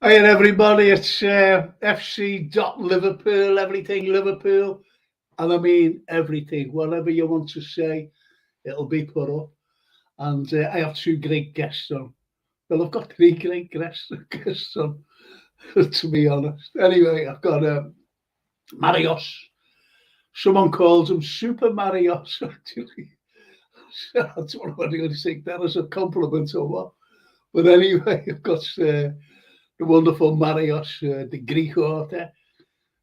Hi everybody, it's FC.Liverpool, everything Liverpool, and I mean everything, whatever you want to say, it'll be put up. And I have two great guests on. Well, I've got three great guests on, to be honest. Anyway, I've got Marios. Someone calls him Super Marios, actually. I don't know whether you're going to take that as a compliment or what. But anyway, I've got the wonderful Marios, the Greek author,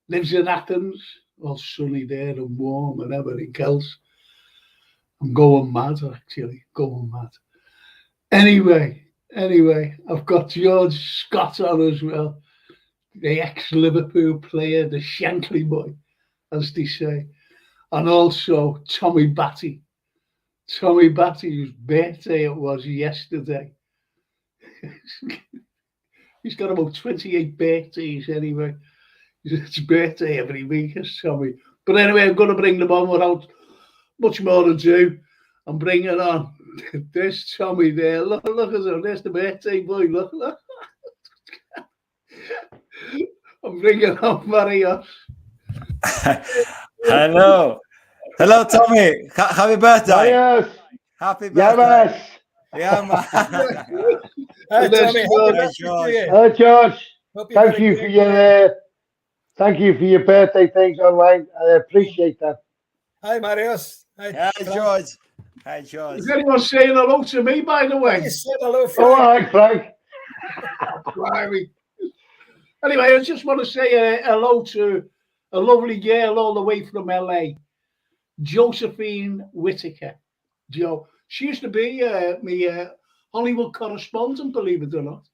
lives in Athens, all sunny there and warm and everything else. I'm going mad, actually, going mad. Anyway, I've got George Scott on as well, the ex-Liverpool player, the Shankly boy, as they say, and also Tommy Batty. Tommy Batty, whose birthday it was yesterday. He's got about 28 birthdays anyway. It's birthday every week, is Tommy. But anyway, I'm going to bring them on without much more ado. I'm bringing on this Tommy there. Look at him. There's the birthday boy. Look. I'm bringing on Marios. Hello, Tommy. Happy birthday. Marios. Happy birthday. Yeah, man. Hi, Tommy. Hi, George. Hello, George. Thank you for your birthday things online. I appreciate that. Hi, Marios. Hi, George. Hi, George. Is anyone saying hello to me, by the way? You said hello, Frank. Oh, hi, Frank. Anyway, I just want to say hello to a lovely girl all the way from LA, Josephine Whitaker. Joe. She used to be my Hollywood correspondent, believe it or not.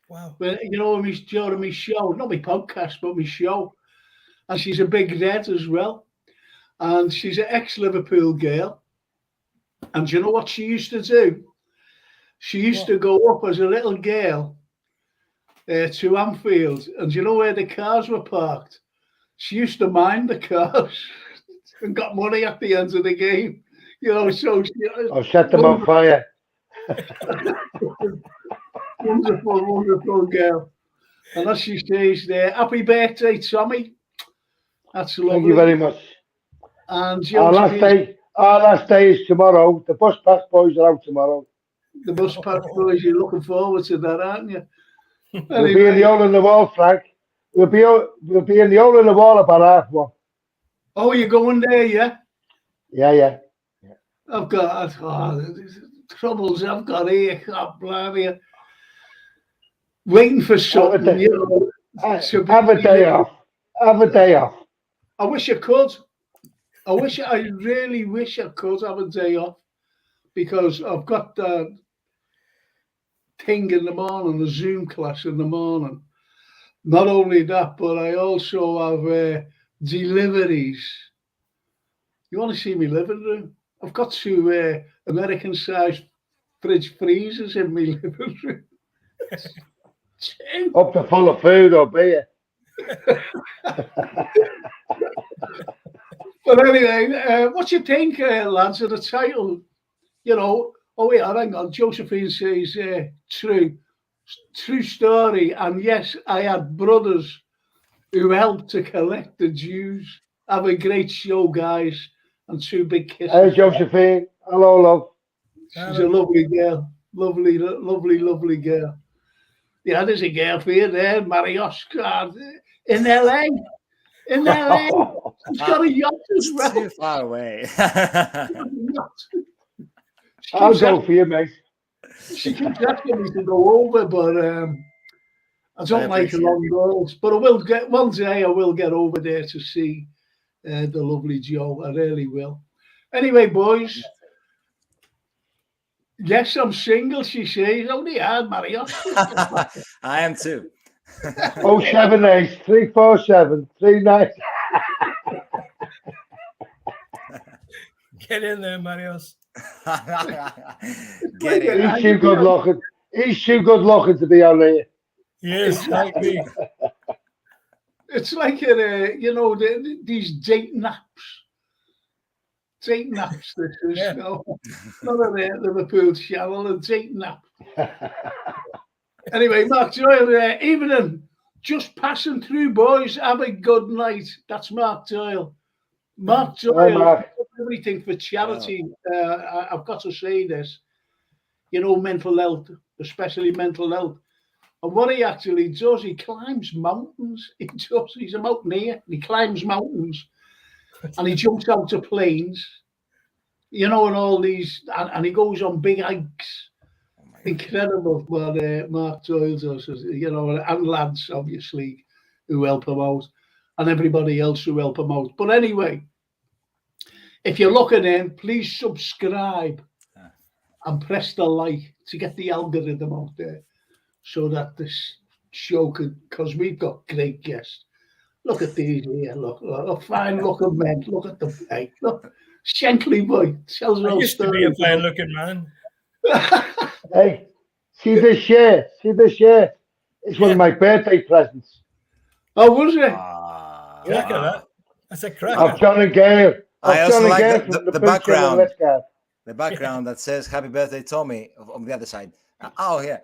Wow. But, during my show, not my podcast, but my show. And she's a big red as well. And she's an ex-Liverpool girl. And do you know what she used to do? She used to go up as a little girl to Anfield. And do you know where the cars were parked? She used to mind the cars and got money at the end of the game. So I'll set them on fire. Wonderful girl. And as she says there, happy birthday, Tommy. That's lovely. Thank you very much. And our last day is tomorrow. The bus pass boys are out tomorrow. The bus pass boys, you're looking forward to that, aren't you? We'll be in the hole in the wall, Frank. We'll be in the hole in the wall about 1:30. Oh, you're going there, yeah? Yeah. I've got troubles I've got here. God blimey. Waiting for something, Have a day off. Have a day off. I wish I could. I really wish I could have a day off because I've got the thing in the morning, the Zoom class in the morning. Not only that, but I also have deliveries. You want to see me living room? I've got two American-sized fridge freezers in my living room. Up to full of food or beer. But anyway, what do you think, lads, of the title? Hang on. Josephine says, true story. And yes, I had brothers who helped to collect the dues. Have a great show, guys. And two big kisses. Hey, Josephine. Hello, love. She's a lovely girl. Lovely girl. Yeah, there's a girl for you there, Marios, in LA. She's got a yacht as well. Too far away. I'll go for you, mate. She keeps asking me to go over, but I don't like long goals. But one day I will get over there to see the lovely Joe. I really will. Anyway, boys. Yes, I'm single, she says. Only hard, Marios. I am too. 078 347 39. Get in there, Marios. Get it. He's too good looking. He's too good looking to be on there. Yes, like me. It's like these date naps. Date naps. This is not a Liverpool channel. A date nap. Anyway, Mark Doyle, evening. Just passing through, boys. Have a good night. That's Mark Doyle. Mark Hi, Doyle, Mark. everything for charity. I've got to say this. You know, mental health, especially mental health. And what he actually does, he climbs mountains. He's a mountaineer. He climbs mountains, and he jumps out of planes. You know, and all these, and he goes on big hikes. Incredible what Mark Doyle does, you know, and lads, obviously, who help him out, and everybody else who help him out. But anyway, if you're looking in, please subscribe and press the like to get the algorithm out there so that this show could, because we've got great guests. Look at these here, look fine looking men, look at the hey, look, Shankly boy, tells I no used to be a story. fine-looking man. Hey, see this shirt? See this shirt? It's one of my birthday presents. Oh, was it? Cracker, that. That's a Of cracker. John and Gail. I Of John also and like Gail the from the background. background. Let's go. The background that says "Happy Birthday, Tommy" on the other side. Oh, yeah.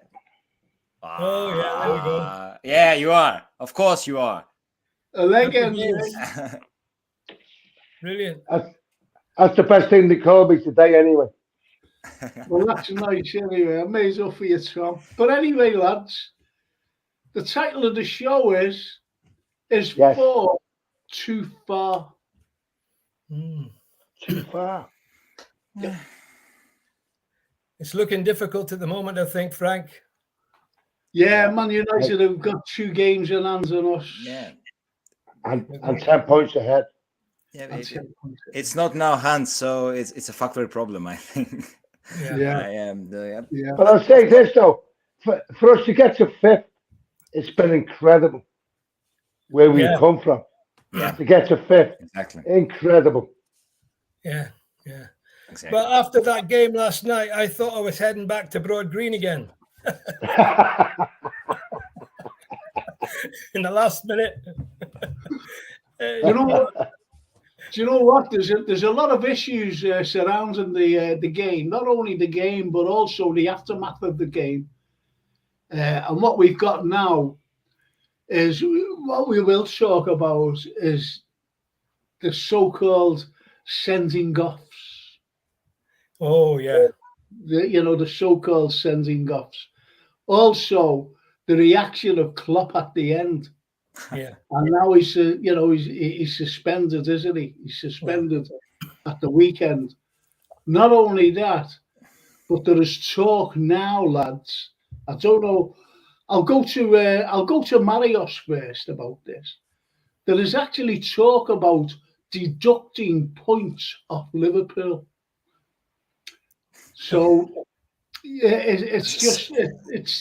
Oh, yeah, there we go. Yeah, you are. Of course, you are. A legend. Yes. Brilliant. That's the best thing they called me today, anyway. Well, that's nice anyway. I may as well for you, Tom. But anyway, lads, the title of the show is Yes. Four Too Far? Too far. It's looking difficult at the moment, I think, Frank. Yeah, Man United have got 2 games in hands on us. Yeah. And 10 points ahead. Yeah, And 10 points. it's not now hands, so it's a factory problem, I think. Yeah. Yeah. But I'll say this, though. For us to get to 5th, it's been incredible where we've come from. Yeah. To get to 5th, Exactly. incredible. Yeah. Exactly. But after that game last night, I thought I was heading back to Broad Green again in the last minute. You know what? Do you know what? There's a lot of issues surrounding the game. Not only the game, but also the aftermath of the game. And what we've got now is what we will talk about is the so-called sending offs. Oh, yeah. The so-called sending offs. Also, the reaction of Klopp at the end. Yeah. And now he's suspended, isn't he? He's suspended at the weekend. Not only that, but there is talk now, lads. I don't know. I'll go to Marios first about this. There is actually talk about deducting points off Liverpool. So it's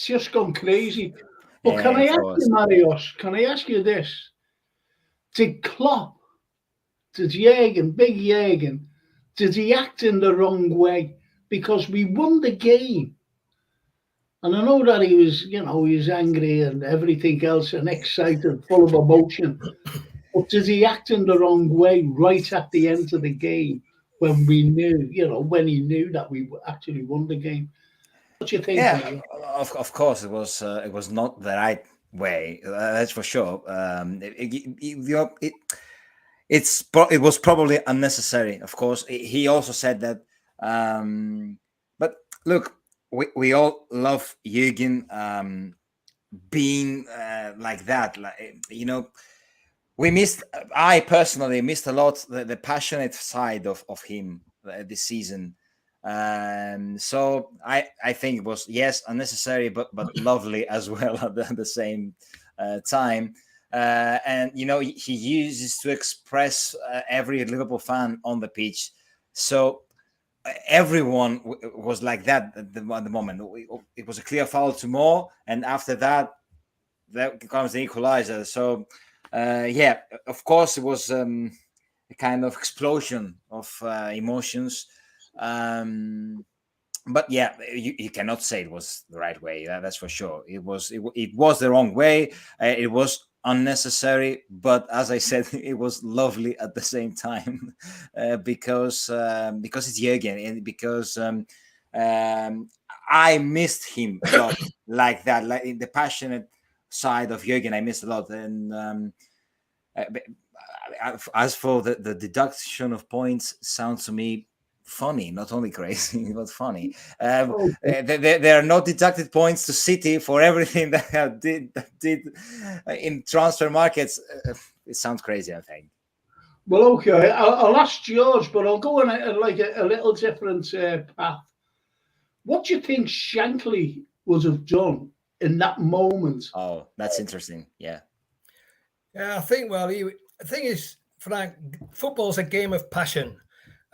just gone crazy. But can I ask you, Marios? Can I ask you this? Did Klopp, did Big Jürgen, did he act in the wrong way? Because we won the game. And I know that he was angry and everything else and excited, full of emotion. But did he act in the wrong way right at the end of the game when we knew, when he knew that we actually won the game? What do you think? Yeah, of course, it was not the right way. That's for sure. It was probably unnecessary. Of course, he also said that. But look, we all love Jürgen being like that. I personally missed a lot the passionate side of him this season. So I think it was, yes, unnecessary, but lovely as well at the same time. And he uses to express every Liverpool fan on the pitch. So everyone was like that at the moment. It was a clear foul to Moore, and after that comes the equalizer. So of course it was a kind of explosion of emotions. But yeah, you cannot say it was the right way. That's for sure. It was the wrong way. It was unnecessary, but as I said, it was lovely at the same time because it's Jürgen, and because I missed him a lot, like that, like in the passionate side of Jürgen, I missed a lot. And as for the deduction of points, sounds to me funny, not only crazy, but funny. There are no deducted points to City for everything that did in transfer markets. It sounds crazy, I think. Well, okay, I'll ask George, but I'll go on a little different path. What do you think Shankly would have done in that moment? Oh, that's interesting. Yeah. Yeah, I think, well, the thing is, Frank, football's a game of passion.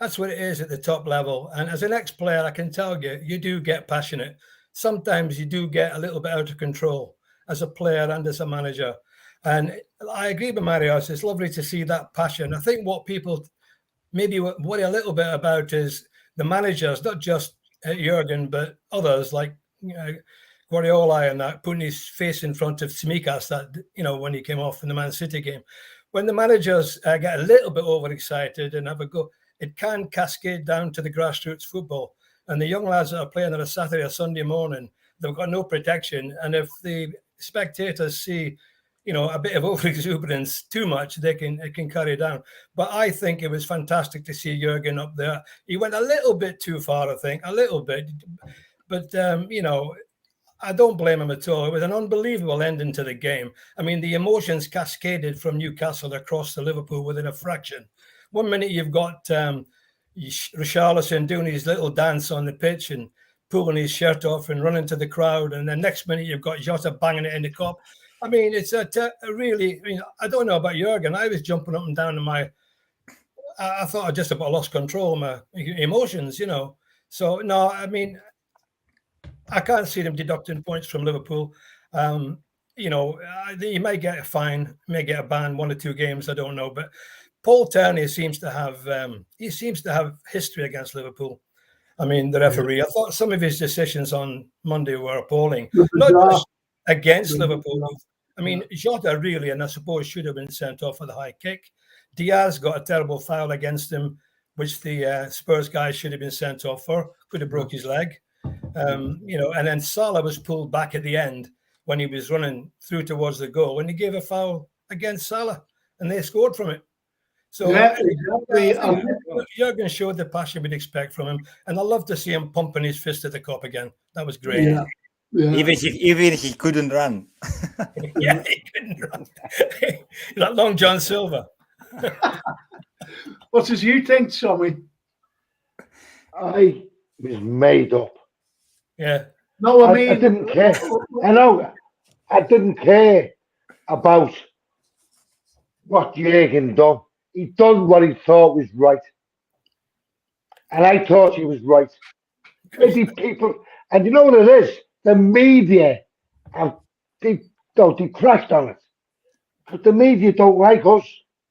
That's what it is at the top level. And as an ex-player, I can tell you, you do get passionate. Sometimes you do get a little bit out of control as a player and as a manager. And I agree with Marios. It's lovely to see that passion. I think what people maybe worry a little bit about is the managers, not just Jurgen, but others like Guardiola and that, putting his face in front of Tsimikas, that, when he came off in the Man City game. When the managers get a little bit overexcited and have a go, it can cascade down to the grassroots football. And the young lads that are playing on a Saturday or Sunday morning, they've got no protection. And if the spectators see, a bit of overexuberance too much, it can carry down. But I think it was fantastic to see Jurgen up there. He went a little bit too far, I think, a little bit. But, I don't blame him at all. It was an unbelievable ending to the game. I mean, the emotions cascaded from Newcastle across to Liverpool within a fraction. 1 minute you've got Richarlison doing his little dance on the pitch and pulling his shirt off and running to the crowd. And then next minute you've got Jota banging it in the cup. I mean, it's a really, I don't know about Jurgen. I was jumping up and down in I thought I just about lost control of my emotions, So, no, I mean, I can't see them deducting points from Liverpool. He may get a fine, may get a ban, 1 or 2 games, I don't know. But Paul Tierney seems to have history against Liverpool. I mean, the referee. I thought some of his decisions on Monday were appalling. Not just against Liverpool. I mean, Jota really, and I suppose, should have been sent off for the high kick. Diaz got a terrible foul against him, which the Spurs guy should have been sent off for. Could have broke his leg. And then Salah was pulled back at the end when he was running through towards the goal, and he gave a foul against Salah, and they scored from it. So exactly. Jurgen showed the passion we'd expect from him, and I love to see him pumping his fist at the cup again. That was great. Yeah. Even if he couldn't run. Yeah, he couldn't run. Like Long John Silver. What did you think, Tommy? I was made up. Yeah. No, I mean, I didn't care. I know. I didn't care about what Jurgen done. He done what he thought was right, and I thought he was right. Maybe people, and you know what it is? The media, they crashed on it, but the media don't like us.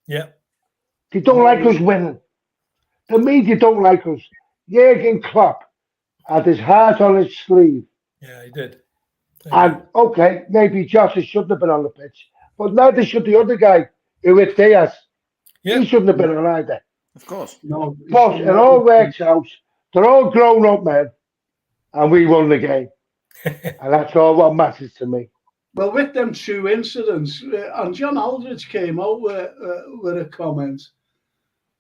Yeah. They don't like us winning. The media don't like us. Jurgen Klopp had his heart on his sleeve. Yeah, he did. And okay, maybe Jota shouldn't have been on the pitch, but neither should the other guy, who hit Diaz. Yeah. He shouldn't have been on either. Of course. No, But it all works out. They're all grown up men, and we won the game. And that's all what matters to me. Well, with them 2 incidents, and John Aldridge came out with a comment,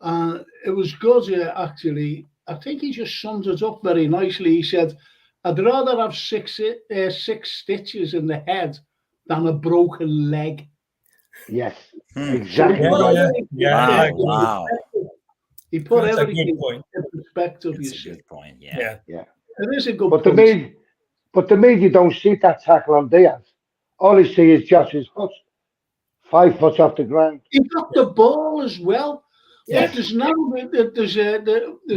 and it was good, actually. I think he just summed it up very nicely. He said, I'd rather have 6 stitches in the head than a broken leg. Yes, exactly. Yeah. Wow. He put That's everything a good point. in perspective. That's a good point. Yeah. Yeah. It is a good But point. the media don't see that tackle on Diaz. All they see is Josh's foot, 5 foot off the ground. He got the ball as well. Yeah. There's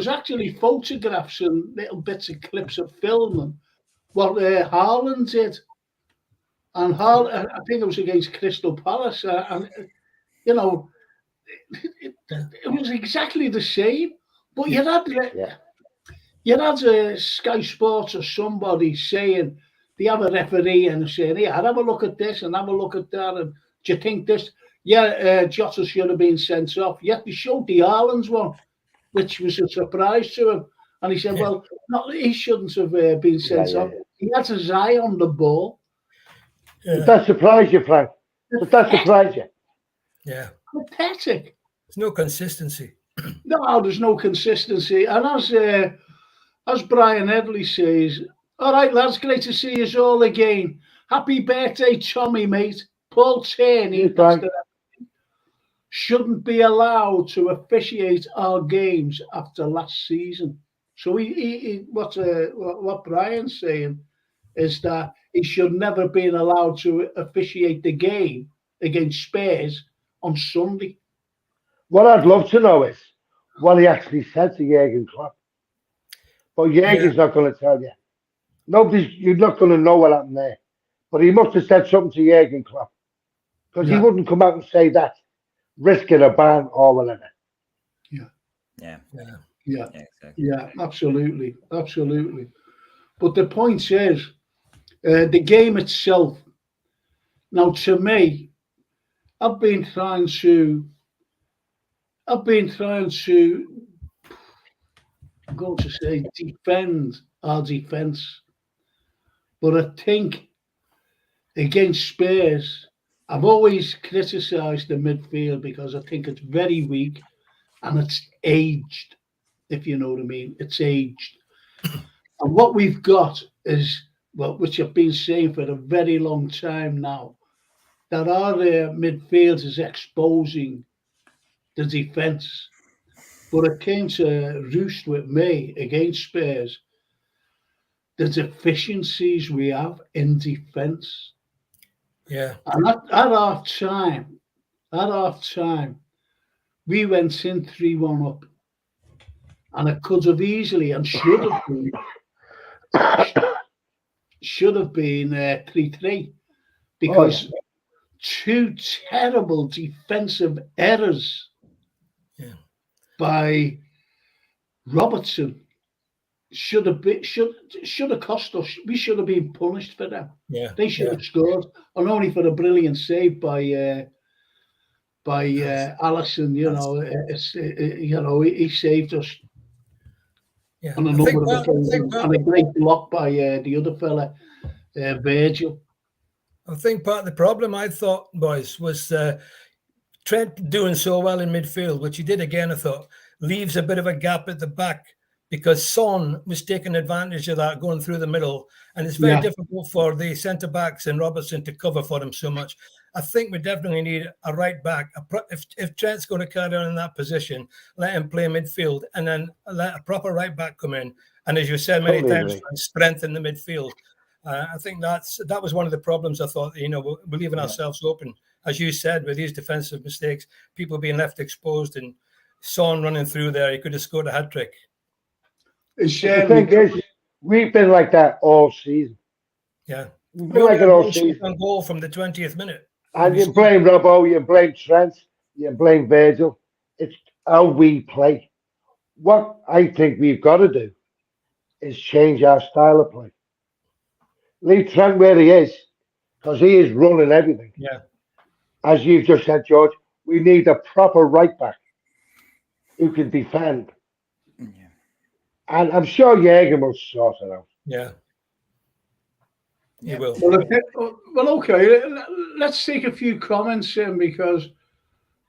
actually photographs and little bits of clips of film and what Haaland did. And I think it was against Crystal Palace. And, it was exactly the same. But you had Sky Sports or somebody saying, they have a referee and saying, hey, have a look at this and have a look at that. And do you think this? Yeah, Jota should have been sent off. Yet they showed the Haaland's one, which was a surprise to him. And he said, well, he shouldn't have been sent off. He had his eye on the ball. Does that surprise you, Frank? Does that surprise you? Yeah. Pathetic. There's no consistency. No, there's no consistency. And as Brian Headley says, all right, lads, great to see you all again. Happy birthday, Tommy, mate. Paul Tierney shouldn't be allowed to officiate our games after last season. So what Brian's saying is that he should never have been allowed to officiate the game against Spurs on Sunday. What I'd love to know is what he actually said to Jurgen Klopp. But Jurgen's not going to tell you. You're not going to know what happened there. But he must have said something to Jurgen Klopp. Because he wouldn't come out and say that, risking a ban or whatever. Yeah, exactly. Yeah, absolutely. But the point is, the game itself. Now, to me, I've been trying to. I'm going to say defend our defence, but I think against Spurs, I've always criticised the midfield because I think it's very weak and it's aged, if you know what I mean. It's aged. And what we've got is, well, which I've been saying for a very long time now, that our midfield is exposing the defence. But it came to roost with me against Spurs, the deficiencies we have in defence. Yeah. And at half time, we went in 3-1 up. And it could have easily and should have been 3-3 because two terrible defensive errors by Robertson should have cost us. We should have been punished for them. Yeah, they should have scored, and only for a brilliant save by Allison. He saved us. Yeah, On a number of occasions, and a great block by the other fella, Virgil. I think part of the problem, I thought, boys, was Trent doing so well in midfield, which he did again, I thought, leaves a bit of a gap at the back because Son was taking advantage of that going through the middle. And it's very difficult for the centre-backs and Robertson to cover for him so much. I think we definitely need a right back. If Trent's going to carry on in that position, let him play midfield and then let a proper right back come in. And as you said many times, strengthen the midfield. I think that was one of the problems. I thought, we're leaving ourselves open. As you said, with these defensive mistakes, people being left exposed and Son running through there, he could have scored a hat-trick. The thing is, we've been like that all season. Yeah. We've been like it all season. On goal from the 20th minute. And you blame Robbo, you blame Trent, you blame Virgil. It's how we play. What I think we've got to do is change our style of play. Leave Trent where he is, because he is running everything. Yeah. As you've just said, George, we need a proper right back who can defend. Yeah. And I'm sure Jürgen will sort it out. Yeah. He will. Well, okay. Let's take a few comments in because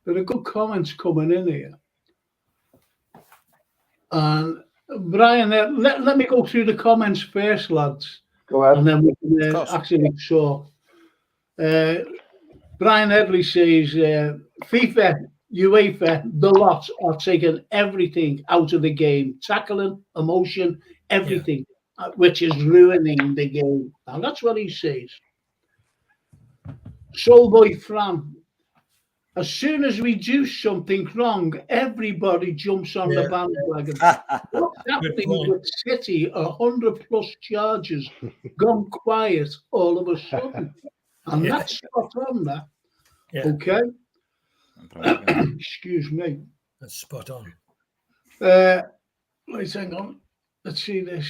there are good comments coming in here. And Brian, let me go through the comments first, lads. Go ahead. And then we can actually talk. Brian Headley says, FIFA, UEFA, the lot are taking everything out of the game. Tackling, emotion, everything. Which is ruining the game. Now that's what he says. Soulboy Fran, as soon as we do something wrong, everybody jumps on the bandwagon. What's happening with City? 100+ charges gone quiet all of a sudden, and that's spot on. That okay? Excuse me. That's spot on. Let's hang on. Let's see this.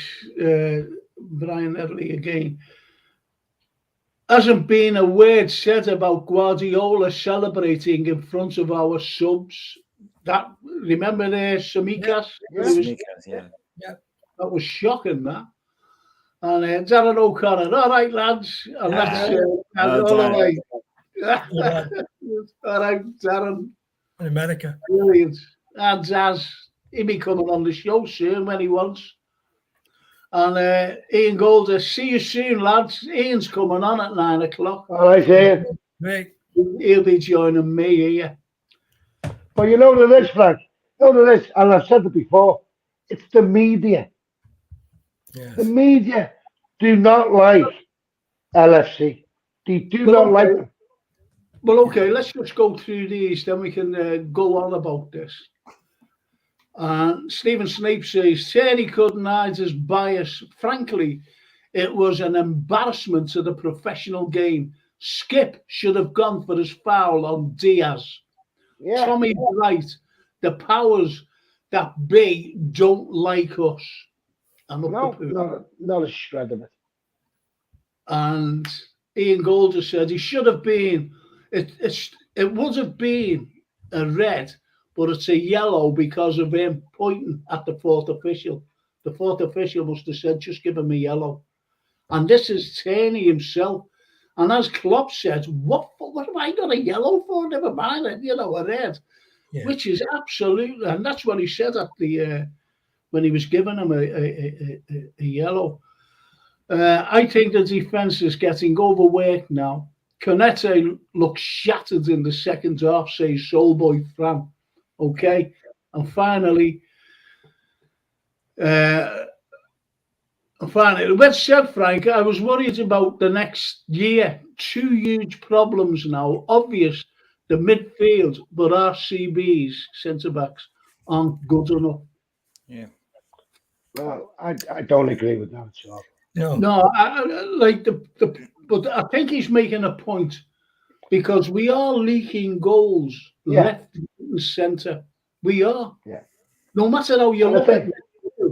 Brian Headley again. Hasn't been a word said about Guardiola celebrating in front of our subs. That remember the Samikas? Yeah. That was shocking, that. And Darren O'Connor, all right, lads. And that's all the way. All right, Darren. In America. Brilliant. And Zaz, he'll be coming on the show soon when he wants. And Ian Golder, see you soon, lads. Ian's coming on at 9 o'clock. All right, Ian. Great. He'll be joining me here. But you know this, Frank. You know this, and I've said it before. It's the media. Yes. The media do not like LFC. They do not like them. Well, okay, let's just go through these, then we can go on about this. Stephen Snape says, Tierney couldn't hide his bias. Frankly, it was an embarrassment to the professional game. Skip should have gone for his foul on Diaz. Yeah. Tommy's right. The powers that be don't like us. No, not a shred of it. And Ian Golder said he should have been. It would have been a red, but it's a yellow because of him pointing at the fourth official. The fourth official must have said, just give him a yellow. And this is Tierney himself. And as Klopp said, what have I got a yellow for? Never mind it, a red. Yeah. Which is absolutely, and that's what he said at the when he was giving him a yellow. I think the defence is getting overworked now. Konate looks shattered in the second half, says Soulboy Fran. Okay, and finally, well said, Frank. I was worried about the next year. 2 huge problems now. Obvious, the midfield, but RCB's centre-backs aren't good enough. Yeah. Well, I don't agree with that at all. No, but I think he's making a point because we are leaking goals left and centre. We are. Yeah. No matter how you look at it.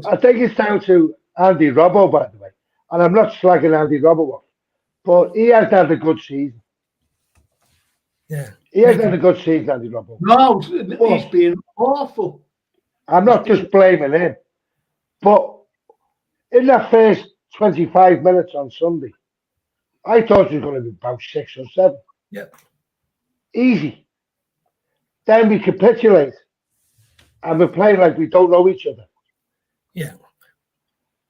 I think it's down to Andy Robbo, by the way. And I'm not slagging Andy Robbo off, but he has had a good season. Yeah. He has had a good season, Andy Robbo. No, he's been awful. I'm not just blaming him. But in that first 25 minutes on Sunday, I thought it was going to be about 6 or 7. Yeah. Easy. Then we capitulate. And we're playing like we don't know each other. Yeah.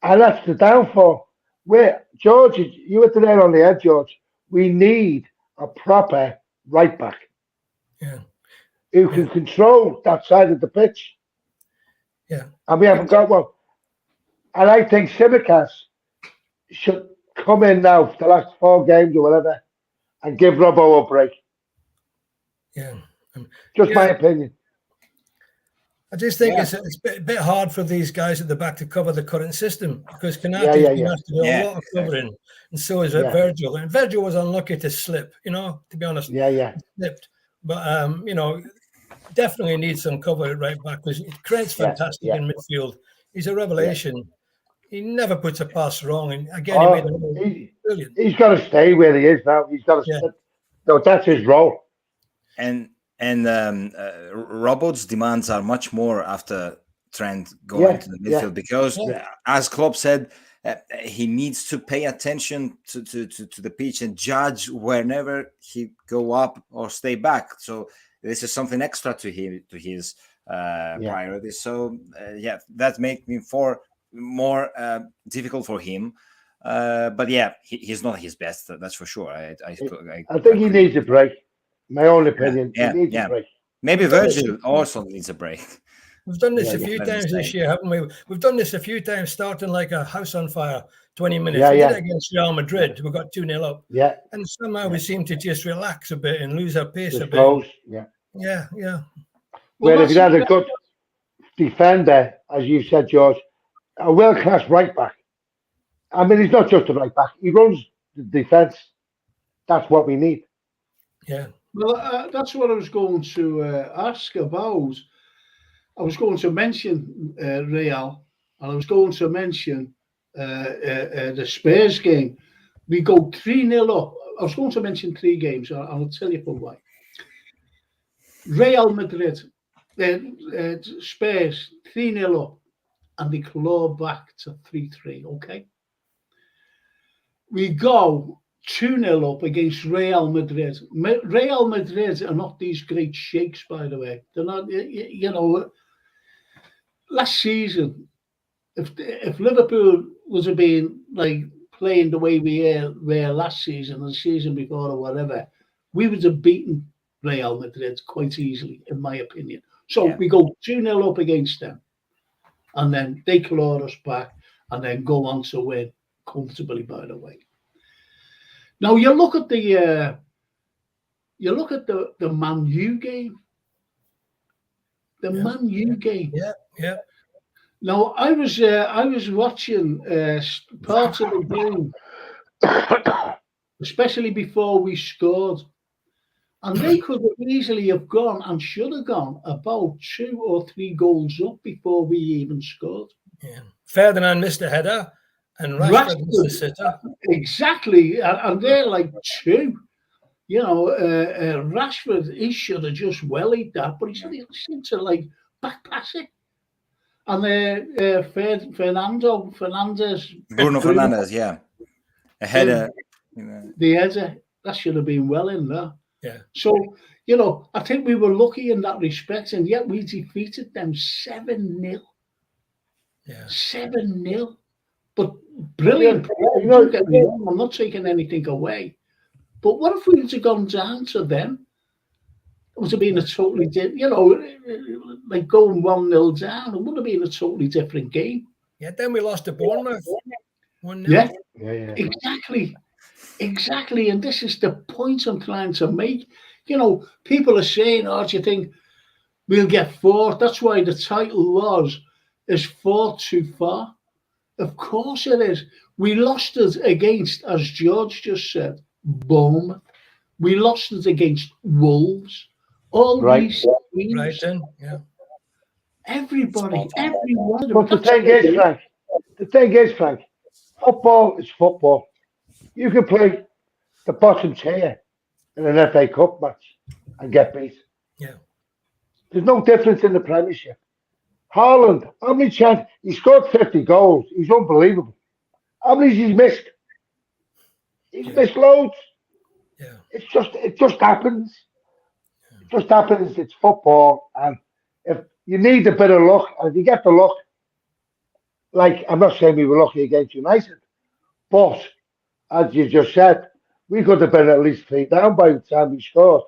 And that's the downfall. George, you hit the nail on the head, George. We need a proper right back. Yeah. Who can control that side of the pitch. Yeah. And we haven't got one. And I think Tsimikas should come in now for the last 4 games or whatever and give Robbo a break. Yeah. Just my opinion. I just think it's a bit hard for these guys at the back to cover the current system because Konate's been asked to do a lot of covering, and so is Virgil. And Virgil was unlucky to slip, to be honest. Yeah. He slipped. But, definitely needs some cover right back because Trent's fantastic in midfield. He's a revelation. Yeah. He never puts a pass wrong. And again, he made brilliant. He's got to stay where he is now. He's got to stay. No, that's his role. And Robbo's demands are much more after Trent going to the midfield because, as Klopp said, he needs to pay attention to the pitch and judge whenever he go up or stay back. So this is something extra to his priorities. So that makes me more difficult for him. But he's not his best. That's for sure. I think he needs a break. My own opinion. He needs a break. Maybe Virgil also needs a break. We've done this a few times this year, haven't we? We've done this a few times, starting like a house on fire, 20 minutes. We did it against Real Madrid. We got 2-0 up. Yeah. And somehow we seem to just relax a bit and lose our pace a bit. Close. Yeah. Well, if you had a good defender, as you said, George, a world-class right back. I mean, he's not just a right back. He runs the defence. That's what we need. Yeah. Well, that's what I was going to ask about. I was going to mention Real, and I was going to mention the Spurs game. We go 3-0 up. I was going to mention 3 games, and I'll tell you for why. Real Madrid, Spurs, 3-0 up. and they claw back to 3-3, okay? We go 2-0 up against Real Madrid. Real Madrid are not these great shakes, by the way. They're not, last season, if Liverpool was been like playing the way we were last season, or the season before, or whatever, we would have beaten Real Madrid quite easily, in my opinion. So we go 2-0 up against them, and then they claw us back, and then go on to win comfortably, by the way. Now you look at the Man U game. The Man U game. Yeah. Now I was watching parts of the game, especially before we scored, and they could have easily have gone and should have gone about 2 or 3 goals up before we even scored. Yeah. Ferdinand missed a header, and Rashford missed a sitter. Exactly, and they're like 2. Rashford, he should have just wellied that, but he seemed to like back pass it. And Bruno Fernandes, yeah. A header. The header, that should have been well in there. Yeah. So, I think we were lucky in that respect, and yet we defeated them 7-0. Yeah. 7-0. But brilliant. Don't get me wrong, I'm not taking anything away. But what if we had gone down to them? It would have been a totally different, like going 1-0 down. It would have been a totally different game. Yeah, then we lost to Bournemouth 1-0. Yeah. Exactly. And this is the point I'm trying to make. People are saying, do you think we'll get 4th? That's why the title is 4 too far. Of course it is. We lost it against, as George just said, Bournemouth. We lost it against Wolves. All these teams. Brighton, yeah. Everybody, everyone. But the thing is, Frank, football is football. You can play the bottom tier in an FA Cup match and get beat. Yeah. There's no difference in the Premiership. Haaland, how many chances? He scored 50 goals. He's unbelievable. How many he's missed? He's missed loads. Yeah. It just happens. It just happens. It's football, and if you need a bit of luck, and if you get the luck, like I'm not saying we were lucky against United, but as you just said, we could have been at least 3 down by the time we scored.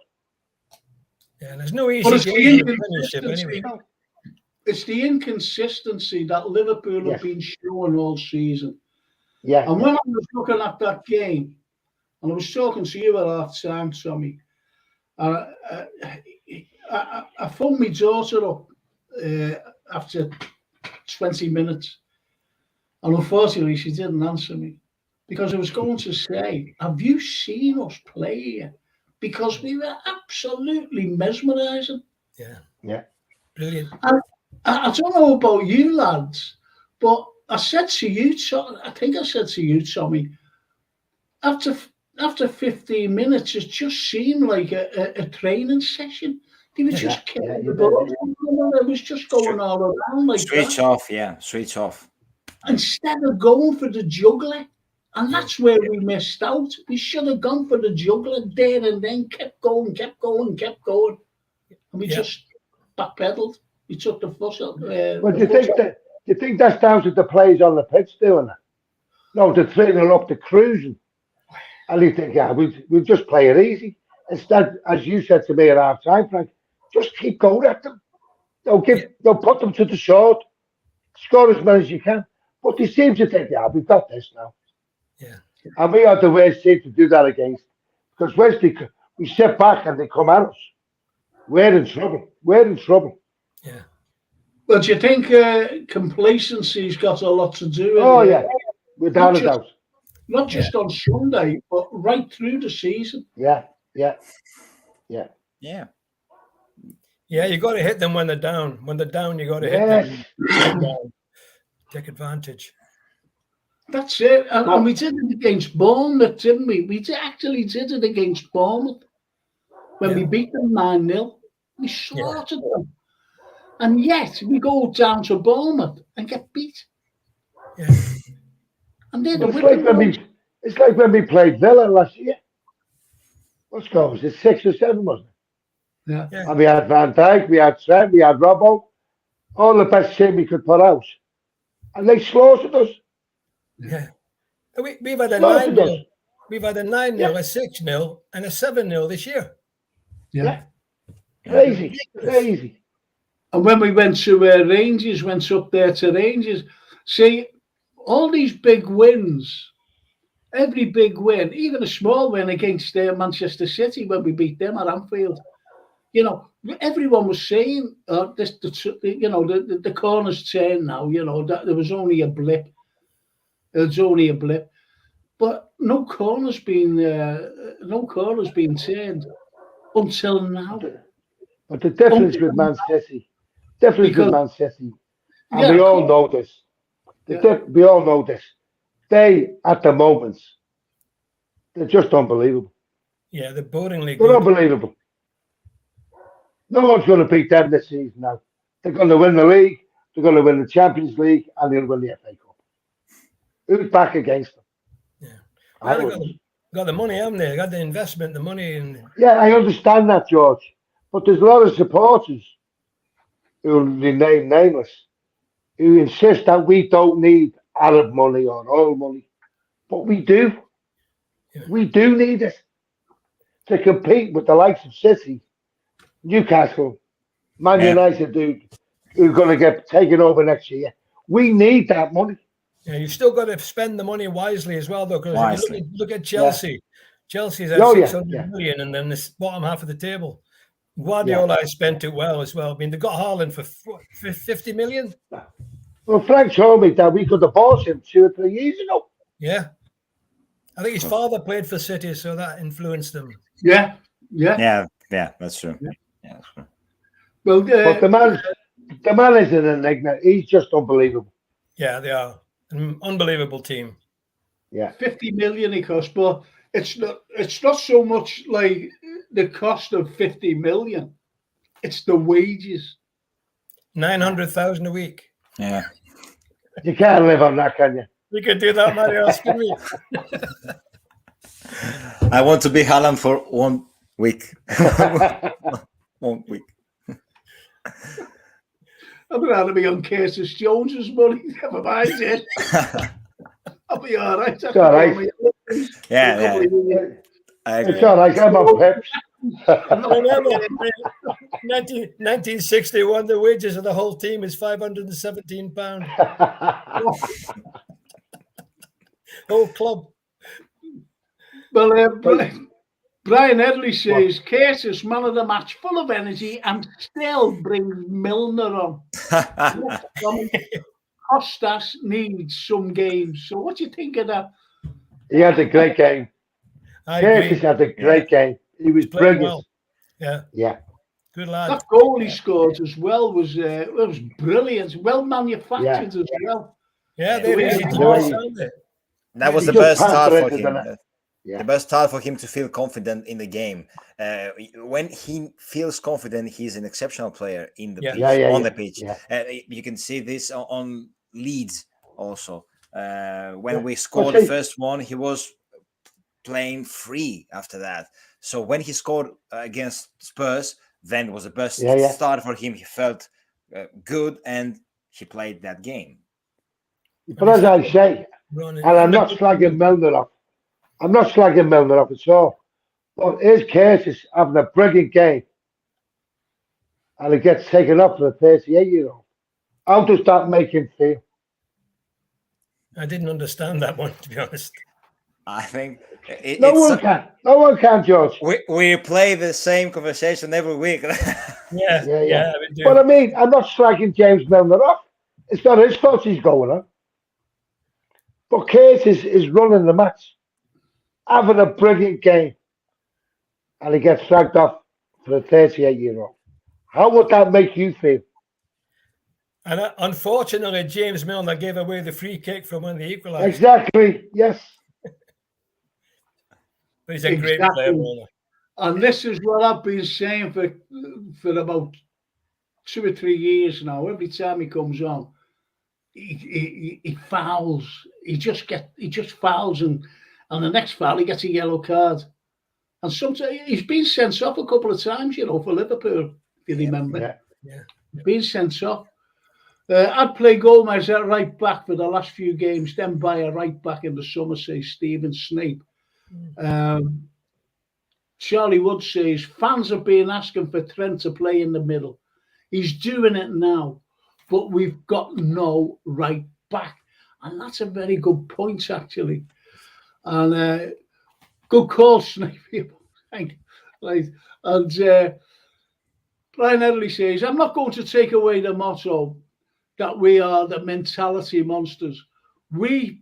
Yeah, there's no easy game in the Premiership anyway. It's the inconsistency that Liverpool have been showing all season. Yeah. And when I was looking at that game, and I was talking to you at half time, Tommy, I phoned my daughter up after 20 minutes. And unfortunately, she didn't answer me. Because I was going to say, have you seen us play here? Because we were absolutely mesmerising. Yeah. Brilliant. I don't know about you lads, but I said to you, I think I said to you, Tommy, after 15 minutes, it just seemed like a training session. They were just killing the ball. It was just going all around like Switch off. Instead of going for the juggler. And that's where we missed out. We should have gone for the juggler there and then kept going. And we just backpedaled. We took the fuss out. But do you think that's down to the players on the pitch doing it? No, they're training up to cruising. And you think, we'll just play it easy. Instead, as you said to me at half time, Frank, just keep going at them. They'll put them to the sword, score as many as you can. But they seem to think, we've got this now. Yeah. And we are the worst team to do that against. Because once we sit back and they come at us, we're in trouble. Yeah. Well, do you think complacency's got a lot to do with it? Oh, yeah. Without a doubt. Not just on Sunday, but right through the season. Yeah. Yeah, you got to hit them when they're down. When they're down, you got to hit them. Take advantage. That's it. And we did it against Bournemouth, didn't we? We actually did it against Bournemouth when we beat them 9-0. We slaughtered them. And yet we go down to Bournemouth and get beat. Yeah. And then it's like when we played Villa last year. What score was it? 6 or 7, wasn't it? yeah. Yeah. And we had Van Dijk, we had Trent, we had Robbo, all the best team we could put out. And they slaughtered us. Yeah. We've had a Slaughtered 9-0. us. We've had a 9-0, a 6-0, and a 7-0 this year. Yeah. Crazy, crazy. And when we went to Rangers, went up there to Rangers, see, all these big wins, every big win, even a small win against Manchester City when we beat them at Anfield, you know, everyone was saying, the corner's turned now, you know, that there was only a blip. It's only a blip. But no corner's been turned until now. But the difference with Man City, and we all know this. We all know this. They, at the moment, they're just unbelievable. Yeah, they're boringly They're good. unbelievable. No one's going to beat them this season now. They're going to win the league, they're going to win the Champions League, and they'll win the FA Cup. Who's back against them? Yeah. I Well, wouldn't. got the money, haven't they? They got the investment, the money, and Yeah, I understand that, George. But there's a lot of supporters who will remain nameless who insist that we don't need Arab money or oil money. But we do. Yeah. We do need it to compete with the likes of City, Newcastle, Man United, who are going to get taken over next year. We need that money. yeah, you've still got to spend the money wisely as well, though. Because if you look at Chelsea, Chelsea's at 600 million, and then the bottom half of the table. Guardiola spent it well as well. I mean, they got Haaland for 50 million. Well, Frank told me that we could have bought him 2 or 3 years ago. Yeah. I think his father played for City, so that influenced him. Yeah. That's true. Yeah, that's true. Well, But the man is an enigma. He's just unbelievable. Yeah, they are an unbelievable team. Yeah, 50 million he cost, but it's not so much like the cost of 50 million. It's the wages. 900,000 a week. Yeah. you can't live on that, can you? We could do that, Mario. Can we? I want to be Haaland for 1 week. 1 week. I'm going to be on Curtis Jones's money. Never mind it. I'll be all right. It's all right. Yeah. It's all right. I'm on Peps. Remember, 1961, the wages of the whole team is £517. Whole club. Well, Brian Headley says, Curtis, man of the match, full of energy, and still brings Milner on. Costas needs some games. So what do you think of that? He had a great game. Curtis had a great game. He was brilliant. Well. Yeah. Good lad. That goal he scored as well was brilliant. Well manufactured as well. Yeah, they're easy to pass, aren't they? That was the best start for him. The best start for him to feel confident in the game. When he feels confident, he's an exceptional player in the pitch, on the pitch. Yeah. You can see this on Leeds also. When we scored the first one, he was playing free after that. So when he scored against Spurs, then was the best start for him. He felt good and he played that game. But as I say, and I'm not slagging Milner off. I'm not slagging Milner off at all. But here's Curtis having a brilliant game. And he gets taken up for a 38-year-old. How does that make him feel? I didn't understand that one, to be honest. I think no one can. No one can, George. We play the same conversation every week. Yeah. But I mean, I'm not slagging James Milner off. It's not his fault he's going on. But Curtis is running the match, having a brilliant game, and he gets dragged off for a 38-year-old. How would that make you feel? And unfortunately, James Milner gave away the free kick from when they equalised. Exactly, yes. But he's a great player, Milner. And this is what I've been saying for about 2 or 3 years now. Every time he comes on, he fouls. He just fouls, and the next foul he gets a yellow card. And sometimes he's been sent off a couple of times, for Liverpool. If you remember, he's been sent off. I'd play Gomez at right back for the last few games, then buy a right back in the summer, say Stephen Snape. Charlie Wood says fans have been asking for Trent to play in the middle. He's doing it now, but we've got no right back. And that's a very good point, actually. And good call, Snape. Right. And Brian Edley says, I'm not going to take away the motto that we are the mentality monsters. We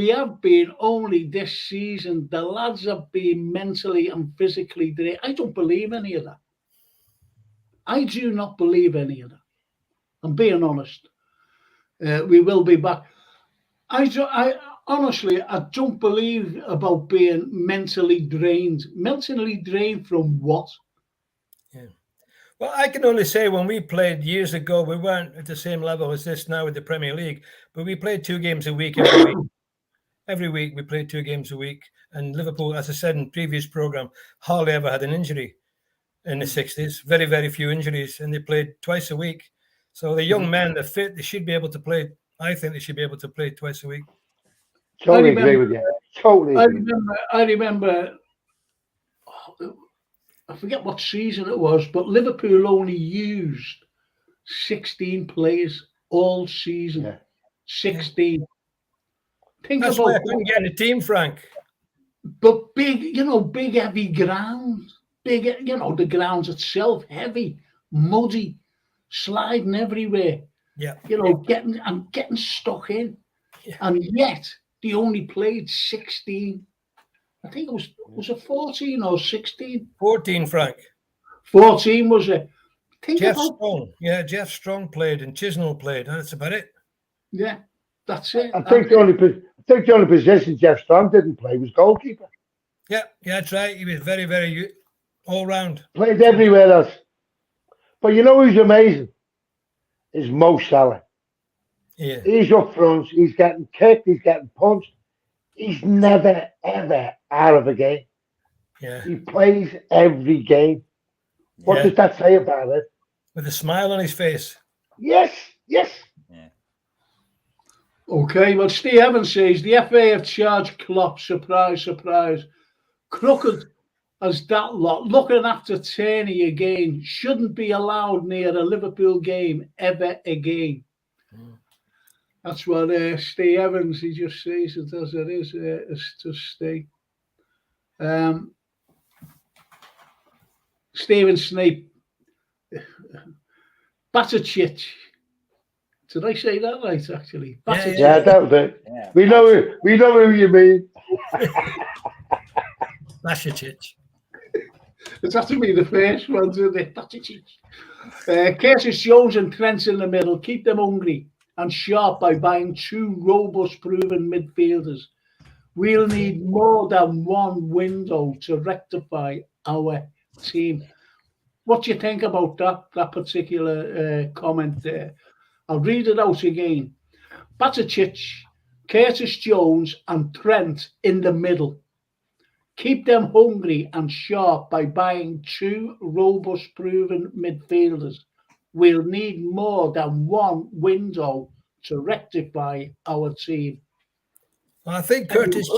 have been only this season. The lads have been mentally and physically drained. I don't believe any of that. I do not believe any of that. I'm being honest. We will be back. Honestly, I don't believe about being mentally drained. Mentally drained from what? Yeah. Well, I can only say when we played years ago, we weren't at the same level as this now with the Premier League, but we played 2 games a week every week. Every week we played 2 games a week. And Liverpool, as I said in the previous programme, hardly ever had an injury in the 60s. Very, very few injuries. And they played twice a week. So the young men, they're fit. They should be able to play. I think they should be able to play twice a week. Totally agree with you. Totally agree. I remember, I forget what season it was, but Liverpool only used 16 players all season. Yeah. 16. That's why I couldn't get in the team, Frank. But big, big heavy ground. Big, the grounds itself, heavy, muddy, sliding everywhere. Yeah. Getting stuck in. Yeah. And yet they only played 16. I think was it 14 or 16? 14, Frank. 14 was it? Jeff Strong. Yeah, Jeff Strong played and Chisnell played. That's about it. Yeah, that's it. I think the only position Jeff Strong didn't play was goalkeeper. Yeah, that's right. He was very, very all round. Played everywhere else. But you know who's amazing? Is Mo Salah. Yeah. He's up front. He's getting kicked. He's getting punched. He's never, ever out of a game. Yeah. He plays every game. What does that say about it? With a smile on his face. Yes. Yeah. Okay, well, Steve Evans says the FA have charged Klopp, surprise, surprise. Crooked as that lot, looking after Tierney again, shouldn't be allowed near a Liverpool game ever again. That's what Steve Evans, he just says it as it is to stay. Stephen Snape, Batacic. Did I say that right? Actually, yeah, that was it. Yeah, we know who you mean. Batacic. It's have to be the first one, isn't it? Batacic. Curtis Jones and Trent in the middle. Keep them hungry and sharp by buying 2 robust, proven midfielders. We'll need more than one window to rectify our team. What do you think about that particular comment there? I'll read it out again. Batacic, Curtis Jones and Trent in the middle. Keep them hungry and sharp by buying 2 robust, proven midfielders. We'll need more than one window to rectify our team. Well, I think Curtis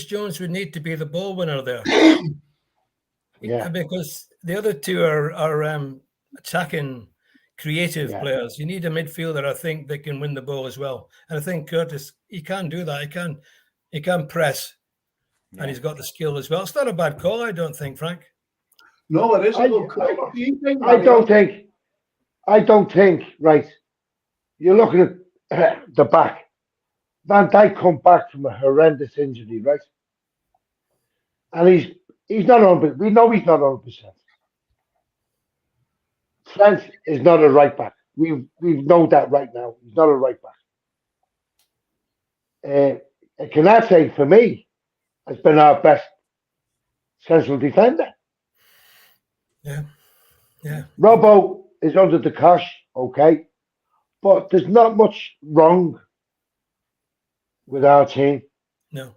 Jones would need to be the ball winner there. Yeah, because the other 2 are attacking, creative players. You need a midfielder, I think, that can win the ball as well. And I think Curtis, he can do that. He can press, and he's got the skill as well. It's not a bad call, I don't think, Frank. No, it is a good call. I don't think. Right, you're looking at the back. Van Dijk come back from a horrendous injury, right? And he's not on. We know he's not 100%. Trent is not a right back. We know that right now. He's not a right back. Canate, for me, has been our best central defender. Yeah. Yeah. Robbo is under the cash, okay, but there's not much wrong with our team No.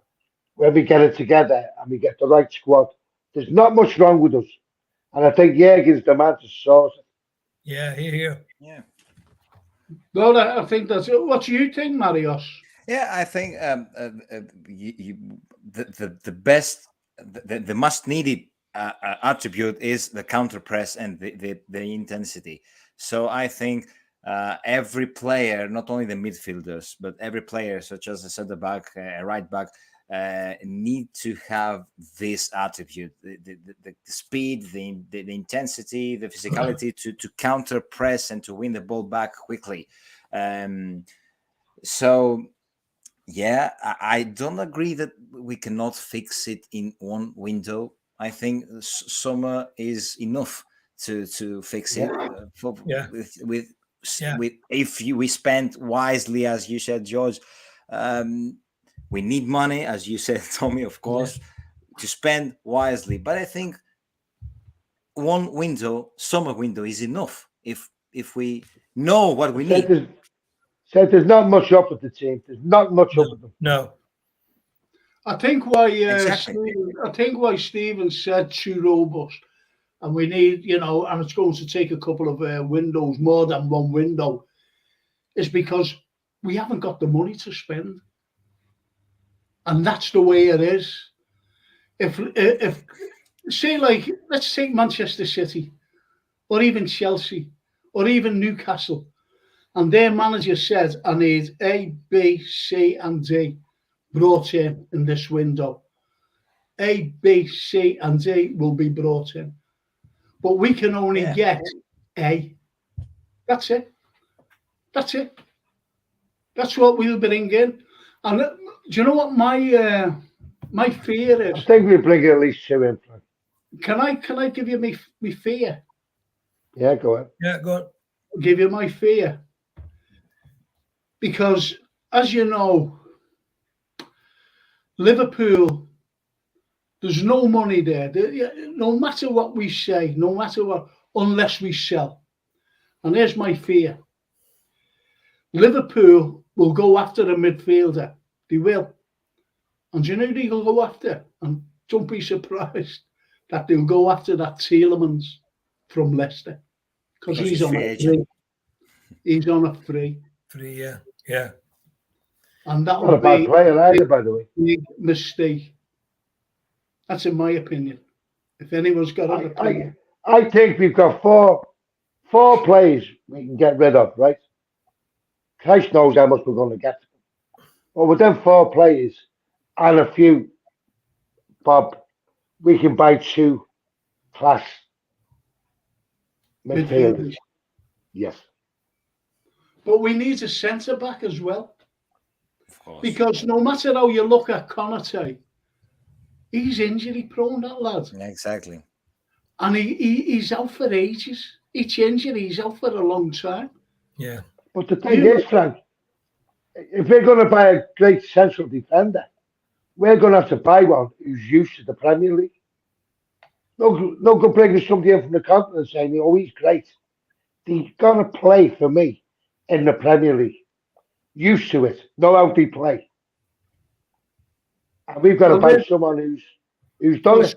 when we get it together and we get the right squad. There's not much wrong with us, and I think Jürgen's the man to sort it. Yeah. Here. Yeah. Well, I think that's it. What do you think, Marios? Yeah, I think the best, the most needed attribute is the counter press and the intensity. So I think every player, not only the midfielders, but every player, such as a centre back, a right back, need to have this attribute: the speed, the intensity, the physicality to counter press and to win the ball back quickly. So yeah, I don't agree that we cannot fix it in one window. I think summer is enough to fix it. Yeah. With Yeah. if we spend wisely, as you said, George. We need money, as you said, Tommy, of course, to spend wisely. But I think one window, summer window, is enough if we know what we need. Said there's not much up with the team. There's not much up with them. No. I think why Exactly. Stephen said too robust, and we need, and it's going to take a couple of windows, more than one window, is because we haven't got the money to spend, and that's the way it is. If say, like, let's take Manchester City, or even Chelsea, or even Newcastle, and their manager said, I need A, B, C, and D brought in this window. A, B, C, and D will be brought in. But we can only get A. That's it. That's it. That's what we'll bring in. And do you know what my fear is? I think we bring at least two in. Can I give you my fear? Yeah, go ahead. Yeah. Go on. I'll give you my fear. Because, as you know, Liverpool, there's no money there. No matter what we say, no matter what, unless we sell. And there's my fear. Liverpool will go after a midfielder. They will. And do you know who they'll go after? And don't be surprised that they'll go after that Tielemans from Leicester. Because he's on a free. He's on a free. Free, yeah. Yeah. And that Not a bad player either, by the way. Big mistake. That's in my opinion. If anyone's got an opinion. I think we've got four players we can get rid of, right? Christ knows how much we're going to get. But with them four players and a few, Bob, we can buy two class midfielders. Yes. But we need a centre back as well. Of course. Because no matter how you look at Konate, he's injury prone, that lad. Exactly. And he's out for ages. Each injury, he's out for a long time. Yeah. But the thing is, Frank, if we're going to buy a great central defender, we're going to have to buy one who's used to the Premier League. No good bringing somebody in from the continent saying, oh, he's great. He's going to play for me in the Premier League. Used to it. Know how they play. And we've got to buy someone who's done it.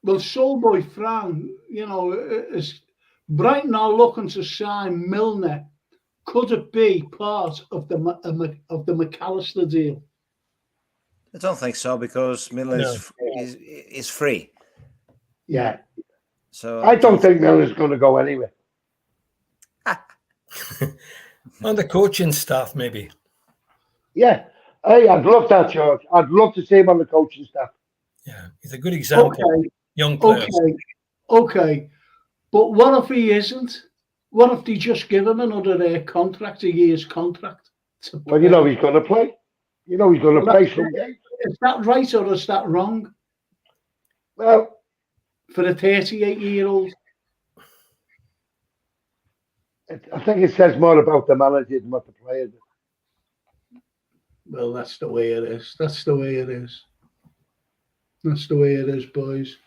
Well, Soulboy Fran, is Brighton are looking to sign Milner. Could it be part of the McAllister deal? I don't think so, because Milner is free. Yeah. So I don't think Milner's going to go anywhere. On the coaching staff, maybe. Yeah. Hey, I'd love that, George. I'd love to see him on the coaching staff. Yeah, he's a good example. Okay. Young players. Okay. But what if he isn't? What if they just give him another contract, a year's contract? Well, he's going to play. He's going to play some games. Is that right or is that wrong? Well, for a 38-year-old? I think it says more about the manager than what the player does. Well, that's the way it is. That's the way it is, boys.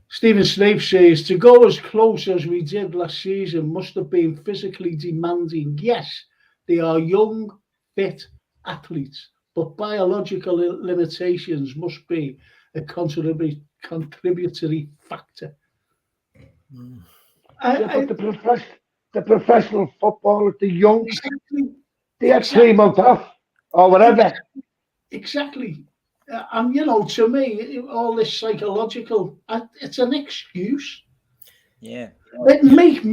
Stephen Snape says, to go as close as we did last season must have been physically demanding. Yes, they are young, fit athletes, but biological limitations must be a contributory factor. But the professional footballers, the young, Exactly. they had 3 months off or whatever. Exactly. And, to me, all this psychological, it's an excuse. Yeah. It make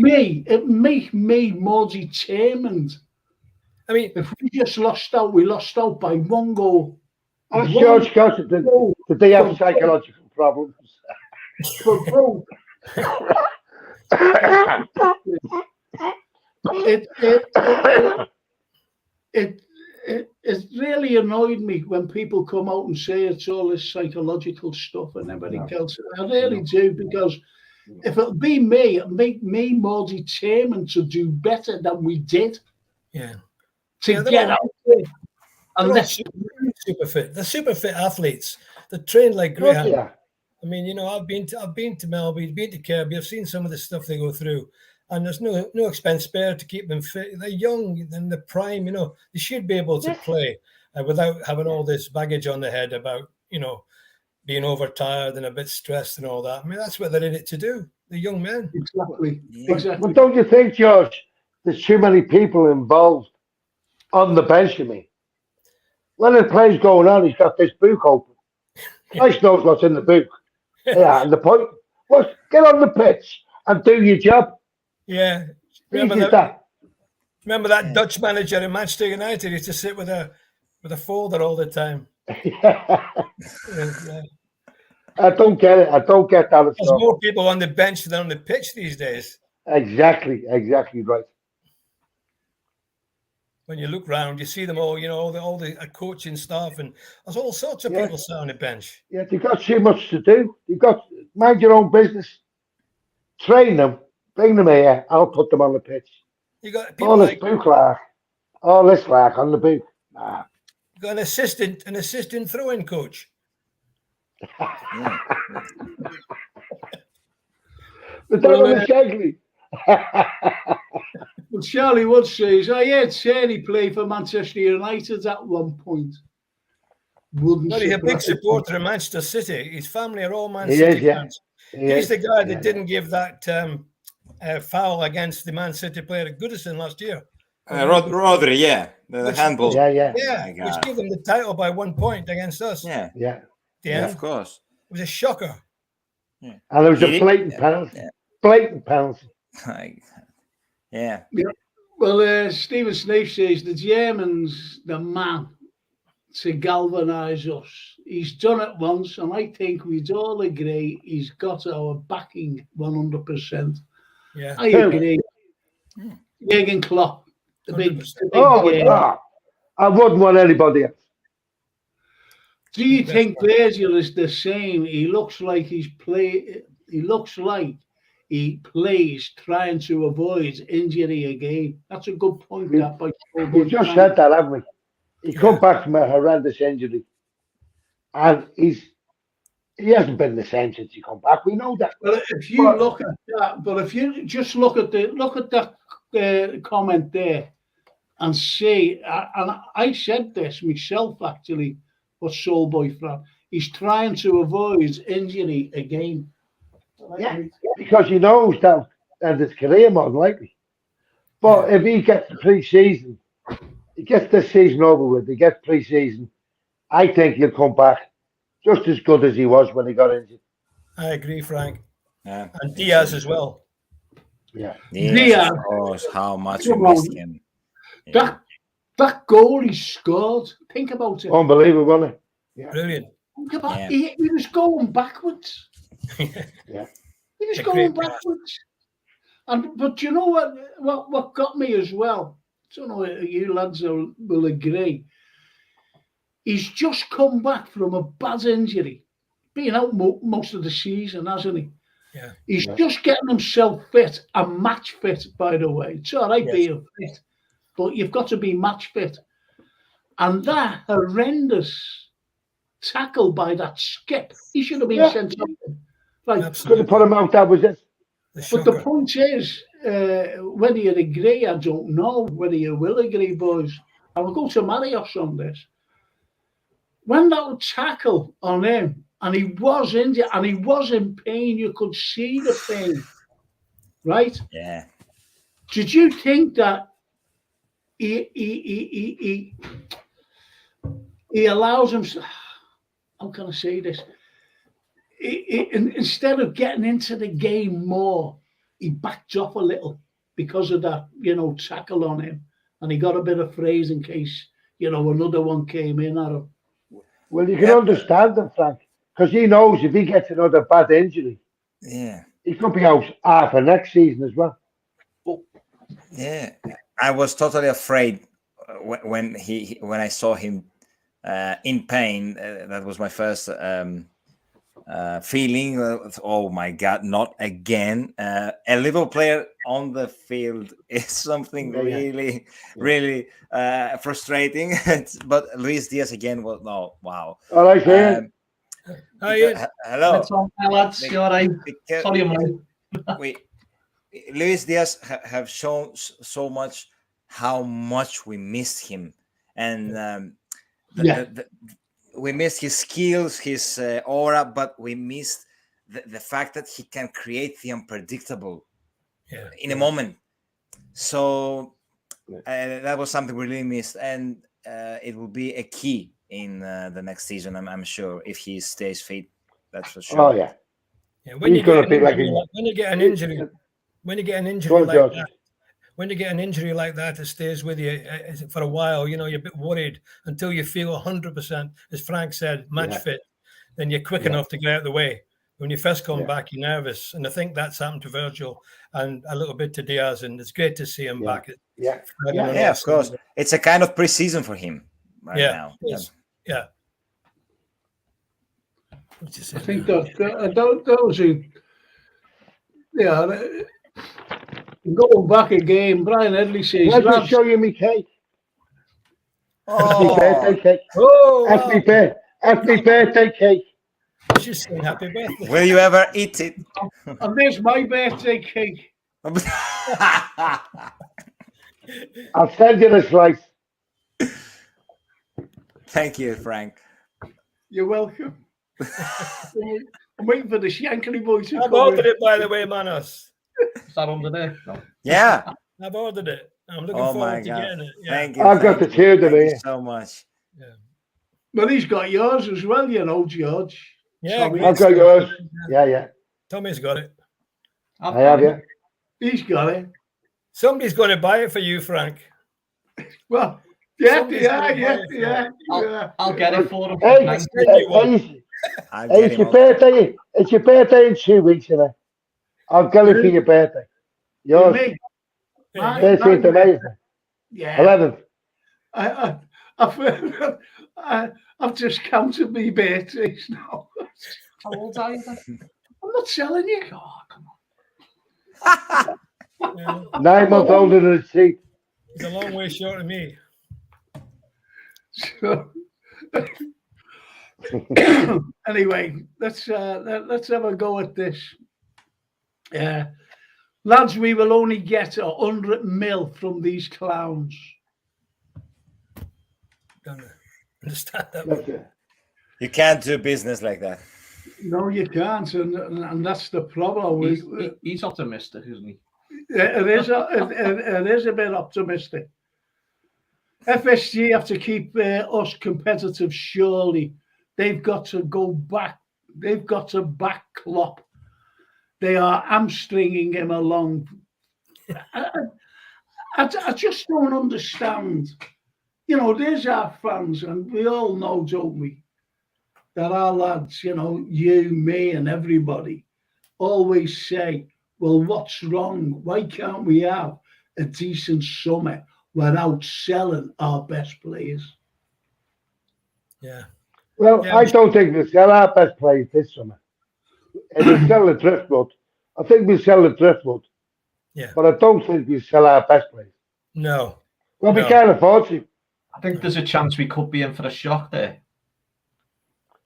me more determined. I mean, If we just lost out, we lost out by one goal. Ask George Gossett, did they have psychological problems? But bro, it really annoyed me when people come out and say it's all this psychological stuff and everything else. I really do, because if it'll be me, it'll make me more determined to do better than we did. Yeah. To get out there. And They're all that's super fit. They're super fit athletes. They train like greyhounds. Yeah. I mean, I've been to Melbourne, been to Kirby. I've seen some of the stuff they go through, and there's no expense spared to keep them fit. They're young in the prime. They should be able to play without having all this baggage on their head about being overtired and a bit stressed and all that. I mean, that's what they're in it to do. The young men. exactly. But don't you think, George, there's too many people involved on the bench of me? When the play's going on, he's got this book open. Christ knows what's in the book. Yeah, and the point was, get on the pitch and do your job. Yeah. Remember that Dutch manager in Manchester United used to sit with a folder all the time. Yeah. Yeah. I don't get it. I don't get that at There's all. more people on the bench than on the pitch these days. Exactly right. When you look round, you see them all. All the coaching staff, and there's all sorts of people sat on the bench. Yeah, you've got too much to do. You've got mind your own business. Train them, bring them here. I'll put them on the pitch. You got people All this like book lark, all this lark on the book. Nah. you got an assistant throw-in coach. Yeah. The devil is Shagley. Well, Charlie Wood says, I heard Tierney play for Manchester United at one point. Well, he's a big supporter of Manchester City. His family are all Man He City is, yeah. fans. He's the guy that didn't give that foul against the Man City player Goodison last year. Rodri, yeah. The handball. Yeah. Yeah, which gave them the title by 1 point against us. Yeah. Yeah. Of course. It was a shocker. And there was a blatant penalty. Yeah. Blatant penalty. Yeah. Well, Stephen Snape says the German's the man to galvanise us. He's done it once, and I think we'd all agree he's got our backing 100%. Yeah. I agree. Jürgen Klopp, the big God. I wouldn't want anybody else. Do you think Virgil is the same? He looks like he plays trying to avoid injury again. That's a good point. We just said that, haven't we? He come back from a horrendous injury, and he hasn't been the same since he come back. We know that. Well, if you look at that, but if you just look at that comment there and see, and I said this myself actually. What Soulboy from? He's trying to avoid injury again. Yeah, because he knows that his career more than likely. But if he gets the pre-season, he gets this season over with, he gets pre-season, I think he'll come back just as good as he was when he got injured. I agree, Frank. Yeah. And Diaz as well. Yeah. Diaz. Of course, how much we missed him. Yeah. That goal he scored, think about it. Unbelievable, wasn't it? Yeah. Brilliant. Think about it. He was going backwards. Yeah. He was going backwards. But you know what got me as well? I don't know if you lads will agree. He's just come back from a bad injury. Been out most of the season, hasn't he? Yeah. He's just getting himself fit and match fit, by the way. It's all right being fit, but you've got to be match fit. And that horrendous tackle by that skip, he should have been sent off. Like, Could have Absolutely. put him out, that was it. The but the shocker. point is, whether you agree, I don't know whether you will agree, boys. I will go to Marios on this. When that tackle on him, and he was injured, and he was in pain, you could see the pain, right? Yeah. Did you think that he allows himself? How can I say this? Instead of getting into the game more, he backed off a little because of that, tackle on him, and he got a bit of phrase in case, another one came in at him. Well, you can understand him, Frank, because he knows if he gets another bad injury, he could be out half of next season as well. Yeah, I was totally afraid when I saw him in pain. That was my first feeling. Oh my God, not again! A Liverpool player on the field is something really frustrating. But Luis Diaz again. Well, no, wow. All right, Ian. Hello, lads. You all right? Sorry, mate. Luis Diaz have shown so much how much we missed him, and we missed his skills, his aura, but we missed the fact that he can create the unpredictable in a moment. So that was something we really missed, and it will be a key in the next season. I'm sure if he stays fit, that's for sure. Oh yeah. When you get an injury like that, it stays with you for a while. You're a bit worried until you feel 100%, as Frank said, match fit. Then you're quick enough to get out of the way. When you first come back, you're nervous, and I think that's happened to Virgil and a little bit to Diaz, and it's great to see him back. Of course, it's a kind of pre-season for him now. I think that those who, going back again, Brian Headley says, Let me show you me cake. Oh, Happy birthday cake. Happy birthday cake. Just saying happy birthday. Will you ever eat it? And there's my birthday cake. I'll send you the slice. Thank you, Frank. You're welcome. I'm waiting for the Shankly boys to I've ordered it, by the way, Manos. Is that under there? No. Yeah. I've ordered it. I'm looking forward to getting it. Yeah. Thank you. I've got the two Thank you so much. Yeah. Well, he's got yours as well, George. Yeah, I've got yours. Yeah. Tommy's got it. I have, yeah. He's got it. Somebody's going to buy it for you, Frank. Well, I'll get it for him. It's your birthday. It's your birthday in 2 weeks, isn't it? I'll get it for your birthday. Yours. 13th of May. Yeah. 11th. I've just counted my birthdays now. How old are you then? I'm not telling you. Oh, come on. 9 months older than the sheep. He's a long way short of me. So, anyway, let's have a go at this. Lads, we will only get 100 mil from these clowns. Don't understand that. You can't do business like that. No, you can't, and that's the problem. He's optimistic, isn't he? It is a bit optimistic. FSG have to keep us competitive, surely. They've got to go back. They've got to back Klopp. They are hamstringing him along. I just don't understand. There's our fans, and we all know, don't we, that our lads, you, me, and everybody always say, well, what's wrong? Why can't we have a decent summer without selling our best players? Yeah. Well, I don't think we'll sell our best players this summer. If we sell the driftwood, I think we'll sell the driftwood. Yeah. But I don't think we'll sell our best players. No. Well, we can't afford to. I think there's a chance we could be in for a shock there.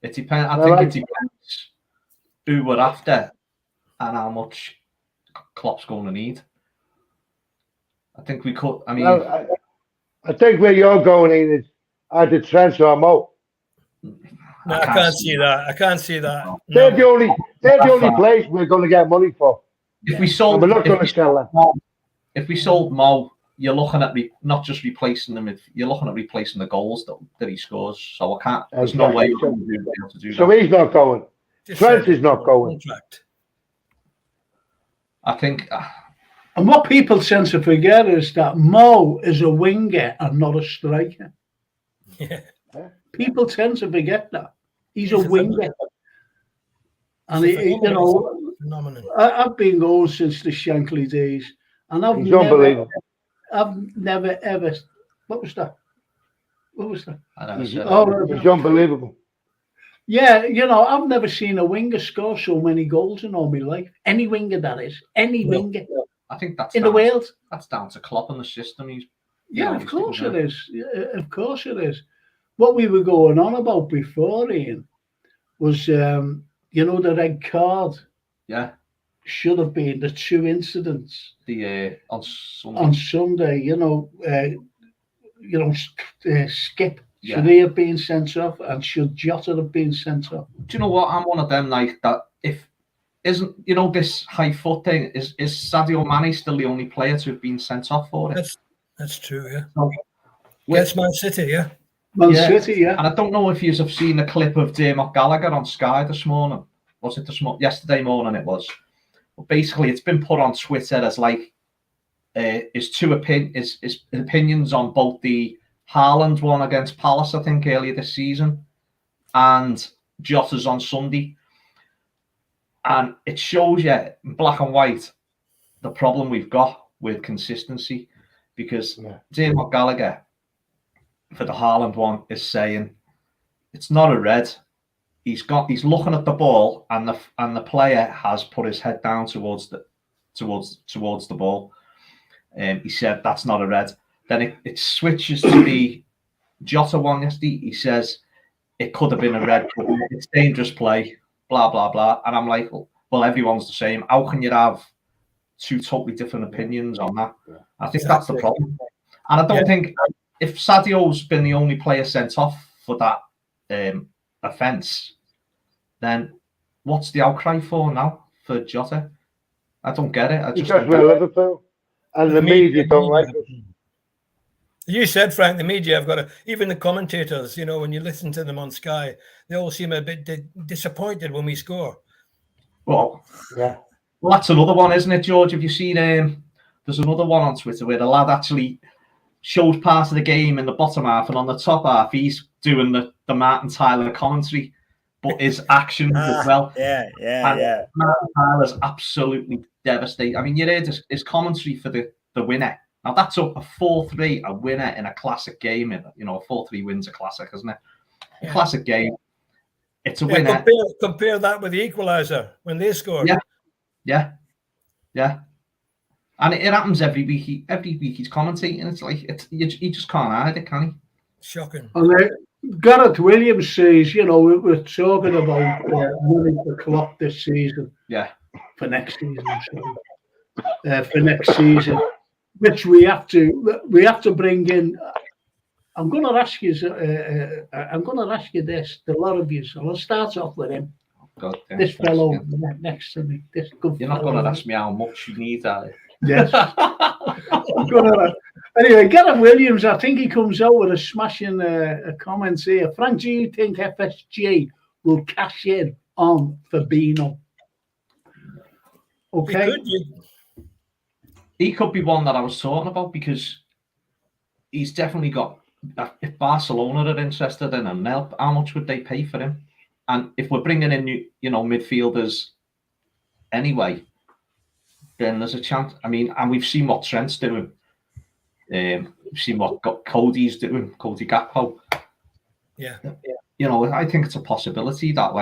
It depends. I think it depends who we're after and how much Klopp's going to need. I think we could. I mean, Well, I think where you're going in is at the transfer mode. No, I can't see that. I can't see that. They're the No. only place we're going to get money for. if we And sold, we're not going to sell them. if we sold Mo, you're looking at not just replacing them. You're looking at replacing the goals that he scores. So I can't. There's no way we're going to be able to do So that. he's not going. Just Trent said is not going. contract. I think. And what people tend to forget is that Mo is a winger and not a striker. Yeah. People tend to forget that. He's a He's a winger. And Phenomenon. I've been going since the Shankly days, and He's unbelievable. I've never ever. What was that? What was that? I never said. He's unbelievable. Yeah, I've never seen a winger score so many goals in all my life. Any winger, that is. Any winger I think that's in the world. That's down to Klopp and the system. Of course it is. Yeah, of course it is. What we were going on about before, Ian, was the red card. Yeah. Should have been the 2 incidents On Sunday. on Sunday. Skip. Yeah. Should he have been sent off, and should Jota have been sent off? Do you know what? I'm one of them like that. If isn't this high foot thing, is Sadio Mane still the only player to have been sent off for it? That's true, yeah. So, Against Man City, yeah. Man City, yeah. And I don't know if you have seen a clip of Dermot Gallagher on Sky this morning. Was it yesterday morning? It was. But basically, it's been put on Twitter as like his opinions on both the Haaland one against Palace, I think, earlier this season, and Jota's on Sunday. And it shows you in black and white the problem we've got with consistency, because Dermot Gallagher for the Haaland one is saying it's not a red. He's looking at the ball, and the player has put his head down towards the ball. He said that's not a red. Then it switches to the Jota one yesterday. He says it could have been a red. It's dangerous play. Blah blah blah. And I'm like, well, everyone's the same. How can you have 2 totally different opinions on that? I think that's the problem. And I don't think if Sadio's been the only player sent off for that offence, then what's the outcry for now for Jota? I don't get it. Because we're Liverpool, and the media don't like us. You said, Frank, the media have got even the commentators, when you listen to them on Sky, they all seem a bit disappointed when we score. Well, that's another one, isn't it, George? Have you seen, there's another one on Twitter where the lad actually shows part of the game in the bottom half, and on the top half, he's doing the Martin Tyler commentary, but his actions as well. Yeah. Martin Tyler's absolutely devastated. I mean, you heard his commentary for the winner. Now, that's a 4-3, a winner in a classic game. A 4-3 wins a classic, isn't it? A classic game. It's a winner. Compare that with the equaliser when they scored. Yeah. And it happens every week. Every week he's commentating. It's like he just can't hide it, can he? Shocking. And Gareth Williams says, we're talking about winning the Klopp this season. Yeah. For next season, for next season, which we have to bring in. I'm going to ask you. I'm going to ask you this. A lot of you. So I'll start off with him. God, this fellow next to me. This good. You're not going to ask me how much you need, are you? Yes. Anyway, Gareth Williams, I think he comes out with a smashing comment here. Frank, do you think FSG will cash in on Fabinho? Okay. He could be one that I was talking about, because he's definitely got. If Barcelona are interested in him, how much would they pay for him? And if we're bringing in midfielders anyway, then there's a chance. I mean, and we've seen what Trent's doing. We've seen what Cody's doing, Cody Gakpo. Yeah. I think it's a possibility that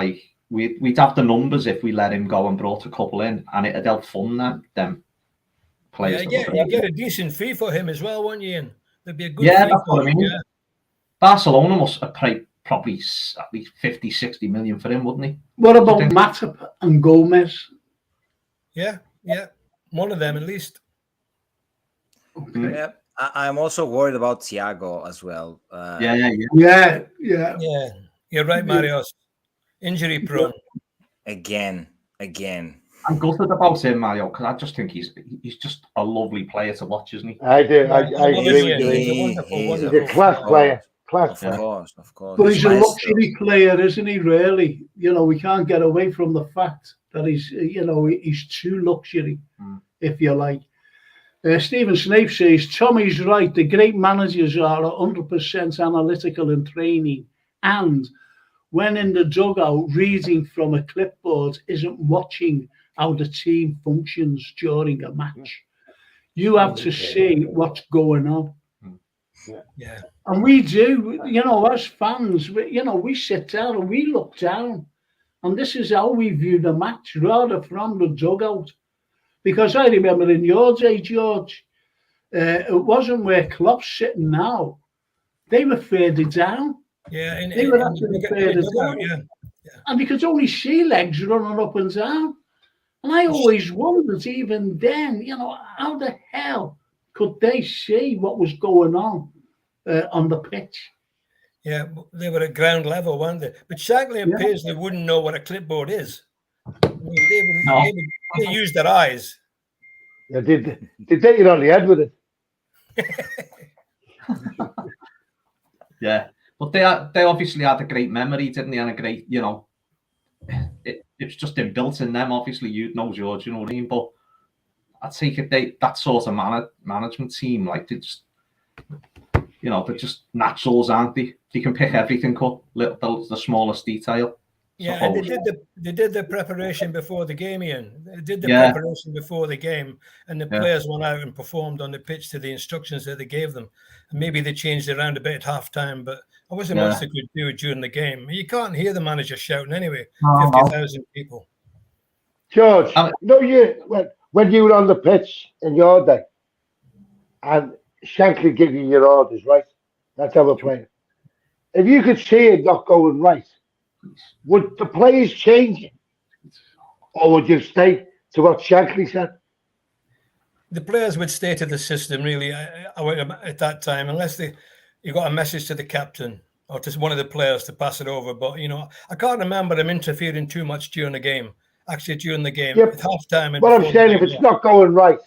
we'd have the numbers if we let him go and brought a couple in, and it'd help fund them players. You get a decent fee for him as well, won't you, Ian? There'd be a good fee that's what I mean. Yeah. Barcelona must probably at least 50, 60 million for him, wouldn't he? What about Matip and Gomez? Yeah, one of them at least. Okay. Yeah, I'm also worried about Thiago as well. Yeah. Yeah, you're right, Marios. Injury prone. Again. I'm gutted about him, Mario, because I just think he's just a lovely player to watch, isn't he? I do. I agree with you. He's a wonderful He's a class player. Class Of player. course. But he's a Maestro. luxury player, isn't he, really? You know, we can't get away from the fact that he's too luxury, if you like. Stephen Snape says, Tommy's right, the great managers are 100% analytical in training and when in the dugout reading from a clipboard isn't watching how the team functions during a match. You have to see what's going on. Yeah. And we do, as fans, we sit down and we look down. And this is how we view the match, rather from the dugout. Because I remember in your day, George, it wasn't where Klopp's sitting now. They were further down. Yeah, They were actually further down. Yeah. And you could only see legs running up and down. And I always wondered, even then, how the hell could they see what was going on the pitch? Yeah, they were at ground level, weren't they? But Shankly and Paisley wouldn't know what a clipboard is. I mean, they use their eyes. Yeah, they take it on the head with it. Yeah, but they obviously had a great memory, didn't they? And a great, it's just inbuilt in them. Obviously, you know, George, you know what I mean. But I take it that sort of management team, like they just, they're just naturals, aren't they? They can pick everything up, the smallest detail. Yeah, and they did the preparation before the game, Ian. They did the preparation before the game, and the players went out and performed on the pitch to the instructions that they gave them. And maybe they changed it around a bit at halftime, but I wasn't much they could do during the game. You can't hear the manager shouting anyway. 50,000 people. George, when you were on the pitch in your day, and Shankly gave you your orders, right? That's how we're playing. If you could see it not going right, would the players change it? Or would you stay to what Shankly said? The players would stay to the system, really, at that time, unless you got a message to the captain or to one of the players to pass it over. But, I can't remember them interfering too much during the game. Actually, during the game, at halftime. What I'm saying, if it's not going right,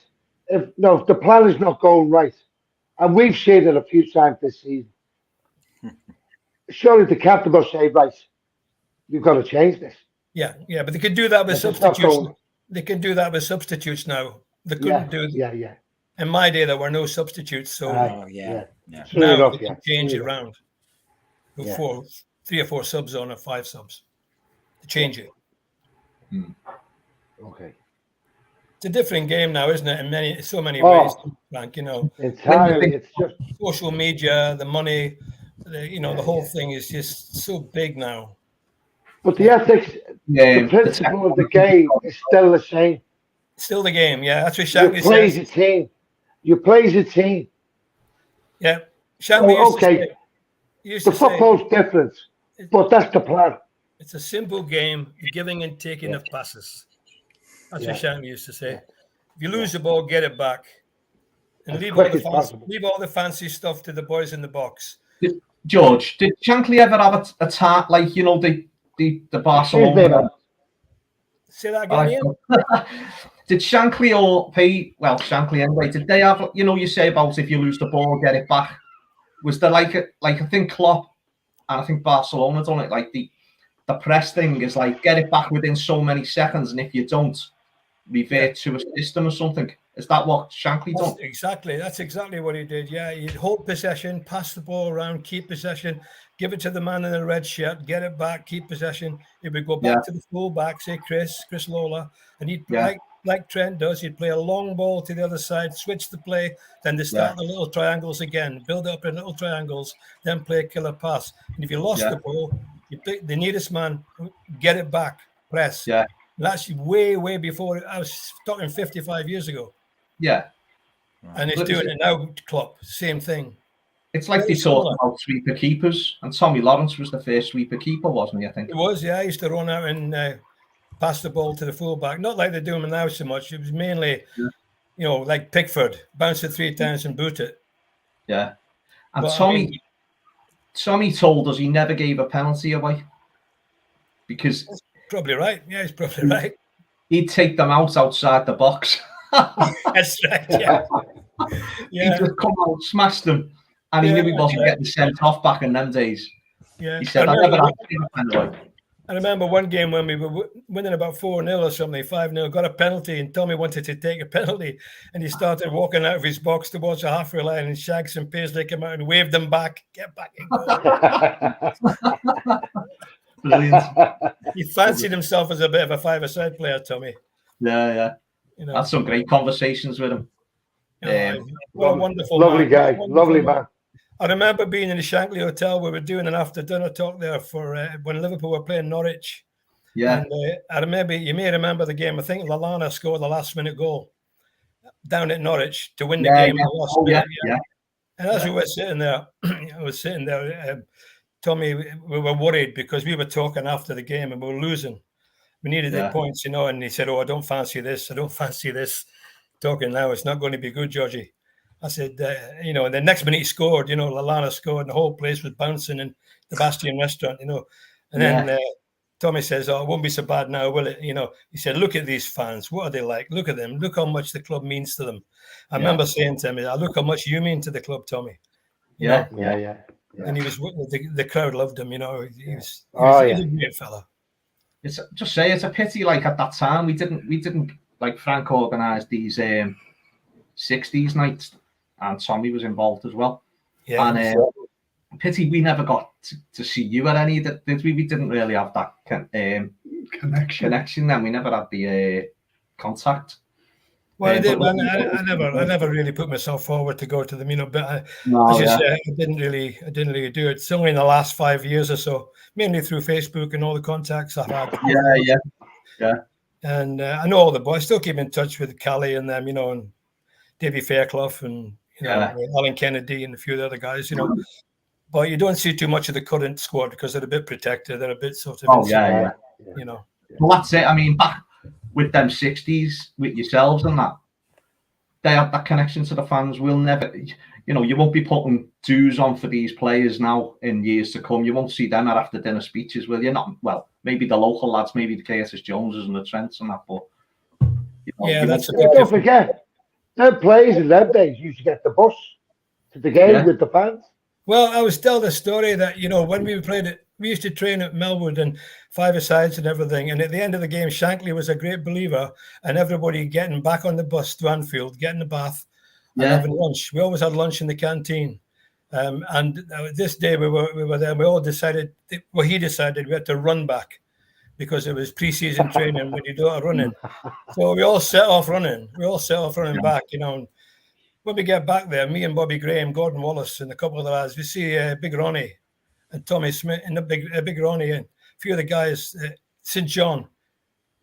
if the plan is not going right, and we've seen it a few times this season, surely the captain must say, right, you've got to change this. Yeah, but they could do that with substitutes. They can do that with substitutes now. They couldn't do. Yeah. In my day, there were no substitutes, so Yeah. now they can change it around. With 3 or 4 subs on or 5 subs to change it. Okay. It's a different game now, isn't it? In so many ways, Frank. Entirely. It's just social media, the money. The whole thing is just so big now. But the ethics, the principle of the game is still the same. Still the game, yeah. That's what Shankly You play as a team. You play as a team. Yeah. Shankly the football's different, but that's the plan. It's a simple game, giving and taking of passes. That's what Shankly used to say. If you lose the ball, get it back. And leave all the fancy stuff to the boys in the box. George, did Shankly ever have a time like the Barcelona? Say that again, Ian? Did Shankly Shankly anyway, did they have, you say about if you lose the ball, get it back? Was there I think Klopp and I think Barcelona done it, like the press thing is like get it back within so many seconds, and if you don't, revert to a system or something. Is that what Shankly done? Exactly. That's exactly what he did. Yeah, he'd hold possession, pass the ball around, keep possession, give it to the man in the red shirt, get it back, keep possession. He would go back to the full back, say Chris Lola, and he'd like Trent does, he'd play a long ball to the other side, switch the play, then they start the little triangles again, build up in little triangles, then play a killer pass. And if you lost the ball, you pick the nearest man, get it back, press. Yeah. And that's way before. I was talking 55 years ago. Yeah. And he's doing it now, Klopp. Same thing. It's like they talk about sweeper keepers, and Tommy Lawrence was the first sweeper keeper, wasn't he? I think it was. Yeah, I used to run out and pass the ball to the fullback. Not like they're doing now so much. It was mainly, like Pickford, bounce it 3 times and boot it. Yeah, and But, Tommy told us he never gave a penalty away because that's probably right. Yeah, he's probably right. He'd take them outside the box. That's right. Yeah. He'd just come out, smashed them, and he knew he wasn't getting sent off back in them days. Yeah, he said, "I never had a penalty." I remember one game when we were winning about 4-0 or something, 5-0, got a penalty, and Tommy wanted to take a penalty, and he started walking out of his box towards the halfway line, and Shags and Paisley came out and waved them back. Get back in goal. Brilliant. He fancied himself as a bit of a five-a-side player, Tommy. Yeah. Had some great conversations with him. What a wonderful lovely man. guy, lovely man. I remember being in the Shankly Hotel. We were doing an after-dinner talk there for when Liverpool were playing Norwich. Yeah. And I remember, you may remember the game. I think Lallana scored the last-minute goal down at Norwich to win the game. Yeah. And as we were sitting there, Tommy, we were worried because we were talking after the game and we were losing. We needed 8 points, and he said, "Oh, I don't fancy this. I don't fancy this. Talking now, it's not going to be good, Georgie." I said, and the next minute he scored, Lallana scored, and the whole place was bouncing in the Bastion restaurant, And then Tommy says, "Oh, it won't be so bad now, will it?" He said, "Look at these fans. What are they like? Look at them. Look how much the club means to them." I remember saying to him, "Look how much you mean to the club, Tommy." Yeah. And he was, the crowd loved him, He was a great fella. It's a pity. Like at that time, we didn't like Frank organised these 60s nights, and Tommy was involved as well. Yeah, and pity we never got to see you at any of that. We didn't really have that connection. Then we never had the contact. Well, I did. I never really put myself forward to go to them, But I didn't really do it. It's only in the last 5 years or so, mainly through Facebook and all the contacts I've had. Yeah. And I know all the boys. Still keep in touch with Callie and them, and Davy Fairclough and Alan Kennedy and a few of the other guys, But you don't see too much of the current squad because they're a bit protected. They're a bit sort of Well, that's it. I mean, back with them 60s, with yourselves and that, they have that connection to the fans. We'll never, you won't be putting dues on for these players now in years to come. You won't see them at after dinner speeches, will you? Not well. Maybe the local lads, maybe the KSS Joneses and the Trents and that, but that's a big. Don't forget, them players in them days used to get the bus to the game with the fans. Well, I was telling the story that when we played it, we used to train at Melwood and five-a-sides and everything. And at the end of the game, Shankly was a great believer, and everybody getting back on the bus to Anfield, getting a bath, and having lunch. We always had lunch in the canteen. And this day we were there. And we all decided. He decided we had to run back because it was pre-season training when you do a running. So we all set off running. Back. And when we get back there, me and Bobby Graham, Gordon Wallace, and a couple of the lads, we see Big Ronnie and Tommy Smith and Big Ronnie and a few of the guys, St. John.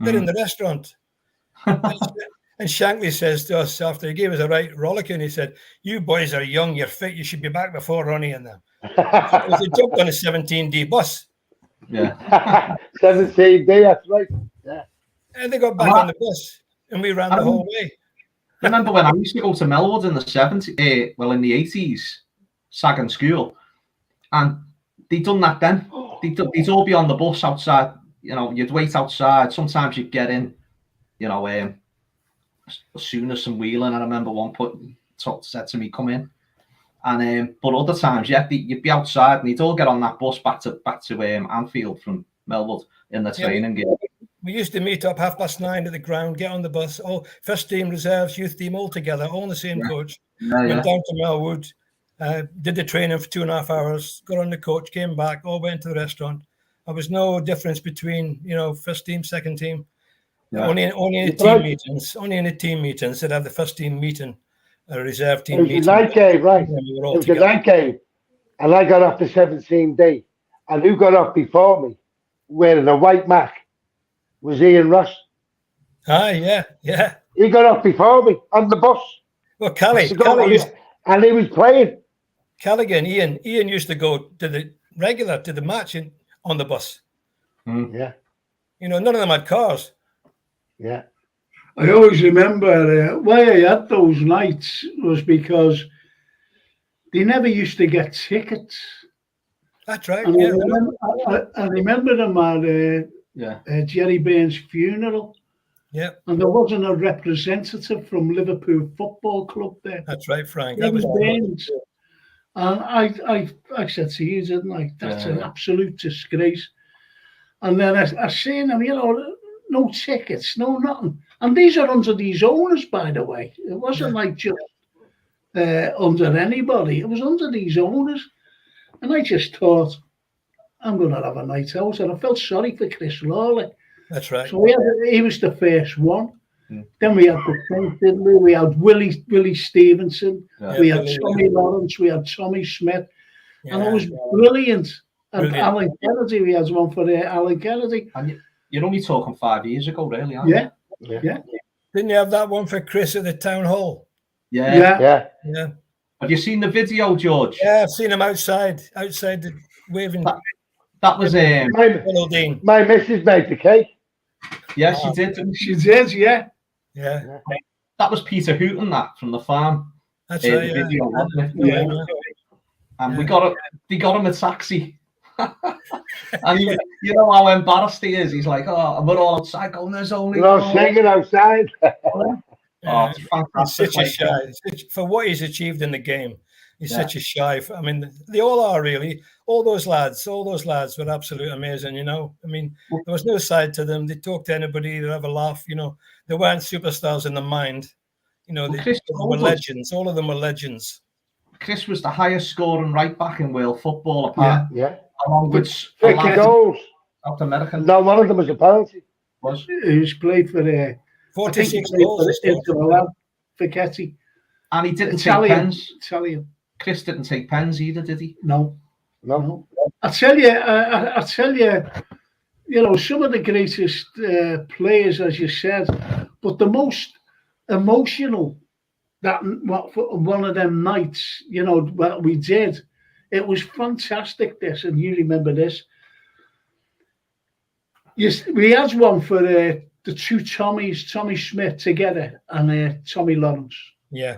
They're in the restaurant. And Shankly says to us after he gave us a right rollicking, he said, "You boys are young, you're fit, you should be back before Ronnie and them." So they jumped on a 17D bus. Yeah. 17D, that's right. Yeah. And they got back on the bus and we ran the whole way. Remember when I used to go to Melwood in the 70s, in the 80s, Sagan School, and they'd done that then. They'd all be on the bus outside, you'd wait outside. Sometimes you'd get in, as soon as some wheeling. I remember one said to me, "Come in," and but other times, you'd be outside and you'd all get on that bus back to Anfield from Melwood in the training game. We used to meet up 9:30 at the ground, get on the bus, all first team, reserves, youth team, all together, all on the same coach. Went down to Melwood, did the training for 2.5 hours, got on the coach, came back, all went to the restaurant. There was no difference between, first team, second team. Yeah. Only in the team meetings they'd have the first team meeting, a reserve team meeting. It was a night game, right? It was a night game. And I got off the 17D. And who got off before me wearing a white Mac was Ian Ross. Yeah. He got off before me on the bus. Well, Callie and he was playing. Callaghan, Ian used to go to the match on the bus. Yeah, You know, none of them had cars. yeah. I always remember why I had those nights was because they never used to get tickets. That's right. And Yeah, I remember them at Jerry Burns' funeral, yeah, and there wasn't a representative from Liverpool Football Club there. that's right, Frank. Jerry That was Burns. And I said to you, didn't I? That's an absolute disgrace. And then I seen them, you know, no tickets, no nothing. And these are under these owners, by the way. It wasn't like just under anybody. It was under these owners. And I just thought, I'm going to have a night out. And I felt sorry for Chris Lawley. That's right. So he was the first one. Mm. Then we had the Saint, didn't we? We had Willie Stevenson. Yeah. We had Tommy Lawrence. We had Tommy Smith. And it was brilliant. And Brilliant. Alan Kennedy, we had one for Alan Kennedy. And you're only talking 5 years ago, really, aren't you? Yeah. Didn't you have that one for Chris at the town hall? Yeah. Yeah. Have you seen the video, George? Yeah, I've seen him outside waving. That was My missus made the cake. yeah, she did. didn't she? She did, yeah. Yeah, That was Peter Hooton, that from the farm. that's The right. video, wasn't it? Yeah. And they got him a taxi. And you know how embarrassed he is. He's like, oh, we're all outside going, there's only We're all singing outside. Oh, it's He's fantastic. such a shy for what he's achieved in the game. He's such a shy. I mean, they all are really. All those lads were absolutely amazing. You know, I mean, there was no side to them. They talked to anybody. They'd have a laugh. You know, they weren't superstars in the mind. You know, they were legends. All of them were legends. Chris was the highest scoring right back in world football, apart along with 50 goals. South American. No, one of them was a penalty. He was played for 46 goals. Fichetti. And he didn't take pens. Italian. Chris didn't take pens either, did he? No. I tell you, you know, some of the greatest players, as you said, but the most emotional one of them nights, you know, what we did, it was fantastic. This, and you remember this. Yes, we had one for the two Tommies, Tommy Smith together and Tommy Lawrence. Yeah.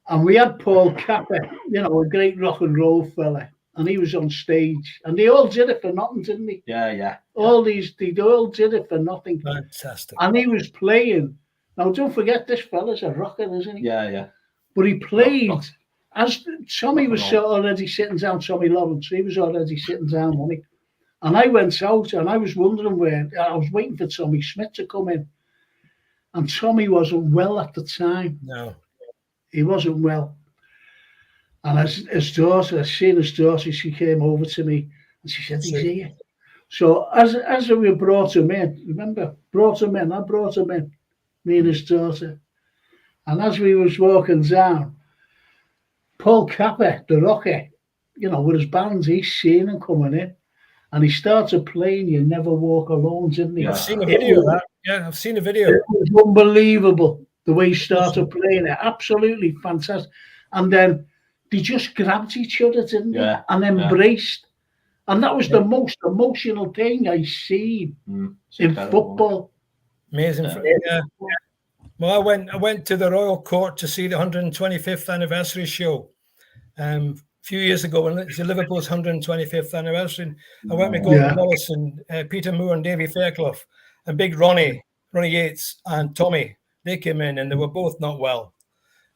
And we had Paul Capper, you know, a great rock and roll fella, and he was on stage, and they all did it for nothing, didn't they? Yeah. They all did it for nothing. Fantastic. And he was playing. Now, don't forget, this fella's a rocker, isn't he? Yeah. But he played as Tommy was already sitting down. Tommy Lawrence, he was already sitting down, wasn't he? And I went out, and I was wondering where. I was waiting for Tommy Smith to come in, and Tommy wasn't well at the time. No. He wasn't well. And his daughter, I seen his daughter, she came over to me and she said, he's here. So as we brought him in, remember, I brought him in, me and his daughter. And as we was walking down, Paul Capper, the rocker, you know, with his band, he's seen him coming in. And he started playing You Never Walk Alone, didn't he? I've seen a video of that. Yeah, I've seen a video. It was unbelievable. The way he started playing it, absolutely fantastic. And then they just grabbed each other, didn't they? And embraced. And that was the most emotional thing I've seen in football. Amazing. Yeah. Well, I went to the Royal Court to see the 125th anniversary show a few years ago, when it's Liverpool's 125th anniversary. I went with Gordon Wallace and Peter Moore and Davy Fairclough and big Ronnie Yates and Tommy. They came in and they were both not well.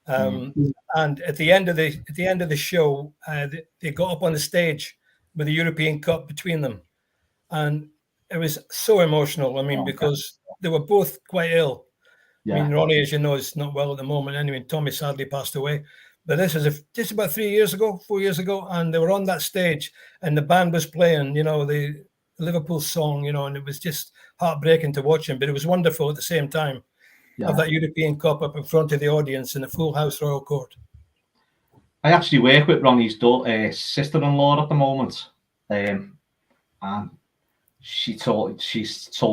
And at the end of the show, they got up on the stage with the European Cup between them, and it was so emotional. I mean, because they were both quite ill. I mean, Ronnie, as you know, is not well at the moment. Anyway, Tommy sadly passed away. But this is just about 4 years ago, and they were on that stage, and the band was playing, you know, the Liverpool song, you know, and it was just heartbreaking to watch him. But it was wonderful at the same time. Of that European Cup up in front of the audience in the full house Royal Court. I actually work with Ronnie's sister-in-law at the moment, and she's told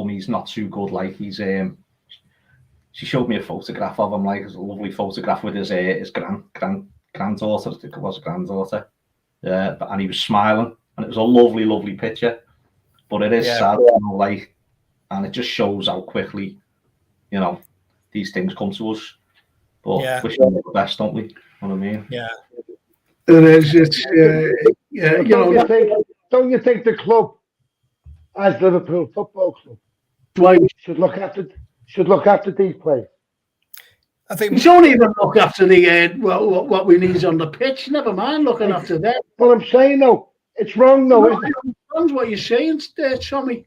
me he's not too good. Like she showed me a photograph of him, like it's a lovely photograph with his granddaughter, I think it was a granddaughter. Yeah, and he was smiling, and it was a lovely, lovely picture. But it is sad, you know, like, and it just shows how quickly, you know, these things come to us. But wish them the best, don't we? You know what I mean? Yeah. It is. It's yeah. You know, don't you think the club, as Liverpool Football Club, why should look after these players? I think we don't even look after the what we need on the pitch. Never mind looking after that. Well, I'm saying though, it's wrong though, isn't it? That's what you're saying, Tommy.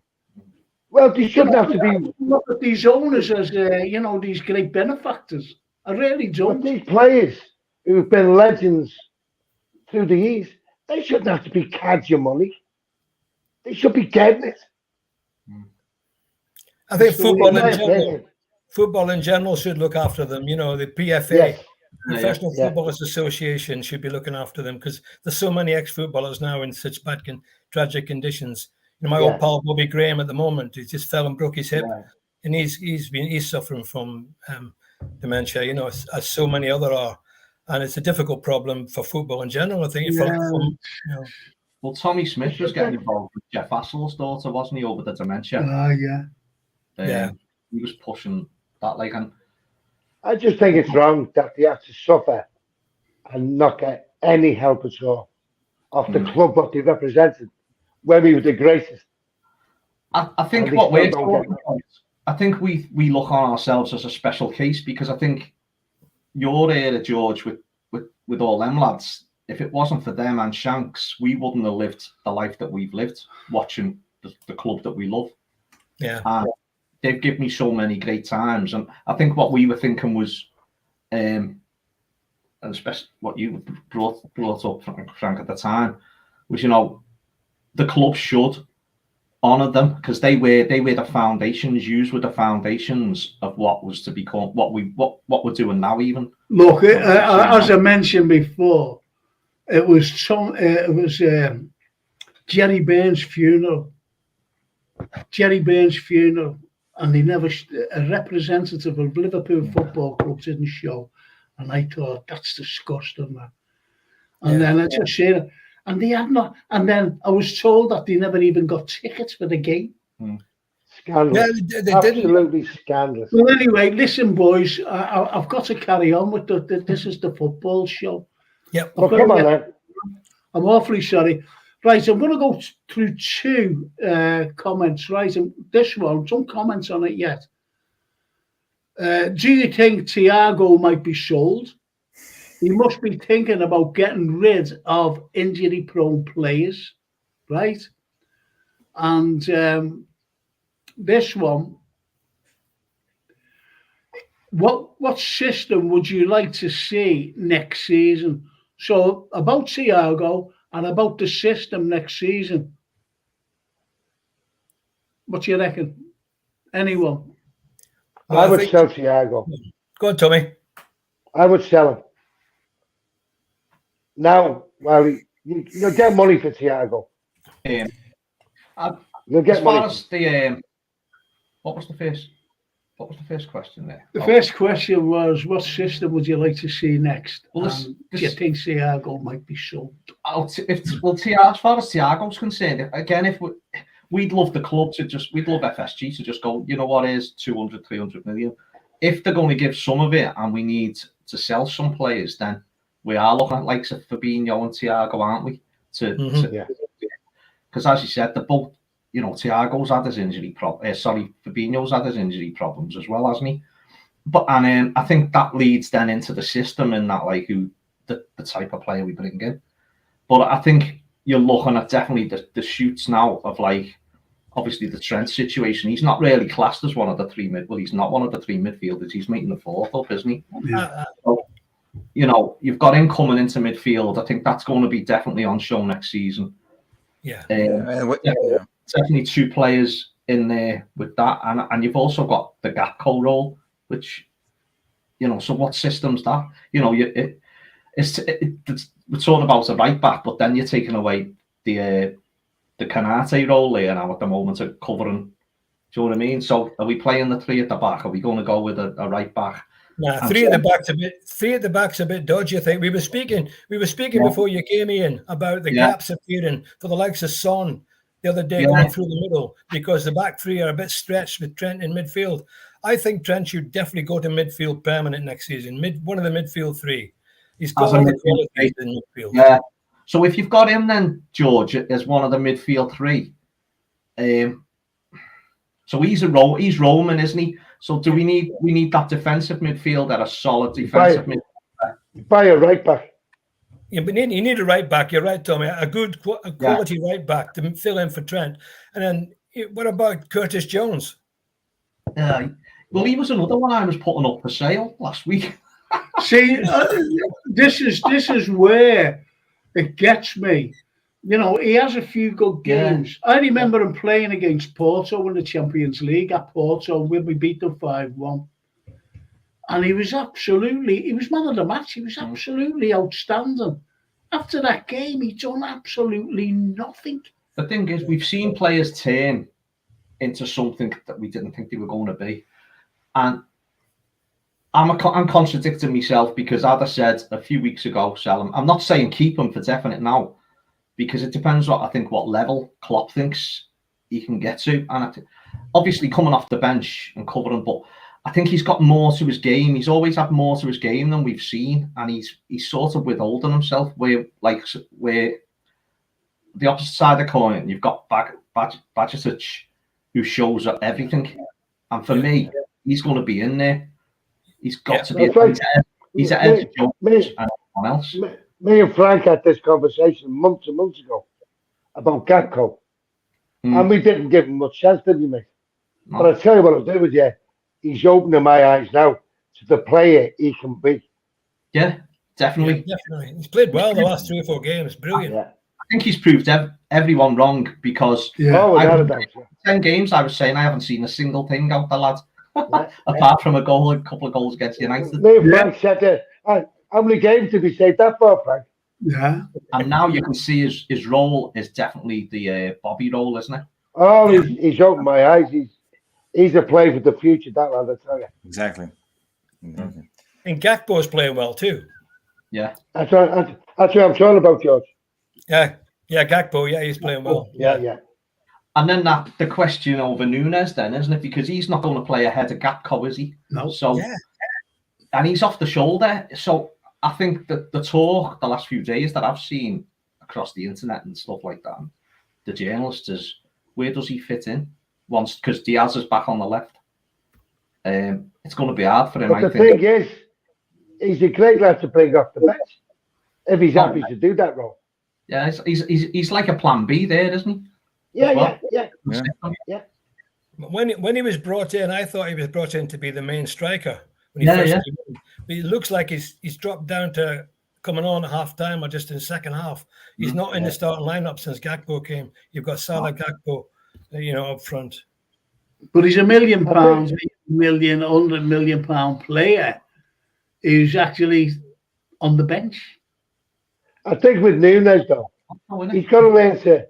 Well, they shouldn't have to be. Look at these owners as you know, these great benefactors. I really don't. But these players who've been legends through the years, they shouldn't have to be cadging money. They should be getting it. I think So football in general should look after them. You know, the PFA, yes. Professional Footballers Association, should be looking after them because there's so many ex-footballers now in such bad, tragic conditions. You know, my old pal Bobby Graham at the moment, he just fell and broke his hip, and he's suffering from dementia. You know, as so many other are, and it's a difficult problem for football in general. I think. You know. Well, Tommy Smith was getting involved with Jeff Hassel's daughter, wasn't he, over the dementia? Yeah. He was pushing that, like, and I just think it's wrong that they have to suffer and not get any help at all off the club what they represented when we were the greatest. I think what we're talking about, I think we look on ourselves as a special case because I think your era, George, with all them lads, if it wasn't for them and Shanks, we wouldn't have lived the life that we've lived watching the club that we love. Yeah. And they've given me so many great times. And I think what we were thinking was, and especially what you brought up, Frank, at the time, was, you know, the club should honour them because they were the foundations. Yous were the foundations of what was to become what we're doing now. Even look, as I mentioned before, it was Jerry Burns' funeral. And they never, a representative of Liverpool Football Club didn't show. And I thought, that's disgusting, man. And then I just said, and they had not, and then I was told that they never even got tickets for the game. Scandalous. Yeah, they Absolutely scandalous. Well, anyway, listen, boys, I've got to carry on with this is the football show. Yep. Well, come on then. I'm awfully sorry. Right, I'm going to go through two comments, right? And this one, don't comment on it yet. Do you think Thiago might be sold? He must be thinking about getting rid of injury-prone players, right? And this one, what system would you like to see next season? So about Thiago and about the system next season. What do you reckon? Anyone? Well, I would sell Thiago. Go on, Tommy. I would sell him. Now, well, you'll get money for Thiago. You'll get as far money. as the what was the first question there? The first question was, what system would you like to see next? Well, do you think Thiago might be sold? As far as Thiago's concerned, again, if we'd love the club we'd love FSG to just go, you know what is 200, 300 million. If they're going to give some of it and we need to sell some players, then we are looking at likes of Fabinho and Thiago, aren't we? Because as you said, they're both, you know, Thiago's had his injury Fabinho's had his injury problems as well, hasn't he? But I think that leads then into the system and that, like, who the type of player we bring in. But I think you're looking at definitely the shoots now of, like, obviously the Trent situation. He's not really classed as one of the three he's not one of the three midfielders. He's making the fourth up, isn't he? Yeah. So, you know, you've got him coming into midfield. I think that's going to be definitely on show next season. Definitely two players in there with that, and you've also got the Gakpo role, which, you know, so what system's that? You know, we're talking about a right back, but then you're taking away the Canate role there now at the moment of covering. Do you know what I mean? So are we playing the three at the back? Are we going to go with a right back Nah, three at the back's a bit dodgy. I think we were speaking before you came in about the gaps appearing for the likes of Son the other day going through the middle because the back three are a bit stretched with Trent in midfield. I think Trent should definitely go to midfield permanent next season. One of the midfield three. He's got all the qualities in midfield. Yeah. So if you've got him then, George, as one of the midfield three, so he's Roman, isn't he? So do we need that defensive midfielder, a solid defensive midfielder? Buy a right back. Yeah, but you need a right back. You're right, Tommy. A good quality right back to fill in for Trent. And then what about Curtis Jones? Well, he was another one I was putting up for sale last week. See, this is where it gets me. You know, he has a few good games. I remember him playing against Porto in the Champions League at Porto when we beat them 5-1. And he was man of the match. He was absolutely outstanding. After that game, he'd done absolutely nothing. The thing is, we've seen players turn into something that we didn't think they were going to be. And I'm contradicting myself because, as I said a few weeks ago, sell him. I'm not saying keep him for definite now, because it depends what level Klopp thinks he can get to. And obviously coming off the bench and covering, but I think he's got more to his game. He's always had more to his game than we've seen, and he's sort of withholding himself. Where the opposite side of the coin, you've got Bajcetic, who shows up everything, and for me, he's going to be in there. He's got to be. Right. He's ahead of Jones and everyone else. Me and Frank had this conversation months and months ago about Gakpo, and we didn't give him much chance, did we, mate? No. But I tell you what I'll do with you. He's opening my eyes now to the player he can be. Yeah, definitely. Yeah, definitely. He's played well the last 3 or 4 games. Brilliant. Yeah. I think he's proved everyone wrong because 10 games I was saying I haven't seen a single thing out the lad. Apart from a couple of goals against United. Me and Frank said that. How many games did we say that for, Frank? Yeah. And now you can see his role is definitely the Bobby role, isn't it? Oh, he's opened my eyes. He's a player for the future, that lad, I tell you. Exactly. And Gakpo's playing well too. Yeah. That's what I'm talking about, George. Yeah, Gakpo, he's playing well. Yeah. And then the question over Nunes then, isn't it? Because he's not going to play ahead of Gakpo, is he? No. So, and he's off the shoulder. So I think that the talk the last few days that I've seen across the internet and stuff like that, the journalists is, where does he fit in? Once, because Diaz is back on the left. It's going to be hard for him, but I the think. thing is, he's a great lad to bring off the bench if he's happy to do that role. Yeah, he's like a plan B there, isn't he? Yeah. When he was brought in, I thought he was brought in to be the main striker. When he first came in. But it looks like he's dropped down to coming on at half time or just in the second half. He's not in the starting lineup since Gakpo came. You've got Salah, Gakpo, up front. But he's £1 million, £100 million player who's actually on the bench. I think with Nunes, though, he's got to learn to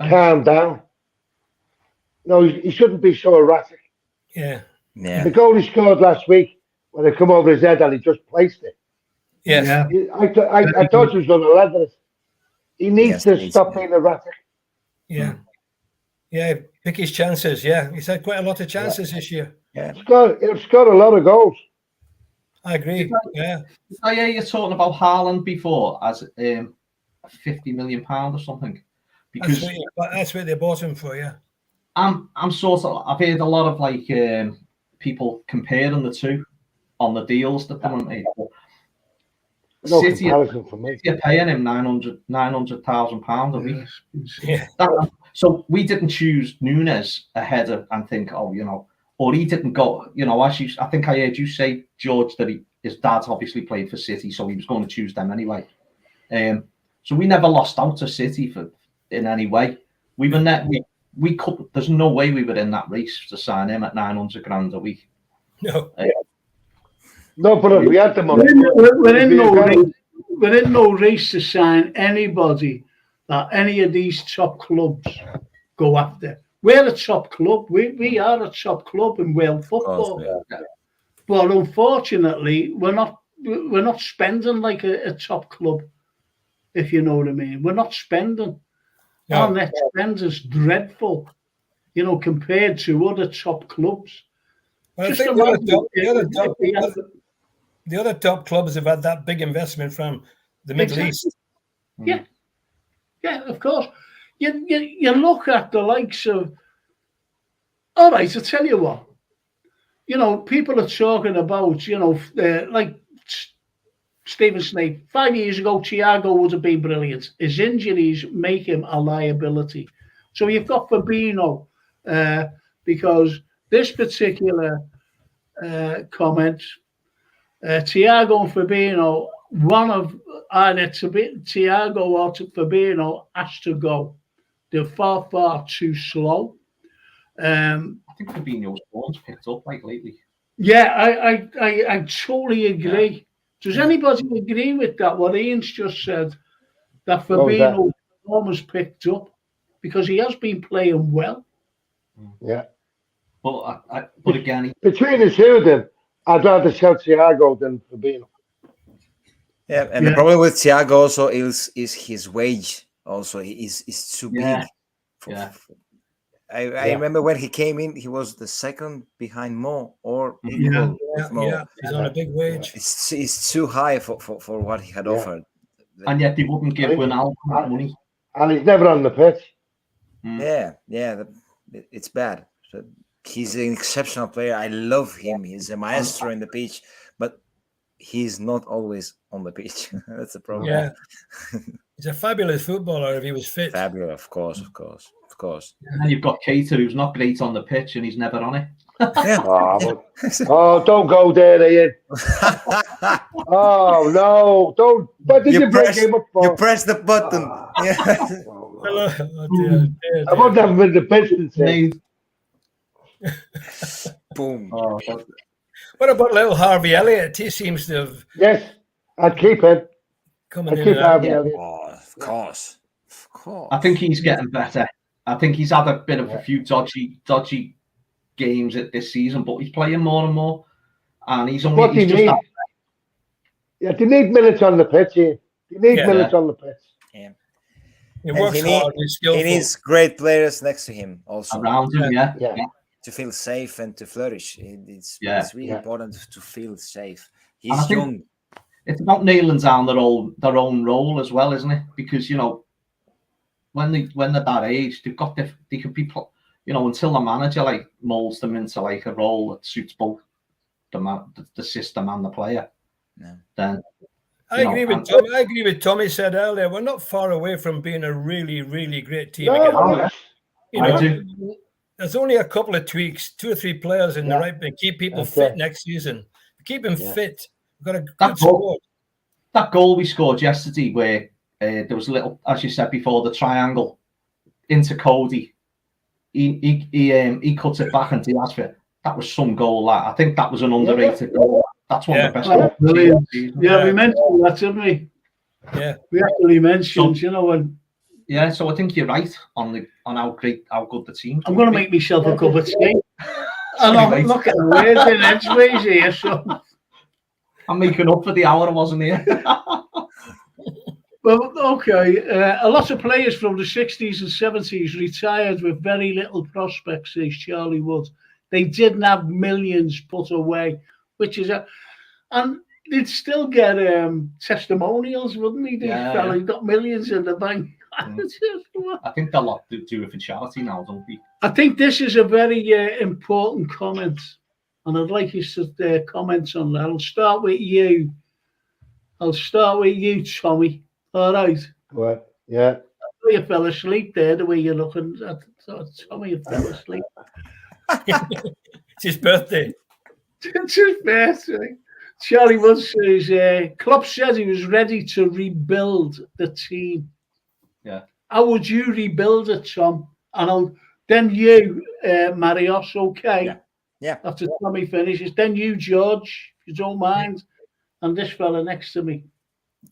calm down. No, he shouldn't be so erratic. Yeah. The goal he scored last week, when they come over his head and he just placed it. Yes. Yeah. I thought he was going to level it. He needs to stop being erratic. Yeah. Yeah, pick his chances. Yeah, he's had quite a lot of chances this year. Yeah. He's scored a lot of goals. I agree. Yeah. Oh yeah, you're talking about Haaland before as £50 million or something. Because that's what they bought him for. Yeah. I'm sort of. I've heard a lot of people comparing the two on the deals that they made. No City comparison for me. You're paying him £900,000 a week. Yeah. So we didn't choose Nunes ahead of and think, or he didn't go. I think I heard you say, George, that his dad's obviously played for City, so he was going to choose them anyway. So we never lost out to City in any way. We were we could. There's no way we were in that race to sign him at £900,000 a week. No. No, but if we had the money, we're in no race to sign anybody that any of these top clubs go after. We're a top club. We are a top club in world football. But unfortunately, we're not spending like a top club, if you know what I mean. We're not spending. Our net spend is dreadful, compared to other top clubs. Well, I Just think imagine the other top clubs have had that big investment from the Middle East. Yeah, of course. You look at the likes of. All right, I'll tell you what. People are talking about, like Stephen Snape. 5 years ago, Thiago would have been brilliant. His injuries make him a liability. So you've got Fabinho, because this particular comment, Thiago and Fabinho, one of either Thiago or Fabinho has to go. They're far, far too slow. I think Fabinho's form's picked up like lately. Yeah, I totally agree. Yeah. Does anybody agree with that? What Ian's just said, that Fabinho's form has picked up because he has been playing well. Yeah. But again, between the two of them, I'd rather shout Thiago than Fabinho. Yeah, and the problem with Thiago also is his wage. Also, he's too big. I remember when he came in, he was the second behind Mo or equal with Mo. Yeah, he's on a big wage. It's too high for what he had offered. And yet they wouldn't give Ronaldo money. And he's never on the pitch. Yeah, it's bad. So he's an exceptional player. I love him. He's a maestro in the pitch, but he's not always on the pitch. That's the problem. Yeah. He's a fabulous footballer if he was fit. Fabulous, of course. And then you've got Keita, who's not great on the pitch, and he's never on it. Yeah. Don't go there, Ian. Oh no! Don't. What did you break him up for? You press the button. I won't have him in the Pistons. Boom. What about little Harvey Elliott? He seems to have. Yes, I'd keep him. Coming in. Harvey Elliott. Oh, of course. I think he's getting better. I think he's had a bit of a few dodgy games at this season, but he's playing more and more. And he's only. What do you need? Yeah, they need minutes on the pitch. You need minutes on the pitch. Yeah. He works hard. He's skillful. He needs great players next to him also. Around him, yeah. To feel safe and to flourish. It's really important to feel safe. He's young. It's about nailing down their own role as well, isn't it? Because when they're that age, they could be until the manager like molds them into like a role that suits both the system and the player. Yeah. Then I agree with Tommy said earlier. We're not far away from being a really, really great team again. I do. There's only a couple of tweaks, 2 or 3 players in the right, but keep people fit next season. Keep them fit. We've got a good squad. That goal we scored yesterday, where there was a little, as you said before, the triangle into Cody. He cuts it back and Diaz for it. That was some goal. I think that was an underrated goal. That's one of the best goals. Brilliant. We mentioned that, didn't we? Yeah, we actually mentioned, when. Yeah, so I think you're right on how good the team. I'm going to make myself a cup of tea. And I'm looking at the words in edgeways here, so. I'm making up for the hour I wasn't here. Well, okay. A lot of players from the 60s and 70s retired with very little prospects, says Charlie Wood. They didn't have millions put away, which is and they'd still get testimonials, wouldn't they? He got millions in the bank. I think a lot to do it for charity now, don't they? I think this is a very important comment, and I'd like you to comment on that. I'll start with you, Tommy. All right. What? Yeah. You fell asleep there, the way you're looking at Tommy. You fell asleep. It's his birthday. It's his birthday. Charlie Wood says, Klopp said he was ready to rebuild the team. Yeah. How would you rebuild it, Tom? And then you, Marios, okay? Yeah. After Tommy finishes. Then you, George, if you don't mind. And this fella next to me.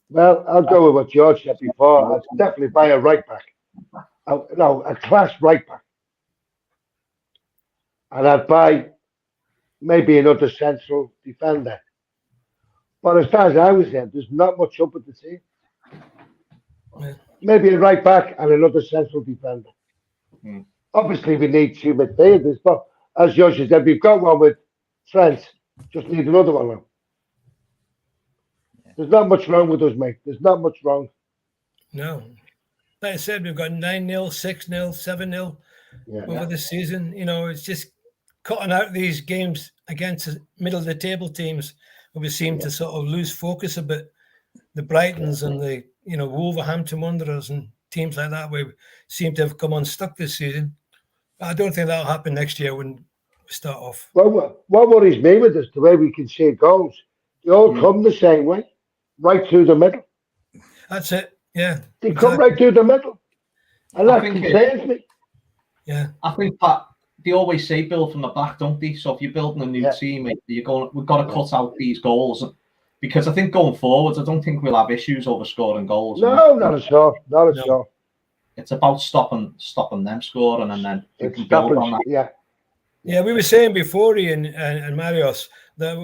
Well, I'll go with what George said before. I'd definitely buy a right back. A class right back. And I'd buy maybe another central defender. But as far as I was there, there's not much up at the team. Yeah. Maybe a right back and another central defender. Mm. Obviously, we need 2 midfielders, but as Josh said, we've got one with Trent. Just need another one now. There's not much wrong with us, mate. There's not much wrong. No. Like I said, we've got 9-0, 6-0, 7-0 over the season. You know, it's just cutting out these games against middle of the table teams where we seem to sort of lose focus a bit. The Brightons and the, Wolverhampton Wanderers and teams like that, we seem to have come unstuck this season. I don't think that'll happen next year when we start off. Well, what worries me with this, the way we can see goals, they all come the same way, right through the middle. That's it. Yeah. They come right through the middle. And that concerns me. Yeah. I think that they always say build from the back, don't they? So if you're building a new team, we've got to cut out these goals. Because I think going forward, I don't think we'll have issues over scoring goals. No, not at all. Not at all. It's about stopping them scoring, and then we can build on that. Yeah, we were saying before, Ian and Marios, that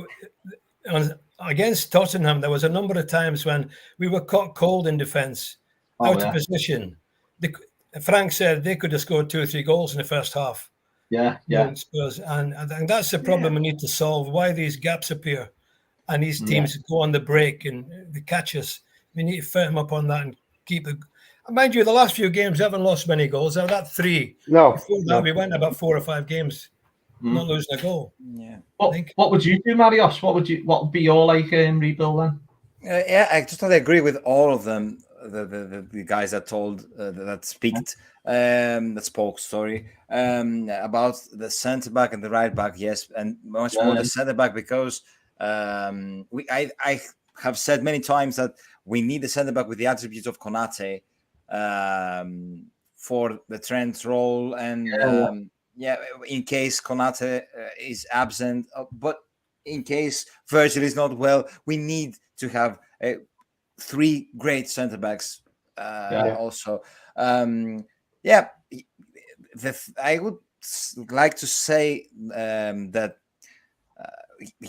against Tottenham, there was a number of times when we were caught cold in defence, out of position. Frank said they could have scored 2 or 3 goals in the first half. Yeah. Spurs. And I think that's the problem we need to solve, why these gaps appear. And these teams go on the break and they catch us. We need to firm up on that and keep the. Mind you, the last few games haven't lost many goals. They're at 3. No. Before that, we went about 4 or 5 games, not losing a goal. Yeah. What would you do, Marios? What would be your rebuild then? I totally agree with all of them. The guys that spoke. Sorry, about the centre back and the right back. Yes, and much more the centre back because. I have said many times that we need a centre back with the attributes of Konate for the Trent role, and in case Konate is absent, but in case Virgil is not well, we need to have 3 great centre backs. Also, I would like to say that.